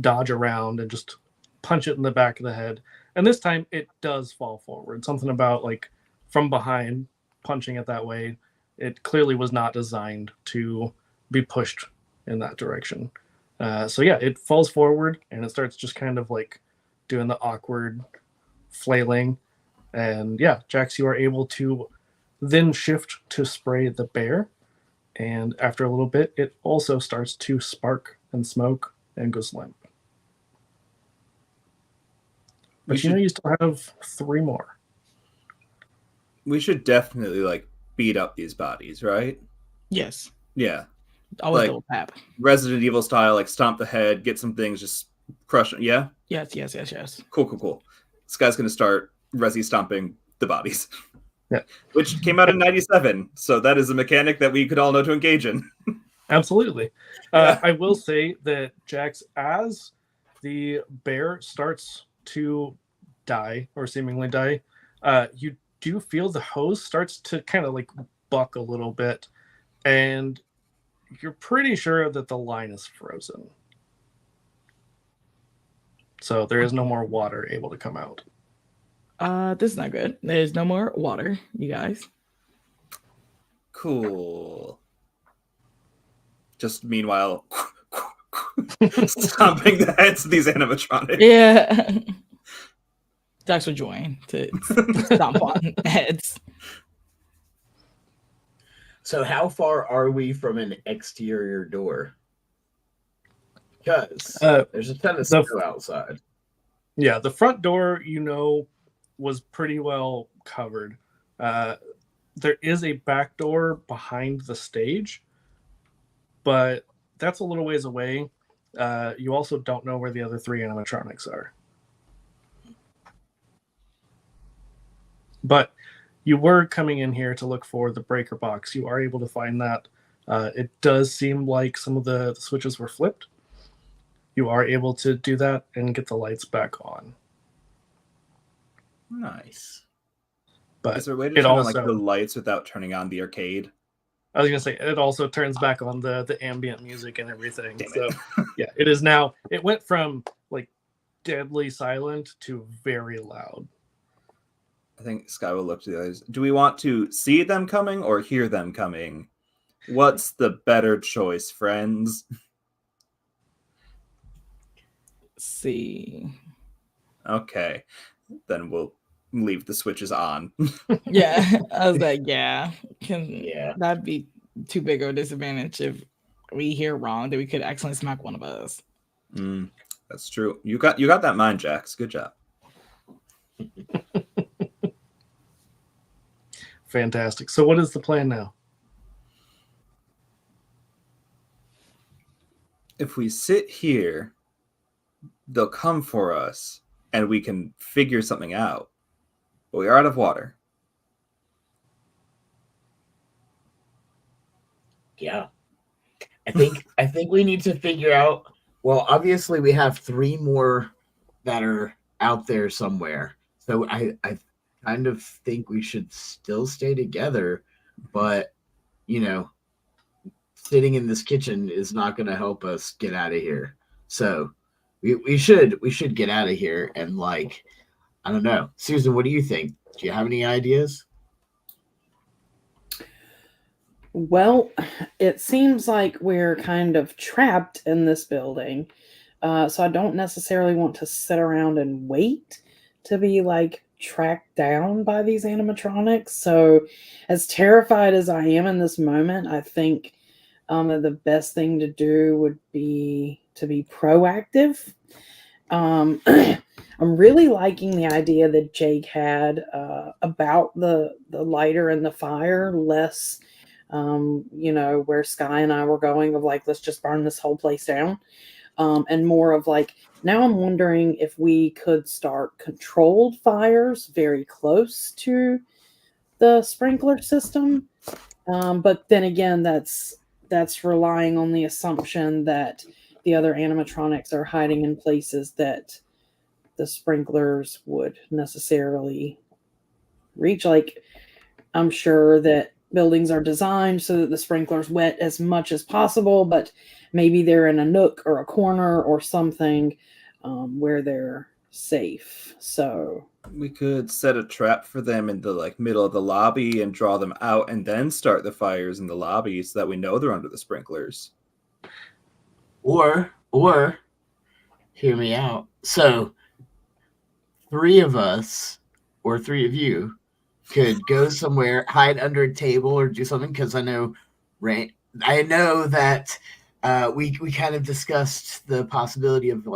dodge around and just punch it in the back of the head. And this time it does fall forward. Something about like from behind punching it that way, it clearly was not designed to be pushed in that direction. So yeah, it falls forward and it starts just kind of like doing the awkward flailing. And yeah, Jax, you are able to then shift to spray the bear. And after a little bit, it also starts to spark and smoke and goes limp. But you still have 3 more. We should definitely like beat up these bodies, right? Yes. Yeah. Always Like- double tap. Resident Evil style, like stomp the head, get some things, just crush it. Yeah? Yes. Cool. This guy's gonna start Resi stomping the bodies. Yeah. Which came out in 97, so that is a mechanic that we could all know to engage in. Absolutely. Yeah. I will say that, Jax, as the bear starts to die or seemingly die, you do feel the hose starts to kind of like buck a little bit, and you're pretty sure that the line is frozen. So there is no more water able to come out. This is not good. There's no more water, you guys. Cool. Just meanwhile, stomping the heads of these animatronics. Yeah. Jax will join to stomp on heads. So how far are we from an exterior door? Because there's a ton of snow outside. Yeah, the front door, was pretty well covered. There is a back door behind the stage, but that's a little ways away. You also don't know where the other 3 animatronics are. But you were coming in here to look for the breaker box. You are able to find that. It does seem like some of the switches were flipped. You are able to do that and get the lights back on. Nice. But is there a way to it turn on also, like the lights without turning on the arcade? I was gonna say it also turns back on the ambient music and everything. Damn So yeah, it is now. It went from like deadly silent to very loud. I think Sky will look to the others. Do we want to see them coming or hear them coming? What's the better choice, friends? See. Okay. Then we'll leave the switches on. Yeah. I was like, yeah. Yeah. That'd be too big of a disadvantage if we hear wrong that we could accidentally smack one of us. That's true. You got that mind, Jax. Good job. Fantastic. So what is the plan now? If we sit here, they'll come for us and we can figure something out. But we are out of water. Yeah. I think we need to figure out, well, obviously we have 3 more that are out there somewhere. So I kind of think we should still stay together, but sitting in this kitchen is not going to help us get out of here. So we should get out of here. And I don't know, Susan, what do you think? Do you have any ideas? Well, it seems like we're kind of trapped in this building. So I don't necessarily want to sit around and wait to be tracked down by these animatronics. So as terrified as I am in this moment, I think that the best thing to do would be to be proactive. I'm really liking the idea that Jake had about the lighter and the fire, less where Sky and I were going of let's just burn this whole place down. And more of now I'm wondering if we could start controlled fires very close to the sprinkler system. But then again, that's relying on the assumption that the other animatronics are hiding in places that the sprinklers would necessarily reach. I'm sure that buildings are designed so that the sprinklers wet as much as possible, but maybe they're in a nook or a corner or something where they're safe. So we could set a trap for them in the middle of the lobby and draw them out and then start the fires in the lobby so that we know they're under the sprinklers. Or hear me out. So 3 of us or 3 of you could go somewhere, hide under a table or do something, because I know that we kind of discussed the possibility of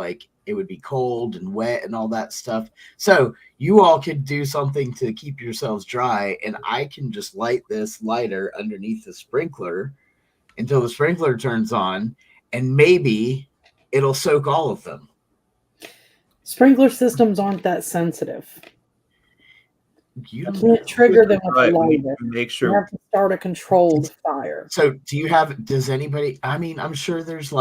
it would be cold and wet and all that stuff. So you all could do something to keep yourselves dry, and I can just light this lighter underneath the sprinkler until the sprinkler turns on, and maybe it'll soak all of them. Sprinkler systems aren't that sensitive. You can't trigger them with a lighter. Make sure you have to start a controlled fire. So does anybody, I'm sure there's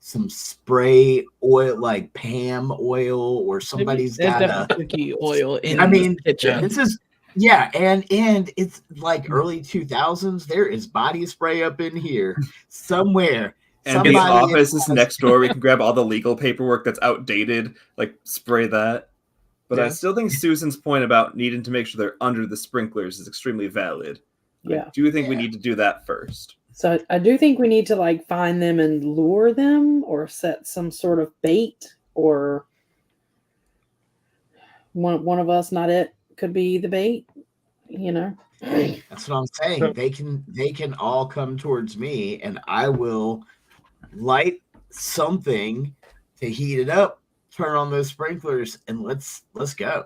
some spray oil, Pam oil, or somebody's got cookie oil in the kitchen. This is and it's early 2000s. There is body spray up in here somewhere. And his office is next door. We can grab all the legal paperwork that's outdated, spray that. But I still think Susan's point about needing to make sure they're under the sprinklers is extremely valid. Yeah. I do think we need to do that first. So I do think we need to find them and lure them, or set some sort of bait, or one of us, not it, could be the bait. That's what I'm saying. They can all come towards me, and I will light something to heat it up, turn on those sprinklers, and let's go.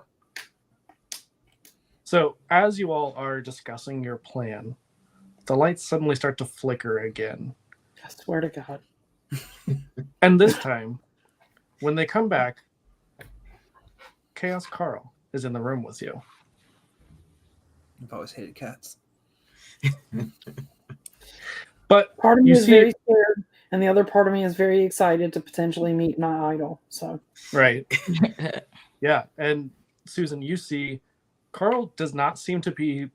So as you all are discussing your plan, the lights suddenly start to flicker again. I swear to God. And this time, when they come back, Chaos Carl is in the room with you. I've always hated cats. But part of me is very scared, and the other part of me is very excited to potentially meet my idol. So right. Yeah. And Susan, you see Carl does not seem to be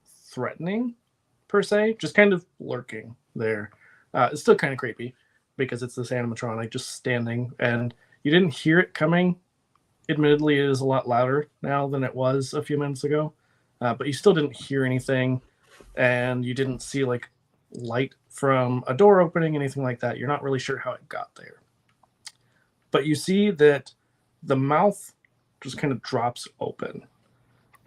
threatening per se, just kind of lurking there. It's still kind of creepy because it's this animatronic just standing, and you didn't hear it coming. Admittedly, it is a lot louder now than it was a few minutes ago, but you still didn't hear anything, and you didn't see light from a door opening, anything like that. You're not really sure how it got there. But you see that the mouth just kind of drops open,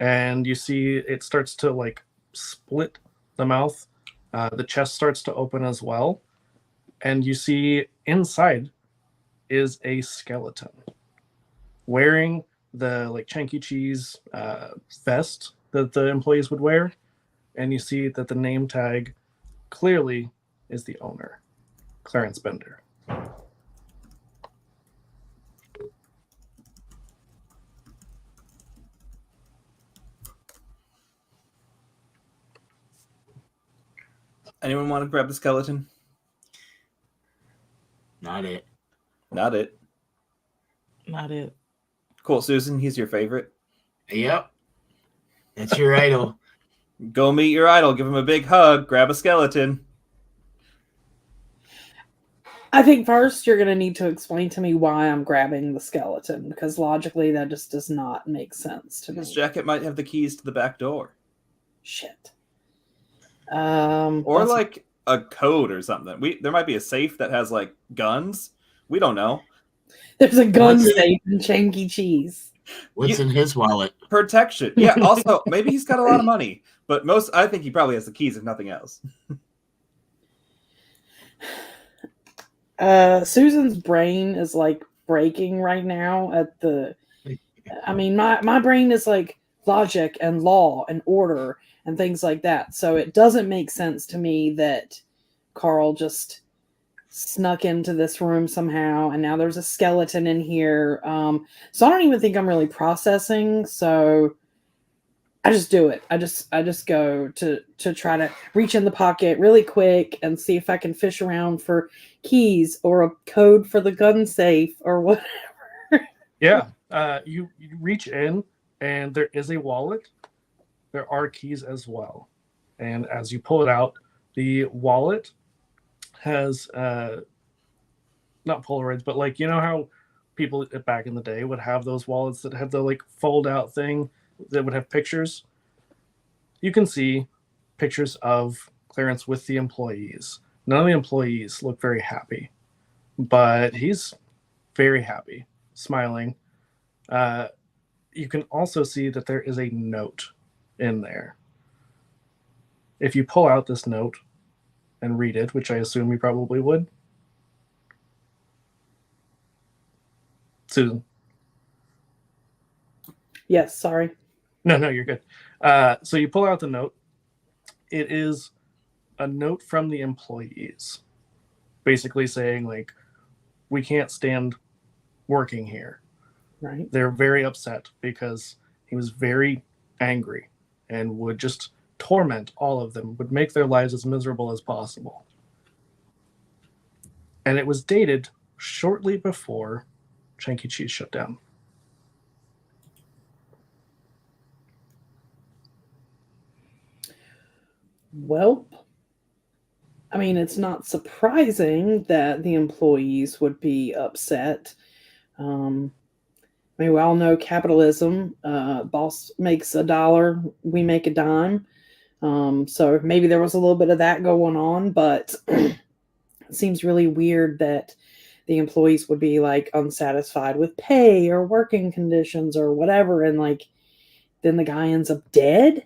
and you see it starts to split the mouth The chest starts to open as well, and you see inside is a skeleton wearing the like Chanky Cheez vest that the employees would wear, and you see that the name tag clearly is the owner, Clarence Bender. Anyone want to grab the skeleton? Not it. Not it. Not it. Cool, Susan. He's your favorite. Yep. That's your idol. Go meet your idol. Give him a big hug. Grab a skeleton. I think first you're going to need to explain to me why I'm grabbing the skeleton, because logically that just does not make sense to me. His jacket might have the keys to the back door. Shit. Or like a code or something. There might be a safe that has like guns. We don't know. There's a gun safe in Chanky Cheez. What's in his wallet? Protection. Yeah, also, maybe he's got a lot of money. But I think he probably has the keys, if nothing else. Susan's brain is like breaking right now at the... I mean, my brain is like logic and law and order and things like that. So it doesn't make sense to me that Carl just snuck into this room somehow, and now there's a skeleton in here. So I don't even think I'm really processing. So I just do it. I just go to try to reach in the pocket really quick and see if I can fish around for keys or a code for the gun safe or whatever. Yeah, you reach in, and there is a wallet. There are keys as well. And as you pull it out, the wallet has not Polaroids, but like, you know how people back in the day would have those wallets that had the like fold out thing that would have pictures? You can see pictures of Clarence with the employees. None of the employees look very happy, but he's very happy, smiling. You can also see that there is a note in there. If you pull out this note and read it, which I assume you probably would. Susan. Yes, sorry. No, you're good. So you pull out the note. It is a note from the employees, basically saying, like, we can't stand working here. Right. They're very upset because he was very angry and would just torment all of them, would make their lives as miserable as possible. And it was dated shortly before Chanky Cheez shut down. Well, I mean, it's not surprising that the employees would be upset. I mean, we all know capitalism. Boss makes $1, we make a dime. So maybe there was a little bit of that going on, but it seems really weird that the employees would be like unsatisfied with pay or working conditions or whatever, and like then the guy ends up dead.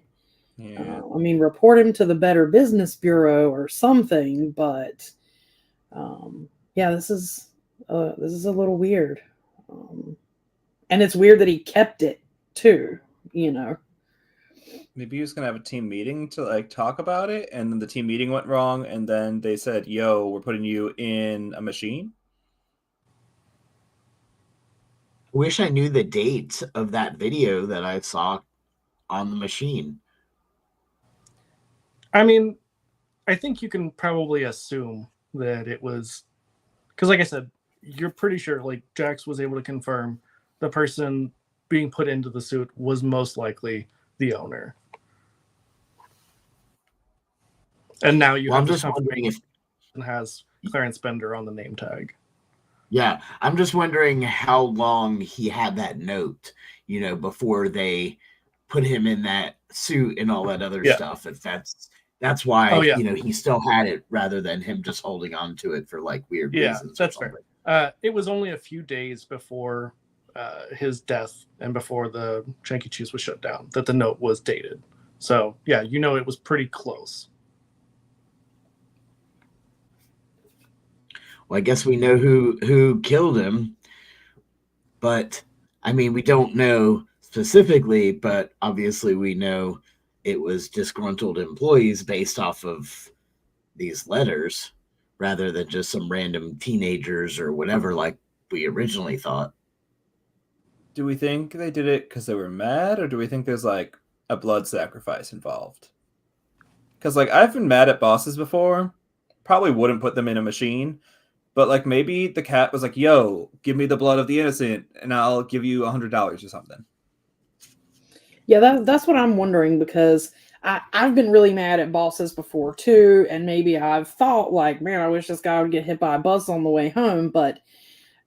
Yeah. I mean, report him to the Better Business Bureau or something. But yeah, this is a little weird, and it's weird that he kept it too. You know, Maybe he was gonna have a team meeting to like talk about it, and then the team meeting went wrong, and then they said, "Yo, we're putting you in a machine." Wish I knew the date of that video that I saw on the machine. I mean, I think you can probably assume that it was because, like I said, you're pretty sure, like, Jax was able to confirm the person being put into the suit was most likely the owner. And now you Well, have I'm this just wondering if has Clarence Bender on the name tag. Yeah, I'm just wondering how long he had that note, you know, before they put him in that suit and all that other stuff. If that's why, you know, he still had it rather than him just holding on to it for like weird reasons. That's fair. It was only a few days before his death and before the Chanky Cheez was shut down that the note was dated. So yeah, you know, it was pretty close. Well, I guess we know who killed him, but I mean, we don't know specifically, but obviously we know it was disgruntled employees based off of these letters rather than just some random teenagers or whatever like we originally thought. Do we think they did it because they were mad, or do we think there's like a blood sacrifice involved? Because like I've been mad at bosses before, probably wouldn't put them in a machine, but like maybe the cat was like, "Yo, give me the blood of the innocent, and I'll give you $100 or something." Yeah, that's what I'm wondering because I've been really mad at bosses before too, and maybe I've thought like, man, I wish this guy would get hit by a bus on the way home, but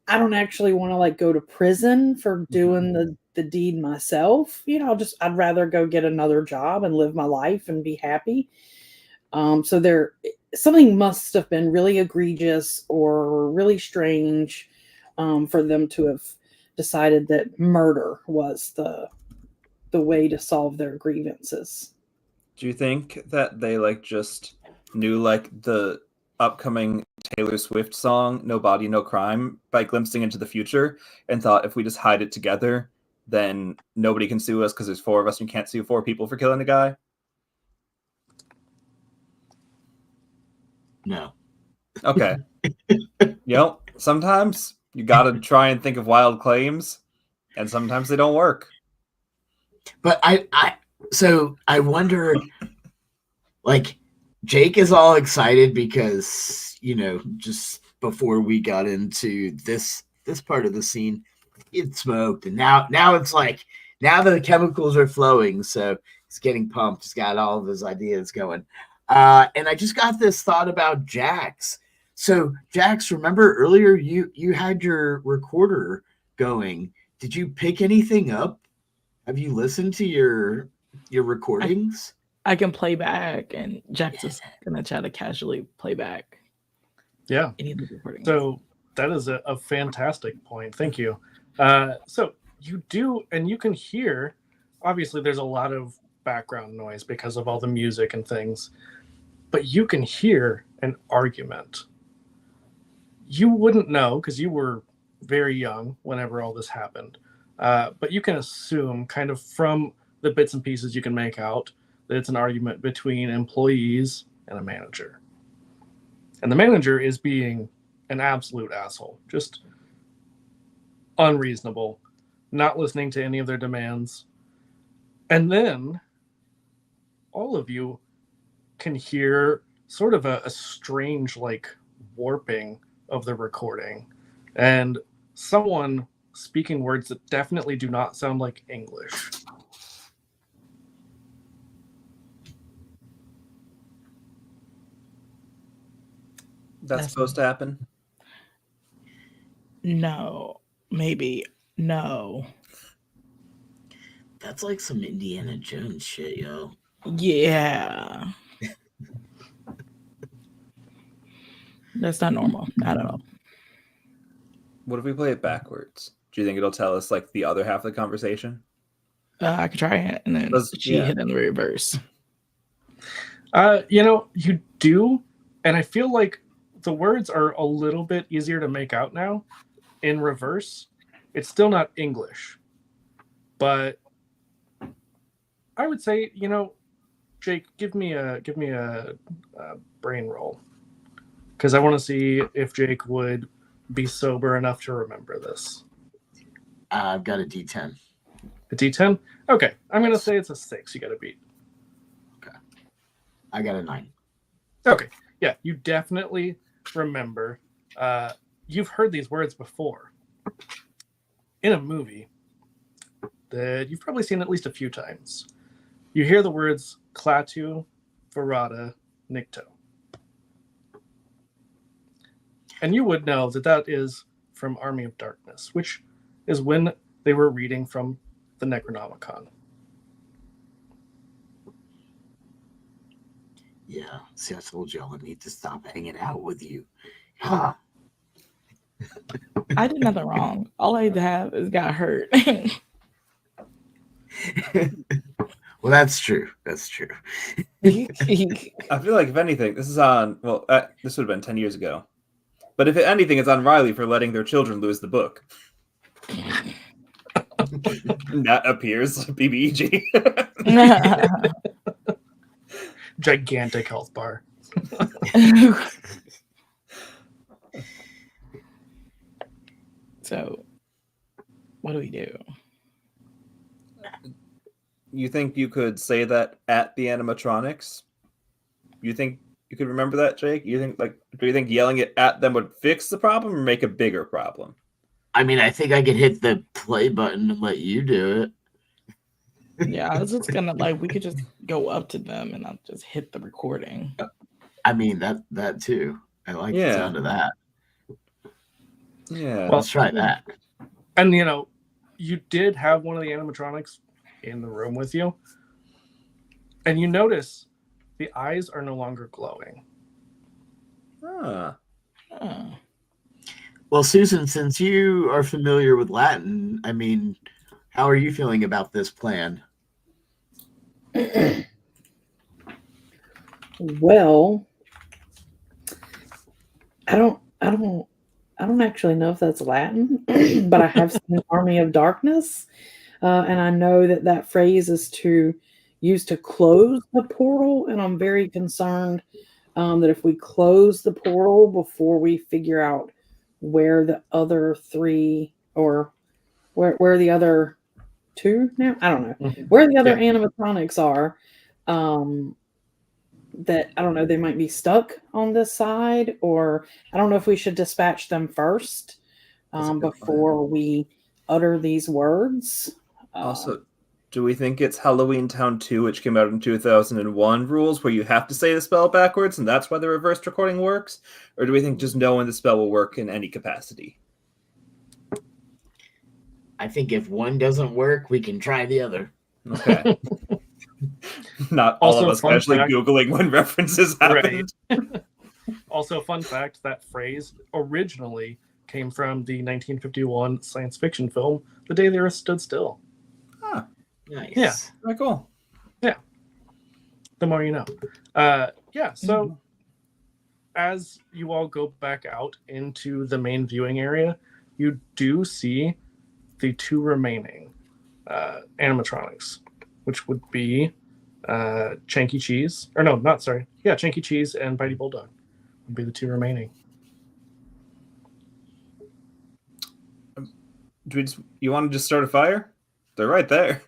I don't actually want to like go to prison for doing the deed myself. I'd rather go get another job and live my life and be happy. So there something must have been really egregious or really strange for them to have decided that murder was the way to solve their grievances. Do you think that they like just knew like the upcoming Taylor Swift song "No Body, No Crime" by glimpsing into the future, and thought if we just hide it together, then nobody can sue us because there's 4 of us and you can't sue 4 people for killing a guy? No. Okay. Sometimes you gotta try and think of wild claims, and sometimes they don't work. But so I wonder, like, Jake is all excited because, just before we got into this part of the scene, he'd smoked, and now it's like, now the chemicals are flowing, so he's getting pumped. He's got all of his ideas going. And I just got this thought about Jax. So, Jax, remember earlier you had your recorder going. Did you pick anything up? Have you listened to your recordings? I can play back, and Jack's just gonna try to casually play back. Yeah. Any of the recordings. So that is a fantastic point. Thank you. So you do, and you can hear, obviously there's a lot of background noise because of all the music and things, but you can hear an argument. You wouldn't know because you were very young whenever all this happened. But you can assume kind of from the bits and pieces you can make out that it's an argument between employees and a manager. And the manager is being an absolute asshole, just unreasonable, not listening to any of their demands. And then all of you can hear sort of a strange like warping of the recording and someone speaking words that definitely do not sound like English. That's supposed to happen? No. Maybe. No. That's like some Indiana Jones shit, yo. Yeah. That's not normal. Not at all. What if we play it backwards? Do you think it'll tell us like the other half of the conversation? I could try it, and then she hit in the reverse. You do, and I feel like the words are a little bit easier to make out now in reverse. It's still not English, but I would say, Jake, give me a brain roll, because I want to see if Jake would be sober enough to remember this. I've got a D10. A D10? Okay, I'm gonna say it's a 6. You got to beat. Okay, I got a 9. Okay, yeah, you definitely remember. You've heard these words before in a movie that you've probably seen at least a few times. You hear the words Klaatu, Verada, Nikto. And you would know that is from Army of Darkness, which is when they were reading from the Necronomicon. Yeah, see, I told y'all I need to stop hanging out with you. I did nothing wrong. All I have is got hurt. Well, that's true. That's true. I feel like if anything, this is on. Well, this would have been 10 years ago. But if anything, it's on Riley for letting their children lose the book. That appears BBEG. Gigantic health bar. So, what do we do? You think you could say that at the animatronics? You think you could remember that, Jake? Do you think yelling it at them would fix the problem or make a bigger problem? I mean, I think I could hit the play button and let you do it. Yeah, I was just gonna we could just go up to them and not just hit the recording. I mean, that too. I like the sound of that. Yeah. Well, Let's try that. And you did have one of the animatronics in the room with you, and you notice the eyes are no longer glowing. Huh. Well, Susan, since you are familiar with Latin, I mean, how are you feeling about this plan? Well, I don't actually know if that's Latin, but I have seen Army of Darkness, and I know that phrase is used to close the portal, and I'm very concerned that if we close the portal before we figure out where the other three, or where the other two now, I don't know, where the other animatronics are, that I don't know, they might be stuck on this side, or I don't know if we should dispatch them first before we utter these words. Also, do we think it's Halloween Town 2, which came out in 2001 rules, where you have to say the spell backwards, and that's why the reversed recording works? Or do we think just knowing the spell will work in any capacity? I think if one doesn't work, we can try the other. Okay. Not all Also, of us fun actually fact- Googling when references happen. Right. Also, fun fact, that phrase originally came from the 1951 science fiction film, The Day the Earth Stood Still. Huh. Nice. Yeah. Very cool. The more you know. So as you all go back out into the main viewing area, you do see the two remaining animatronics, which would be Chanky Cheez. Or no, not sorry. Yeah, Chanky Cheez and Bitey Bulldog would be the two remaining. You want to just start a fire? They're right there.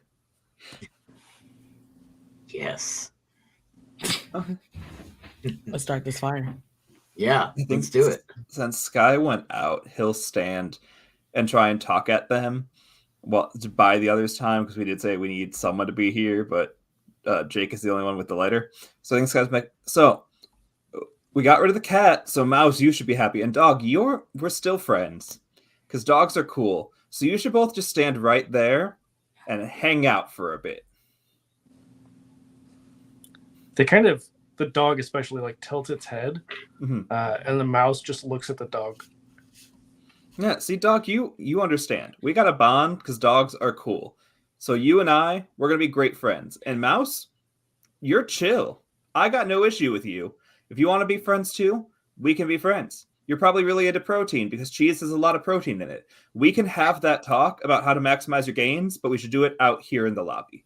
Yes. Let's start this fire. Yeah, let's do it. Since Sky went out, he'll stand and try and talk at them. Well, to buy the others time, because we did say we need someone to be here, but Jake is the only one with the lighter. So I think Sky's like, so we got rid of the cat, so Mouse, you should be happy. And Dog, we're still friends. Because dogs are cool. So you should both just stand right there and hang out for a bit. They the dog especially tilts its head, and the mouse just looks at the dog. Yeah, see, Dog, you understand. We got a bond because dogs are cool. So you and I, we're going to be great friends. And Mouse, you're chill. I got no issue with you. If you want to be friends too, we can be friends. You're probably really into protein because cheese has a lot of protein in it. We can have that talk about how to maximize your gains, but we should do it out here in the lobby.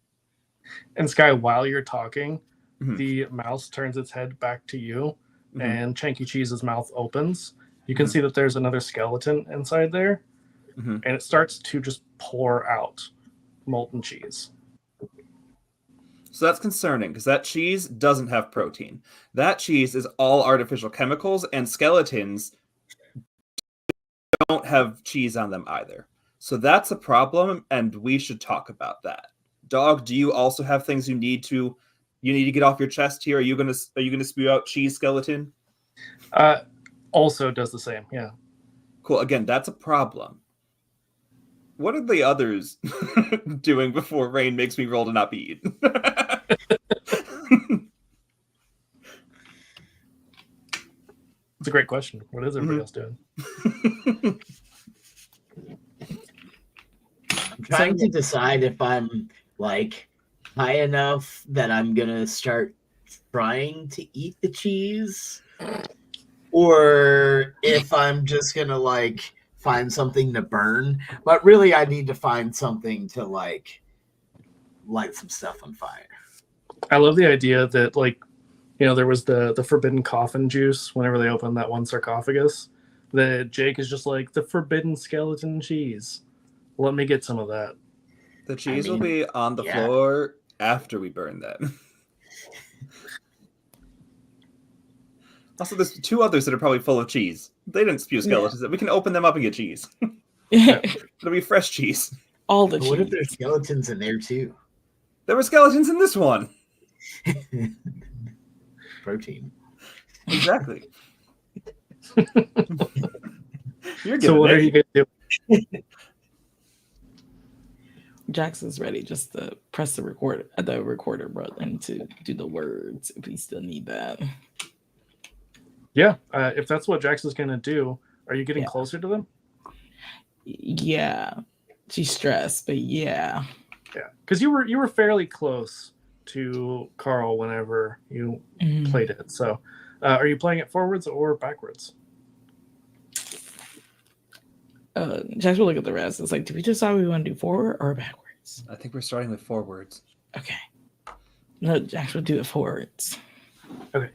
And Sky, while you're talking, the mouse turns its head back to you, and Chanky Cheese's mouth opens. You can see that there's another skeleton inside there, and it starts to just pour out molten cheese. So that's concerning because that cheese doesn't have protein. That cheese is all artificial chemicals, and skeletons don't have cheese on them either. So that's a problem, and we should talk about that. Dog, do you also have things you need to get off your chest here? Are you gonna spew out cheese, skeleton? Also does the same, yeah. Cool. Again, that's a problem. What are the others doing before Rain makes me roll to not be eaten? It's a great question. What is everybody else doing? I'm trying to decide if I'm high enough that I'm gonna start trying to eat the cheese, or if I'm just gonna like find something to burn. But really, I need to find something to like light some stuff on fire. I love the idea that, like, you know, there was the forbidden coffin juice whenever they opened that one sarcophagus. That Jake is just like, the forbidden skeleton cheese. Let me get some of that. The cheese will mean, be on the yeah. floor after we burn that. Also, there's 2 others that are probably full of cheese. They didn't spew skeletons. We can open them up and get cheese. It'll be fresh cheese. All the But what if cheese. there's skeletons in there too? There were skeletons in this one. Protein. Exactly. You're So what are you going to do? Jax is ready just to press the recorder button to do the words if we still need that. Yeah, if that's what Jax is going to do, are you getting Yeah. closer to them? Yeah, she's stressed, but yeah. Yeah, because you were fairly close to Carl whenever you played it. So, are you playing it forwards or backwards? Jax will look at the rest. It's like, do we decide we want to do forward or backwards? I think we're starting with 4 words. Okay. No, Jax will do it forwards. Okay.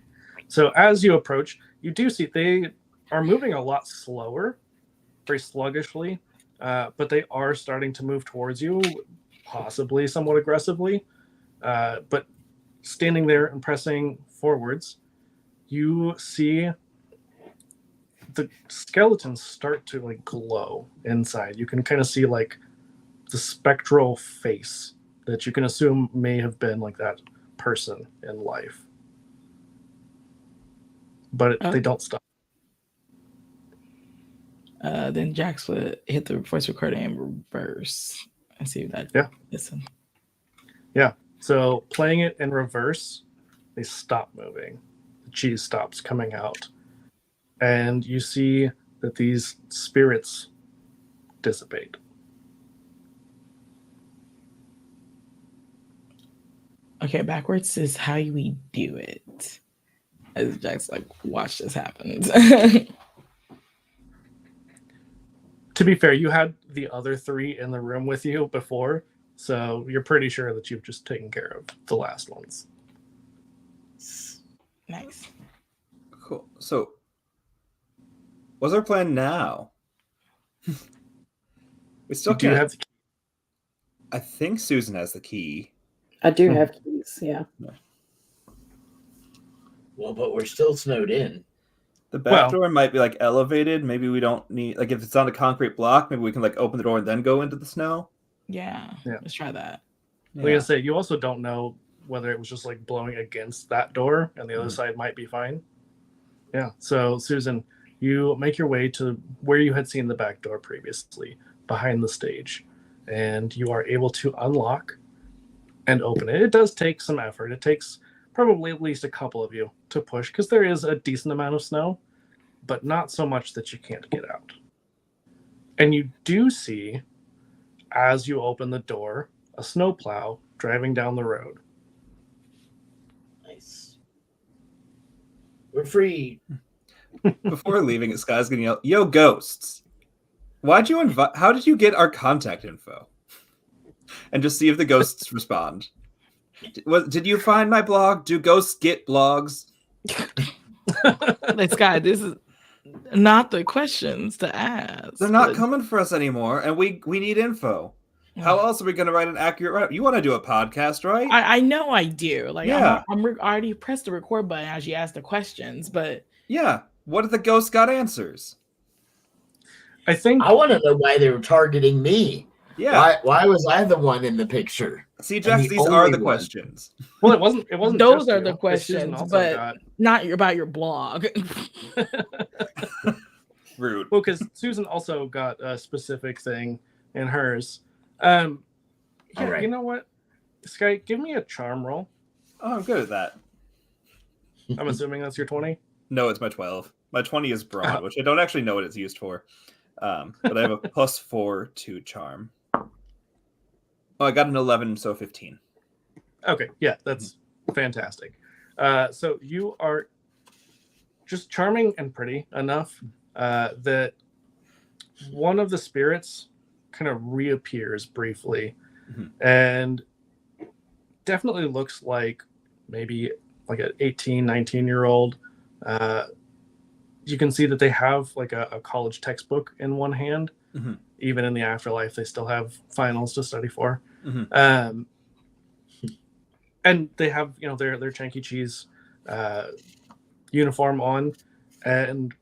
So as you approach, you do see they are moving a lot slower, very sluggishly, but they are starting to move towards you, possibly somewhat aggressively. But standing there and pressing forwards, you see the skeletons start to like glow inside. You can kind of see like the spectral face that you can assume may have been like that person in life. But they don't stop. Then Jax would hit the voice recorder and reverse and see if that. Listen. Yeah. So playing it in reverse, they stop moving. The cheese stops coming out, and you see that these spirits dissipate. Okay, backwards is how we do it. As Jack's like, watch this happen. To be fair, you had the other 3 in the room with you before, so you're pretty sure that you've just taken care of the last ones. Nice. Cool. So, what's our plan now? We still Do you have the key? I think Susan has the key. I do have keys, yeah. Well, but we're still snowed in. The back door might be like elevated. Maybe we don't need, like, if it's on a concrete block, maybe we can like open the door and then go into the snow. Yeah. Let's try that. Yeah. Like I say, you also don't know whether it was just like blowing against that door and the other side might be fine. Yeah. So Susan, you make your way to where you had seen the back door previously, behind the stage, and you are able to unlock and open it. It does take some effort. It takes probably at least a couple of you to push because there is a decent amount of snow, but not so much that you can't get out. And you do see, as you open the door, a snowplow driving down the road. Nice. We're free. Before leaving, Sky's gonna yell, "Yo, ghosts! Why'd you invite? How did you get our contact info?" And just see if the ghosts respond. Did you find my blog? Do ghosts get blogs? Like, Sky, this is not the questions to ask. They're not coming for us anymore, and we need info. How else are we going to write an accurate write-up? You want to do a podcast, right? I know I do. Like, yeah. I already pressed the record button as you asked the questions, but yeah, what if the ghosts got answers? I think I want to know why they were targeting me. Yeah. Why was I the one in the picture? See, Jax, these are the questions. Well, it wasn't. Those just are you. the questions, but not about your blog. Rude. Well, because Susan also got a specific thing in hers. Yeah, right. You know what, Sky, give me a charm roll. Oh, I'm good at that. I'm assuming that's your 20. No, it's my 12. My 20 is broad, which I don't actually know what it's used for. But I have a +4 to charm. Oh, I got an 11, so 15. Okay, yeah, that's fantastic. So you are just charming and pretty enough that one of the spirits kind of reappears briefly and definitely looks like maybe like an 18, 19-year-old. You can see that they have like a college textbook in one hand. Even in the afterlife, they still have finals to study for. And they have, their Chanky Cheez uniform on, and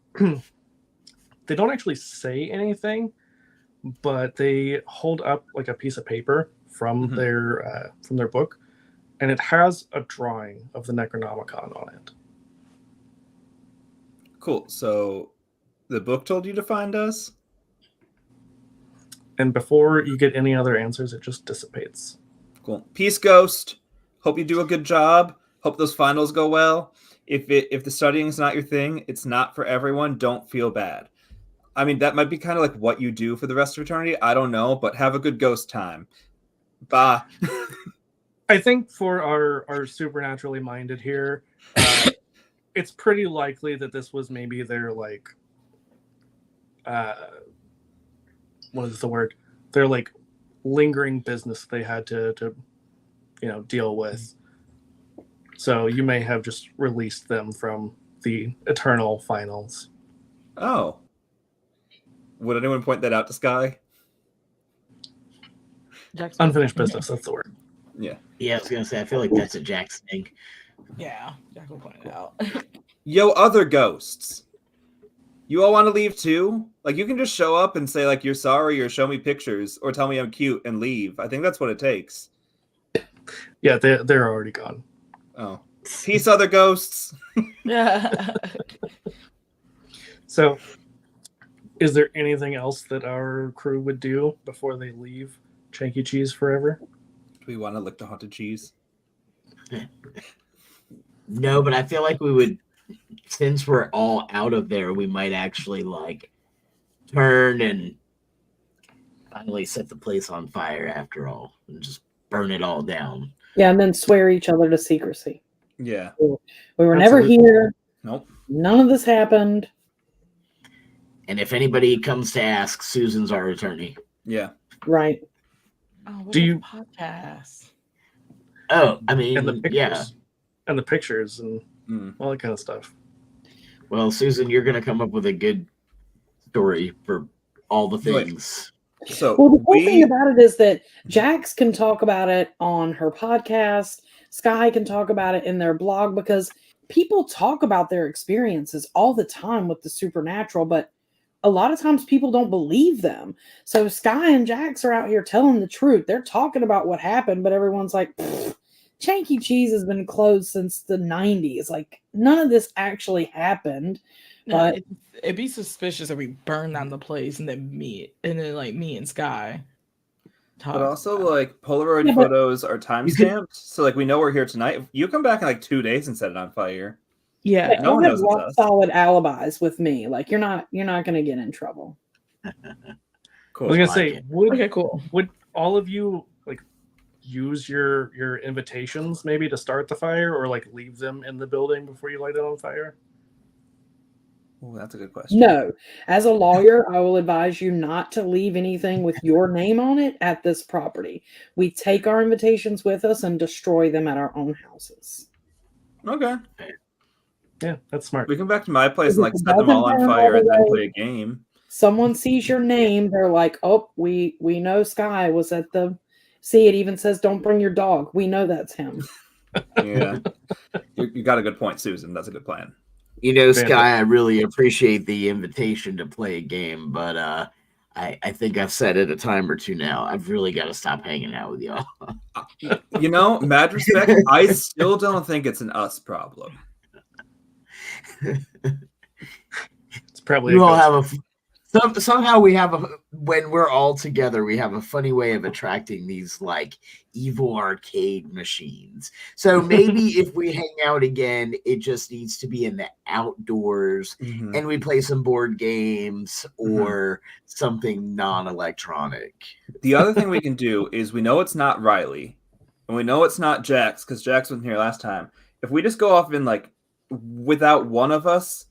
they don't actually say anything, but they hold up like a piece of paper from their book, and it has a drawing of the Necronomicon on it. Cool. So the book told you to find us? And before you get any other answers, it just dissipates. Cool. Peace, Ghost. Hope you do a good job. Hope those finals go well. If the studying is not your thing, it's not for everyone. Don't feel bad. I mean, that might be kind of like what you do for the rest of eternity. I don't know, but have a good ghost time. Bye. I think for our supernaturally minded here, it's pretty likely that this was maybe their like, what is the word? Their like lingering business they had to deal with. So you may have just released them from the eternal finals. Oh. Would anyone point that out to Sky? Unfinished business, that's the word. Yeah. Yeah, I was gonna say I feel like that's a Jack's thing. Yeah, Jack will point it out. Yo, other ghosts. You all want to leave too? Like, you can just show up and say like you're sorry, or show me pictures, or tell me I'm cute and leave. I think that's what it takes. Yeah, they're already gone. Oh. Peace, other ghosts. Yeah. So, is there anything else that our crew would do before they leave Chanky Cheez forever? Do we want to lick the haunted cheese? No, but I feel like we would, since we're all out of there, we might actually like turn and finally set the place on fire after all and just burn it all down. Yeah, and then swear each other to secrecy. Yeah. We were never here. Nope. None of this happened. And if anybody comes to ask, Susan's our attorney. Yeah. Right. Oh, what Do about you- the podcast? Oh, I mean, And the pictures. yeah. And the pictures and all that kind of stuff. Well, Susan, you're going to come up with a good story for all the Right. things. So Well, the cool thing about it is that Jax can talk about it on her podcast. Sky can talk about it in their blog, because people talk about their experiences all the time with the supernatural, but a lot of times people don't believe them. So Sky and Jax are out here telling the truth. They're talking about what happened, but everyone's like, Chanky Cheez has been closed since the 90s. Like, none of this actually happened. Yeah, But it'd be suspicious if we burn down the place and then me and Sky talk. But also, about it. like, Polaroid Yeah, but- photos are timestamped, so like we know we're here tonight. If you come back in like 2 days and set it on fire. yeah, no you one have knows it's rock us. solid alibis with me. Like, you're not going to get in trouble. I Cool. was gonna like say, it. would okay, cool. all of you like use your invitations maybe to start the fire, or like leave them in the building before you light it on fire? Oh, that's a good question. No, as a lawyer, I will advise you not to leave anything with your name on it at this property. We take our invitations with us and destroy them at our own houses. Okay. Yeah, that's smart. We come back to my place and like If it set them all doesn't on burn fire all and the then way- play a game. Someone sees your name, they're like, "Oh, we know Sky was at the." See, it even says, "Don't bring your dog." We know that's him. Yeah. You got a good point, Susan. That's a good plan. You know, Fantastic. Sky, I really appreciate the invitation to play a game, but I think I've said it a time or two now. I've really got to stop hanging out with y'all. You know, mad respect, I still don't think it's an us problem. It's probably You a all ghost. have somehow we have when we're all together, we have a funny way of attracting these like evil arcade machines. So maybe if we hang out again, it just needs to be in the outdoors Mhm. and we play some board games or something non-electronic. The other thing we can do is we know it's not Riley, and we know it's not Jax because Jax wasn't here last time. If we just go off in like without one of us,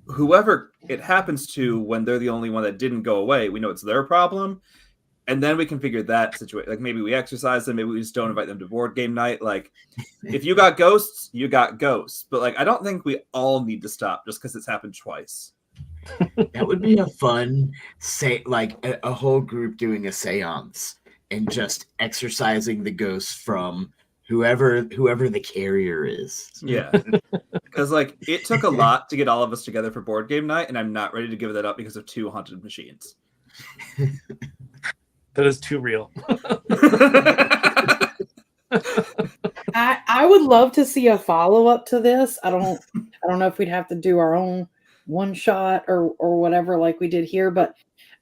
whoever it happens to, when they're the only one that didn't go away, we know it's their problem. And then we can figure that situation. Like maybe we exercise them, maybe we just don't invite them to board game night. Like if you got ghosts, you got ghosts. But like I don't think we all need to stop just because it's happened twice. That would be a fun a whole group doing a seance and just exercising the ghosts from whoever the carrier is. Yeah. Because like it took a lot to get all of us together for board game night, and I'm not ready to give that up because of 2 haunted machines. That is too real. I would love to see a follow-up to this. I don't know if we'd have to do our own one shot or whatever like we did here, but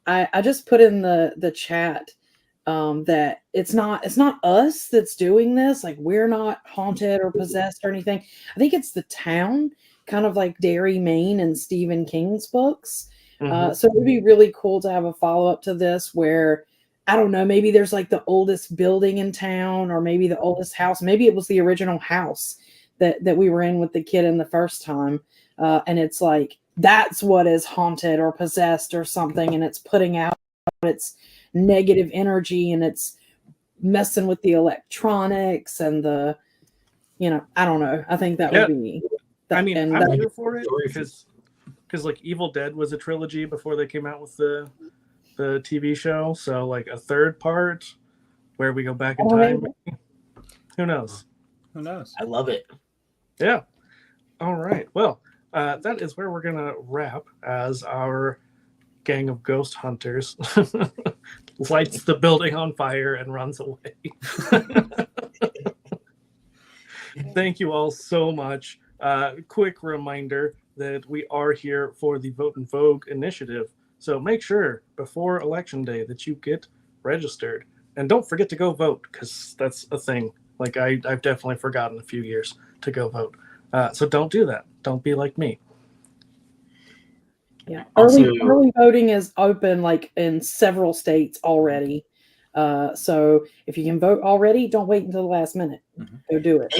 I just put in the chat that it's not us that's doing this. Like we're not haunted or possessed or anything. I think it's the town, kind of like Derry, Maine, and Stephen King's books. So it would be really cool to have a follow-up to this where, I don't know, maybe there's like the oldest building in town, or maybe the oldest house. Maybe it was the original house that we were in with the kid in the first time. And it's like, that's what is haunted or possessed or something. And it's putting out its negative energy and it's messing with the electronics and the, I don't know. I think that would be. I'm here for it because like Evil Dead was a trilogy before they came out with the TV show. So like a third part where we go back in time. Who knows? Who knows? I love it. Yeah. All right. Well, that is where we're going to wrap as our gang of ghost hunters lights the building on fire and runs away. Thank you all so much. Quick reminder that we are here for the Vote in Vogue initiative. So make sure before Election Day that you get registered. And don't forget to go vote, because that's a thing. Like I've definitely forgotten a few years to go vote. So don't do that. Don't be like me. Yeah. Early voting is open like in several states already. So if you can vote already, don't wait until the last minute. Go do it.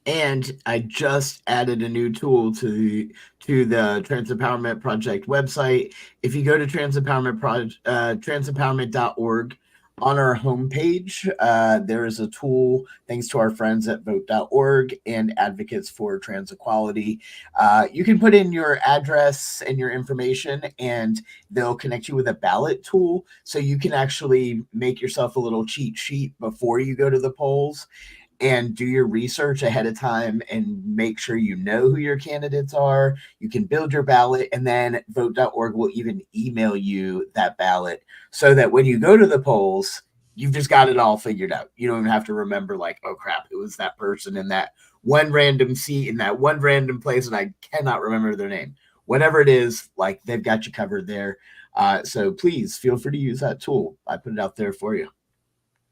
And I just added a new tool to the Trans Empowerment Project website. If you go to transempowerment.org, on our homepage, there is a tool, thanks to our friends at vote.org and Advocates for Trans Equality. You can put in your address and your information, and they'll connect you with a ballot tool. So you can actually make yourself a little cheat sheet before you go to the polls and do your research ahead of time and make sure you know who your candidates are. You can build your ballot, and then vote.org will even email you that ballot so that when you go to the polls, you've just got it all figured out. You don't even have to remember like, oh crap, it was that person in that one random seat in that one random place and I cannot remember their name. Whatever it is, like they've got you covered there. So please feel free to use that tool. I put it out there for you.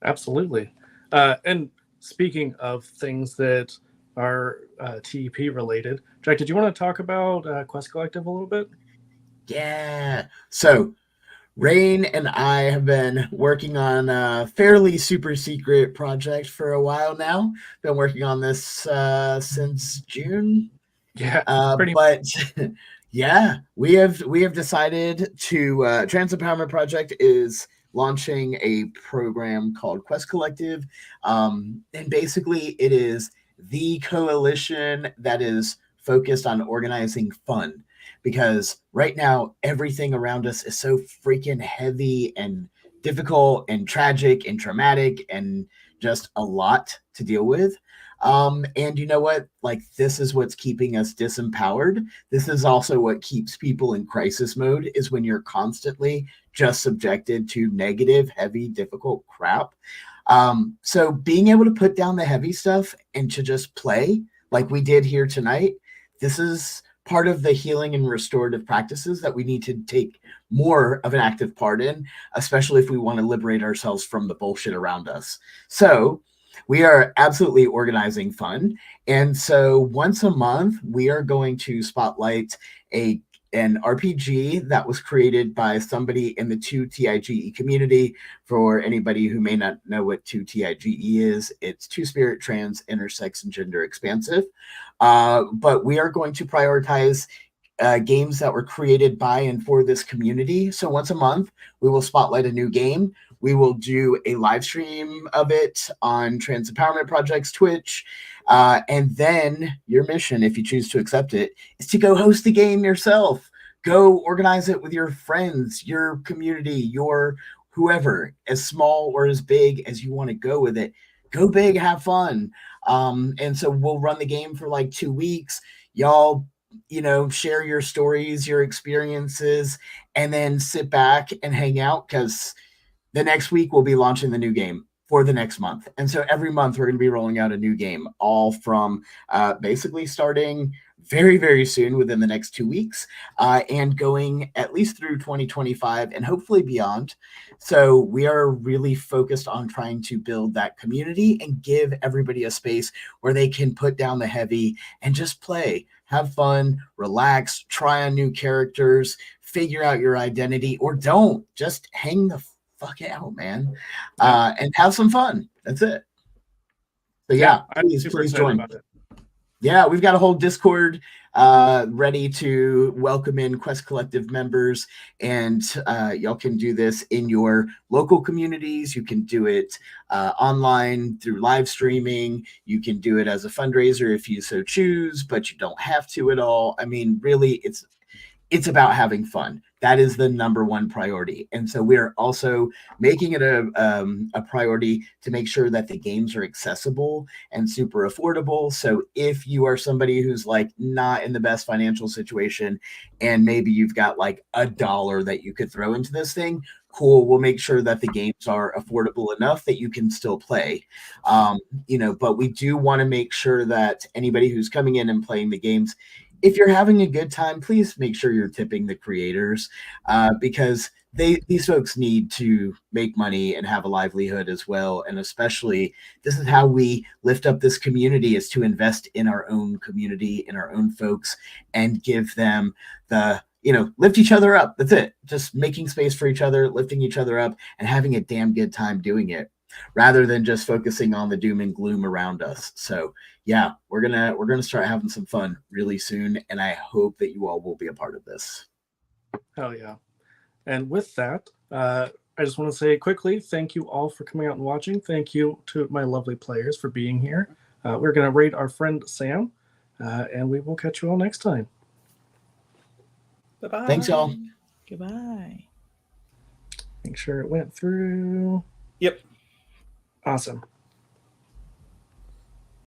Absolutely. And speaking of things that are TEP related, Jack, did you want to talk about Quest Collective a little bit? Yeah. So Rain and I have been working on a fairly super secret project for a while now. Been working on this since June. Yeah. But yeah, we have decided to Trans Empowerment Project is launching a program called Quest Collective. And basically it is the coalition that is focused on organizing fun, because right now everything around us is so freaking heavy and difficult and tragic and traumatic and just a lot to deal with. And you know what? Like, this is what's keeping us disempowered. This is also what keeps people in crisis mode, is when you're constantly just subjected to negative, heavy, difficult crap. So being able to put down the heavy stuff and to just play like we did here tonight, this is part of the healing and restorative practices that we need to take more of an active part in, especially if we want to liberate ourselves from the bullshit around us. So we are absolutely organizing fun. And so once a month, we are going to spotlight an RPG that was created by somebody in the 2TIGE community. For anybody who may not know what 2TIGE is, it's Two-Spirit, Trans, Intersex, and Gender Expansive. But we are going to prioritize games that were created by and for this community. So once a month, we will spotlight a new game. We will do a live stream of it on Trans Empowerment Project's Twitch. And then your mission, if you choose to accept it, is to go host the game yourself. Go organize it with your friends, your community, your whoever, as small or as big as you want to go with it. Go big, have fun. And so we'll run the game for like 2 weeks. Y'all, share your stories, your experiences, and then sit back and hang out, because the next week we'll be launching the new game for the next month. And so every month we're going to be rolling out a new game, all from basically starting very, very soon within the next 2 weeks, and going at least through 2025 and hopefully beyond. So we are really focused on trying to build that community and give everybody a space where they can put down the heavy and just play, have fun, relax, try on new characters, figure out your identity, or don't. Just hang the fuck out, man, and have some fun. That's it. So I'm super please excited join. about it. Yeah, we've got a whole Discord ready to welcome in Quest Collective members, and y'all can do this in your local communities. You can do it online through live streaming. You can do it as a fundraiser if you so choose, but you don't have to at all. I mean, really, it's about having fun. That is the number one priority. And so we're also making it a priority to make sure that the games are accessible and super affordable. So if you are somebody who's like not in the best financial situation, and maybe you've got like $1 that you could throw into this thing, cool. We'll make sure that the games are affordable enough that you can still play. But we do want to make sure that anybody who's coming in and playing the games, if you're having a good time, please make sure you're tipping the creators, because these folks need to make money and have a livelihood as well. And especially, this is how we lift up this community, is to invest in our own community, in our own folks, and give them lift each other up. That's it. Just making space for each other, lifting each other up, and having a damn good time doing it, rather than just focusing on the doom and gloom around us. So yeah, we're gonna start having some fun really soon, and I hope that you all will be a part of this. Hell yeah. And with that, I just want to say quickly, thank you all for coming out and watching. Thank you to my lovely players for being here. We're going to raid our friend Sam, and we will catch you all next time. Bye-bye. Thanks, y'all. Goodbye. Make sure it went through. Yep. Awesome.